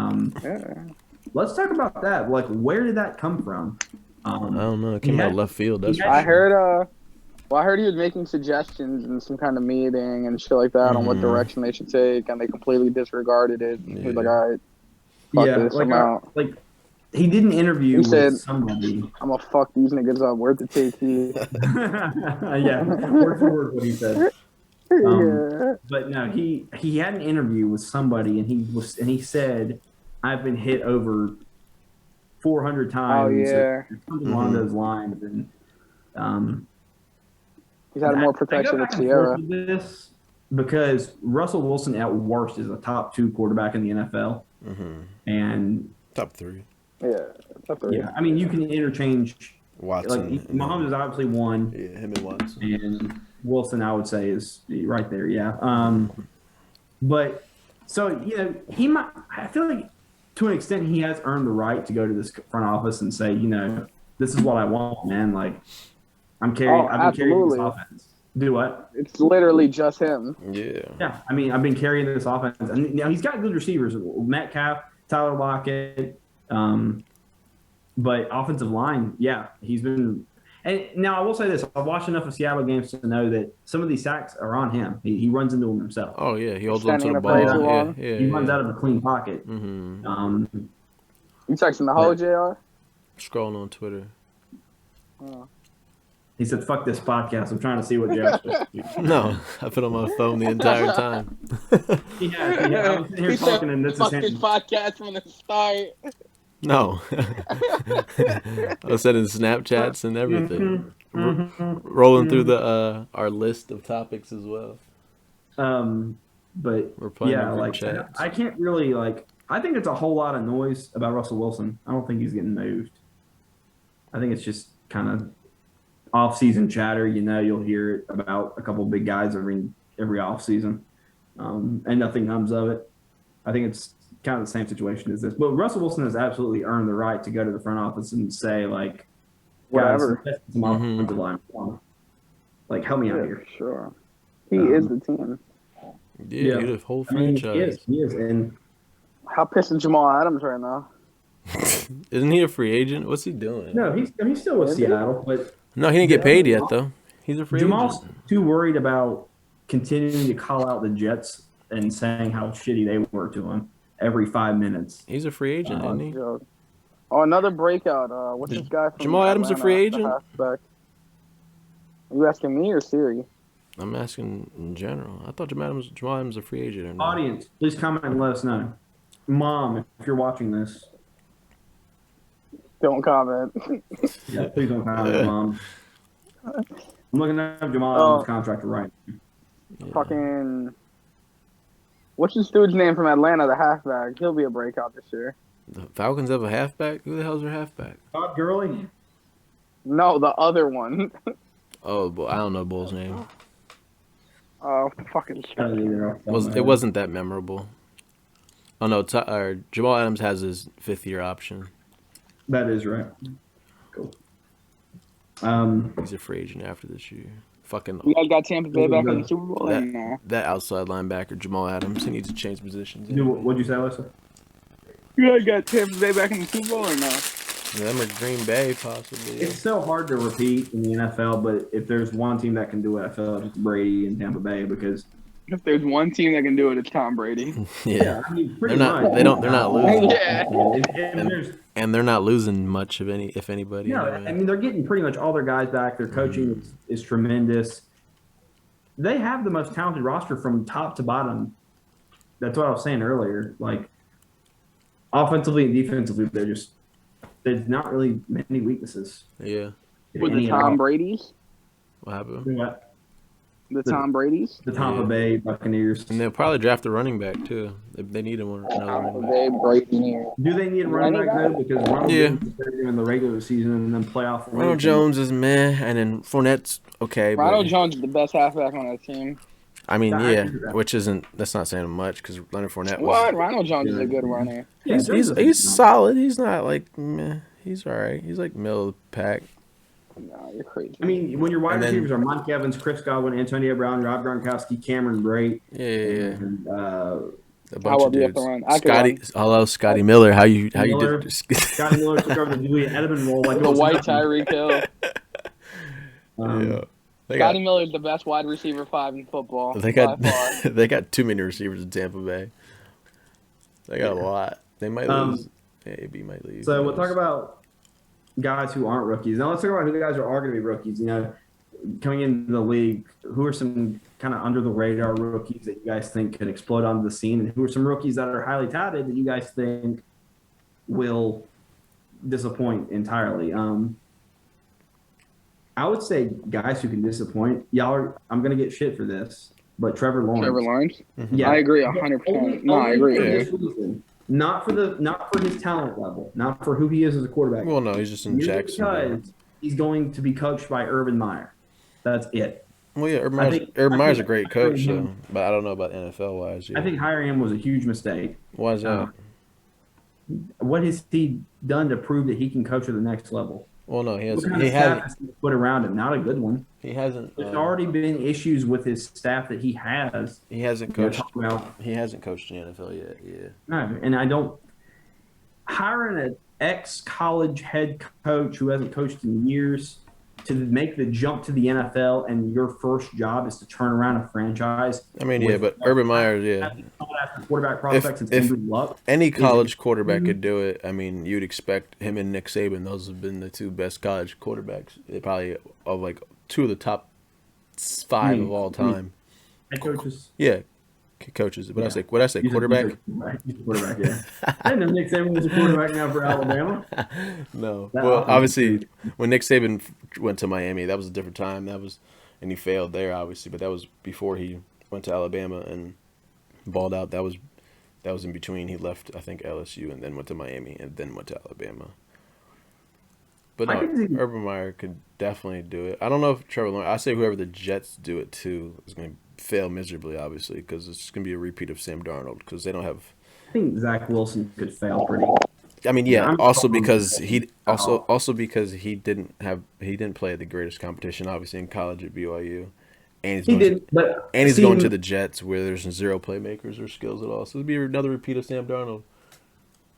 B: Let's talk about that. Like, where did that come from?
C: I don't know. It came out of left field.
A: I heard he was making suggestions in some kind of meeting and shit like that on what direction they should take, and they completely disregarded it. And he was like, "All right, fuck this, I'm out."
B: Like, he did an interview with somebody.
A: I'm gonna fuck these niggas up. Where'd the take you?
B: Yeah, word for word what he said. But no, he had an interview with somebody, and he said, "I've been hit over 400 times."
D: Oh yeah,
B: Something along those lines, and
D: he's had more
B: I
D: protection
B: go
D: with
B: back and forth
D: Sierra.
B: with this because Russell Wilson at worst is a top 2 quarterback in the NFL, and
C: Top 3.
D: Yeah, top 3.
B: yeah, I mean you can interchange.
C: Watson.
B: Like Mahomes is obviously 1.
C: Yeah, him and Watson.
B: And Wilson, I would say, is right there. Yeah. But so he might. I feel like to an extent he has earned the right to go to this front office and say, this is what I want, man. Like I've been carrying this offense. Do what?
D: It's literally just him.
C: Yeah.
B: Yeah. I mean, I've been carrying this offense, and now he's got good receivers: Metcalf, Tyler Lockett. But offensive line, yeah, he's been. And now I will say this: I've watched enough of Seattle games to know that some of these sacks are on him. He runs into them himself.
C: Oh yeah, he holds on to
D: Standing
C: the
D: in the
C: ball.
D: play too
C: Yeah,
B: He runs out of a clean pocket.
D: You texting the whole JR?
C: Scrolling on Twitter.
D: Oh.
B: He said, "Fuck this podcast. I'm trying to see what Jeff's supposed to do."
C: No, I put on my phone the entire time.
B: He has. I was sitting here talking, and this is
A: Fuck this
B: him.
A: podcast from the start.
C: No. I was sending Snapchats and everything. Rolling through the our list of topics as well.
B: But
C: We're playing
B: yeah,
C: over
B: like
C: chats.
B: I can't really like. I think it's a whole lot of noise about Russell Wilson. I don't think he's getting moved. I think it's just kind of off-season chatter. You'll hear it about a couple of big guys every off-season, and nothing comes of it. I think it's kind of the same situation as this. But Russell Wilson has absolutely earned the right to go to the front office and say, like,
D: Whatever.
B: guys, some offensive line. Like, help me out here.
D: Sure. He is the team.
C: Yeah, you're the whole
B: I mean,
C: franchise.
B: he is. And
D: How pissed is Jamal Adams right now?
C: Isn't he a free agent? What's he doing?
B: no, he's still with Seattle, but
C: No, he didn't get paid yet though. He's a free
B: Jamal's
C: agent.
B: too worried about continuing to call out the Jets and saying how shitty they were to him every 5 minutes.
C: He's a free agent, isn't he?
D: Joke. Oh, another breakout. What's this guy from
C: Jamal Adams a
D: Atlanta,
C: free
D: the
C: agent?
D: halfback? Are you asking me or Siri?
C: I'm asking in general. I thought Jamal Adams a free agent or not.
B: Audience, please comment and let us know. Mom, if you're watching this,
D: Don't comment.
B: yeah, please don't comment, Mom. I'm looking up Jamal Adams' contract right now.
C: Yeah.
D: Fucking. What's this dude's name from Atlanta, the halfback? He'll be a breakout this year.
C: The Falcons have a halfback? Who the hell's their halfback?
B: Todd Gurley?
D: No, the other one.
C: Oh, boy, I don't know Bull's name.
D: Oh, fucking shit.
C: It wasn't that memorable. Oh no, Jamal Adams has his 5th-year option.
B: That is right. Cool.
C: He's a free agent after this year. Fucking
D: You guys got Tampa Bay back in the Super Bowl?
C: that outside linebacker Jamal Adams. He needs to change positions.
B: What'd you say, Alyssa?
D: You guys got Tampa Bay back in the Super Bowl or no?
C: Them or Green Bay possibly.
B: It's so hard to repeat in the NFL, but if there's one team that can do it, I feel like it's Brady and Tampa Bay because
D: If there's one team that can do it, it's Tom Brady.
C: Yeah.
B: I mean, pretty
C: They're not-
B: much.
C: they don't- they're not losing.
D: Yeah.
C: And they're not losing much of if anybody.
B: No,
C: anyway.
B: I mean they're getting pretty much all their guys back. Their coaching is tremendous. They have the most talented roster from top to bottom. That's what I was saying earlier. Like offensively and defensively, there's not really many weaknesses.
C: Yeah.
D: With the Tom Brady's?
C: What happened?
B: What?
D: The Tom Brady's?
B: The Tampa Bay Buccaneers.
C: And they'll probably draft a running back too. They need another
D: Tampa
C: running back.
D: Bay Brady.
B: Do they need a running back though? Because Ronald
C: Yeah.
B: Jones is better in the regular season and then playoff.
C: Ronald Jones is meh, and then Fournette's okay.
D: Ronald
C: but,
D: Jones is the best halfback on that team.
C: I mean,
B: I
C: yeah,
B: agree with that.
C: which isn't that's not saying much because Leonard Fournette
D: What?
C: was.
D: Ronald Jones is a good runner.
B: Yeah,
C: He's solid. He's not like meh. He's all right. He's like middle of the pack.
D: No, you're crazy.
B: I mean, when your wide
C: And then-
B: receivers are Mike Evans, Chris Godwin, Antonio Brown, Rob Gronkowski, Cameron Brate,
C: Yeah.
B: and
C: A
D: How
C: bunch
D: well
C: of
D: do you have
C: dudes.
D: to run? I could
C: Scotty,
D: run.
C: hello, Scotty Miller. How you
B: Miller.
C: did?
B: Scotty Miller took over the Julian Edelman role like it
D: The
B: was
D: white
B: nothing.
D: Tyreek Hill.
C: Yeah. They
D: Scotty
C: got,
D: Miller is the best wide receiver 5 in football.
C: they
D: by
C: got
D: far.
C: they got too many receivers in Tampa Bay. They got a lot. They might lose. AB might lose.
B: So we'll talk about guys who aren't rookies. Now let's talk about who guys are going to be rookies. coming into the league, who are some kind of under the radar rookies that you guys think could explode onto the scene, and who are some rookies that are highly touted that you guys think will disappoint entirely? I would say guys who can disappoint. I'm gonna get shit for this, but Trevor Lawrence.
D: Trevor Lawrence.
B: Yeah,
D: I agree 100%. No, I agree.
B: For this reason. Not for his talent level, not for who he is as a quarterback.
C: Well, no, he's just in Jacksonville.
B: Because he's going to be coached by Urban Meyer. That's it.
C: Well, yeah, Urban Meyer's a great coach, though, but I don't know about NFL wise. Yeah.
B: I think hiring him was a huge mistake.
C: Why is that?
B: What has he done to prove that he can coach at the next level?
C: Well, no, he hasn't.
B: What kind of staff has he put around him? Not a good one.
C: He hasn't.
B: There's already been issues with his staff that he has.
C: He hasn't coached. He hasn't coached in the NFL yet. Yeah.
B: No, and I don't hiring an ex-college head coach who hasn't coached in years to make the jump to the NFL, and your first job is to turn around a franchise.
C: I mean, yeah, but Urban Meyer, yeah.
B: Quarterback prospects and Andrew Luck.
C: Any college quarterback could do it. I mean, you'd expect him and Nick Saban. Those have been the two best college quarterbacks. They probably of like two of the top 5 of all time.
B: Head coaches.
C: Yeah, coaches. What I say? Quarterback.
B: Quarterback. Yeah. I didn't know Nick Saban was a quarterback now for Alabama.
C: No. Well, obviously, when Nick Saban went to Miami, that was a different time. And he failed there, obviously. But that was before he went to Alabama and balled out. That was in between. He left, I think, LSU and then went to Miami and then went to Alabama. But no, Urban Meyer could definitely do it. I don't know if Trevor Lawrence. I say whoever the Jets do it to is going to fail miserably, obviously, because it's going to be a repeat of Sam Darnold because they don't have.
B: I think Zach Wilson could fail pretty.
C: I mean, yeah. Also because he didn't play at the greatest competition, obviously in college at BYU, and he's going to the Jets where there's zero playmakers or skills at all. So it'd be another repeat of Sam Darnold.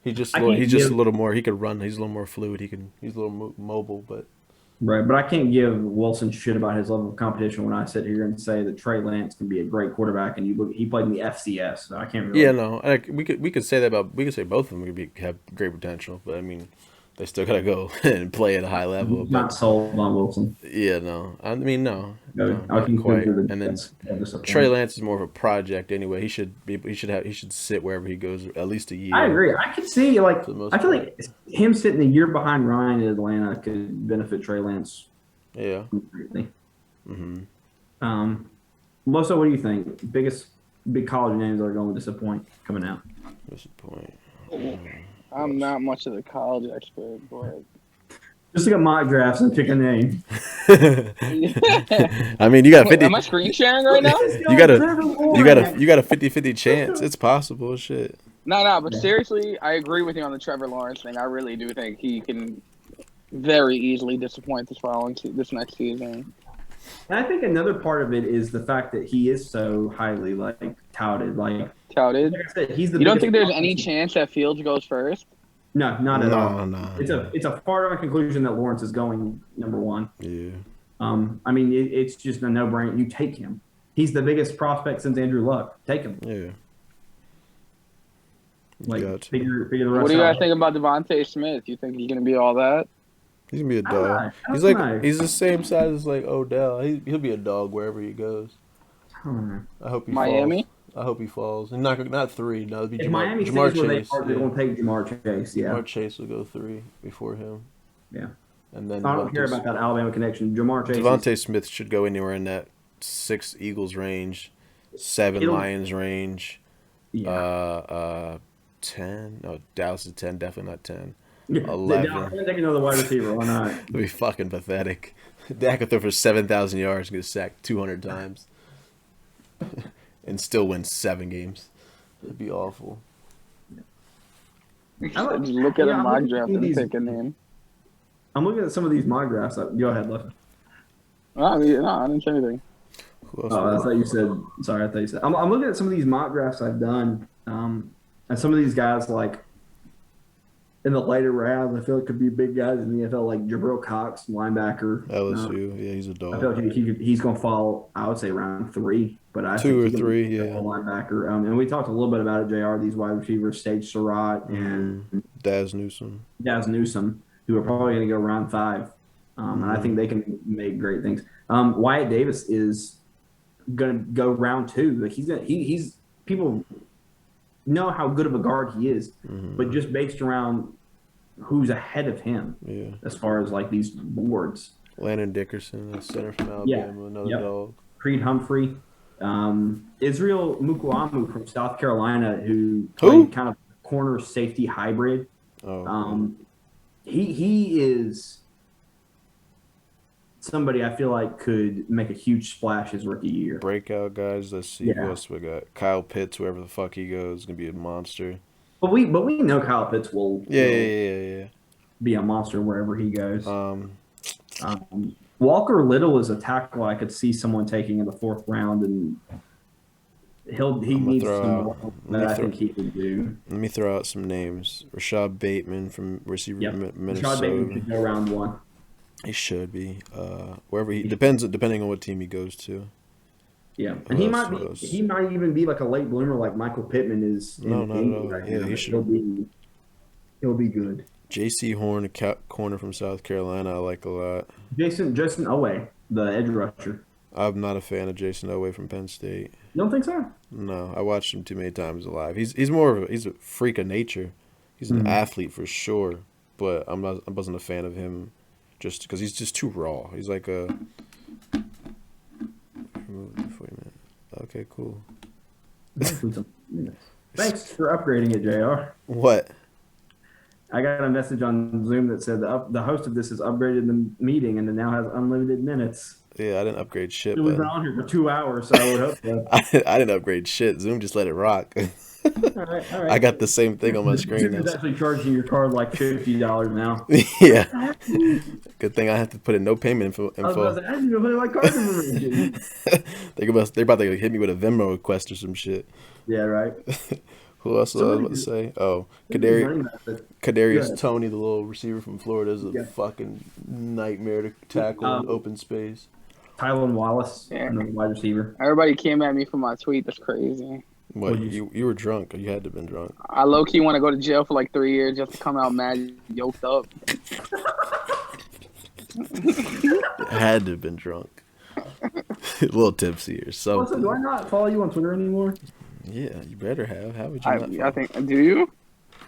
C: He's just a little more. He could run. He's a little more fluid. He's a little mobile, but.
B: Right, but I can't give Wilson shit about his level of competition when I sit here and say that Trey Lance can be a great quarterback, and he played in the FCS, so I can't really.
C: Yeah, no, we could say that about both of them have great potential, but I mean, they still gotta go and play at a high level.
B: I'm not sold on Wilson.
C: Yeah, no, I mean no,
B: not quite.
C: And then Trey Lance is more of a project anyway. He should sit wherever he goes at least a year.
B: I agree. I could see I feel like him sitting a year behind Ryan in Atlanta could benefit Trey Lance.
C: Yeah.
B: Greatly. Loso, what do you think? Big college names that are going to disappoint coming out.
C: Disappoint.
D: I'm not much of a college expert, but
B: just look at mock drafts and pick a name.
C: I mean, you got 50.
D: Am I screen sharing right now?
C: You got a 50-50 chance. It's possible. Shit.
D: No, but seriously, I agree with you on the Trevor Lawrence thing. I really do think he can very easily disappoint this next season.
B: And I think another part of it is the fact that he is so highly touted.
D: Touted?
B: Like I said, he's the.
D: You don't think there's any chance that Fields goes first?
B: No, not at all.
C: No.
B: It's a foregone conclusion that Lawrence is going number 1.
C: Yeah.
B: I mean, it's just a no-brainer. You take him. He's the biggest prospect since Andrew Luck. Take him.
C: Yeah.
B: Figure the rest out.
D: What do you guys think about Devontae Smith? You think he's going to be all that?
C: He's gonna be a dog. He's the same size as Odell. He'll be a dog wherever he goes. I hope he
D: Miami.
C: Falls. I hope he falls. And not 3. No, it'll be
B: if Miami
C: Jamar
B: stays where
C: Chase.
B: They're going to take Jamar Chase. Yeah.
C: Jamar Chase will go 3 before him.
B: Yeah.
C: And then
B: I don't care about that Alabama connection. Jamar Chase.
C: Devontae Smith should go anywhere in that 6 Eagles range, 7 Lions range. Yeah. 10. No, Dallas is 10. Definitely not 10. 11.
B: Take another wide receiver. Why not?
C: It'd be fucking pathetic. Dak could throw for 7,000 yards and get sacked 200 times, and still win 7 games. It'd be awful.
D: Just look at a mock draft and pick a name.
B: I'm looking at some of these mock drafts. Go ahead, Lefty.
D: I didn't say anything.
B: I thought you said. Sorry, I thought you said. I'm looking at some of these mock drafts I've done, and some of these guys in the later rounds, I feel like could be big guys in the NFL, like Jabril Cox, linebacker.
C: LSU, yeah, he's a dog.
B: I feel like he's going to fall, I would say, around 3. But I
C: 2
B: think
C: or 3, yeah.
B: Linebacker. And we talked a little bit about it, JR, these wide receivers, Sage Surratt and
C: Daz Newsome,
B: who are probably going to go round 5. And I think they can make great things. Wyatt Davis is gonna go round 2. Like he's people know how good of a guard he is, but just based around who's ahead of him as far as like these boards.
C: Landon Dickerson, a center from Alabama, another dog.
B: Creed Humphrey, Israel Mukuamu from South Carolina, who played kind of corner safety hybrid. He is somebody I feel like could make a huge splash his rookie year.
C: Breakout guys. Let's see who else we got. Kyle Pitts, wherever the fuck he goes, is gonna be a monster.
B: But we know Kyle Pitts will be a monster wherever he goes. Walker Little is a tackle I could see someone taking in the 4th round, and he needs some more that I think he can do.
C: Let me throw out some names. Rashad Bateman from receiver Minnesota.
B: Rashad Bateman should go round 1.
C: He should be. Wherever he depending on what team he goes to.
B: Yeah, and he might even be like a late bloomer, like Michael Pittman is.
C: No, not at all.
B: Right
C: yeah,
B: now.
C: he should.
B: He'll be good.
C: J.C. Horn, a corner from South Carolina, I like a lot.
B: Justin Oweh, the edge rusher.
C: I'm not a fan of Jason Oweh from Penn State.
B: You don't think so?
C: No, I watched him too many times live. He's more of he's a freak of nature. He's an athlete for sure, but I wasn't a fan of him just because he's just too raw. He's like a. Okay, cool.
B: Thanks for upgrading it, JR.
C: What?
B: I got a message on Zoom that said the host of this has upgraded the meeting and it now has unlimited minutes.
C: Yeah, I didn't upgrade shit.
B: We've been on here for 2 hours, so I would hope so.
C: I didn't upgrade shit. Zoom just let it rock.
B: All right.
C: I got the same thing on my screen.
B: Zoom is actually charging your card like $50 now.
C: Yeah. Good thing I have to put in no payment info.
B: I was about to ask you to put in my card information.
C: They're about to hit me with a Venmo request or some shit.
B: Yeah, right.
C: Who else was I about to say? Oh, Kadarius Toney, the little receiver from Florida, is a fucking nightmare to tackle in open space.
B: Tylan Wallace, another wide receiver.
D: Everybody came at me for my tweet. That's crazy.
C: What, you were drunk? Or you had to have been drunk.
D: I low-key want to go to jail for like 3 years just to come out mad yoked up.
C: Had to have been drunk. A little tipsy or something.
B: Also, do I not follow you on Twitter anymore?
C: Yeah, you better have. How would you
D: I think. Do you?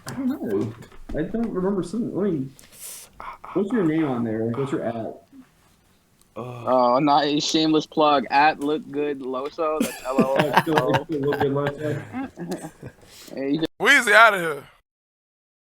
B: I don't know. I don't remember seeing. What's your name on there? What's your at?
D: Oh, not a shameless plug. At Look Good Loso. That's LOL.
B: Look Good Loso.
D: Hey,
E: Weezy out of here.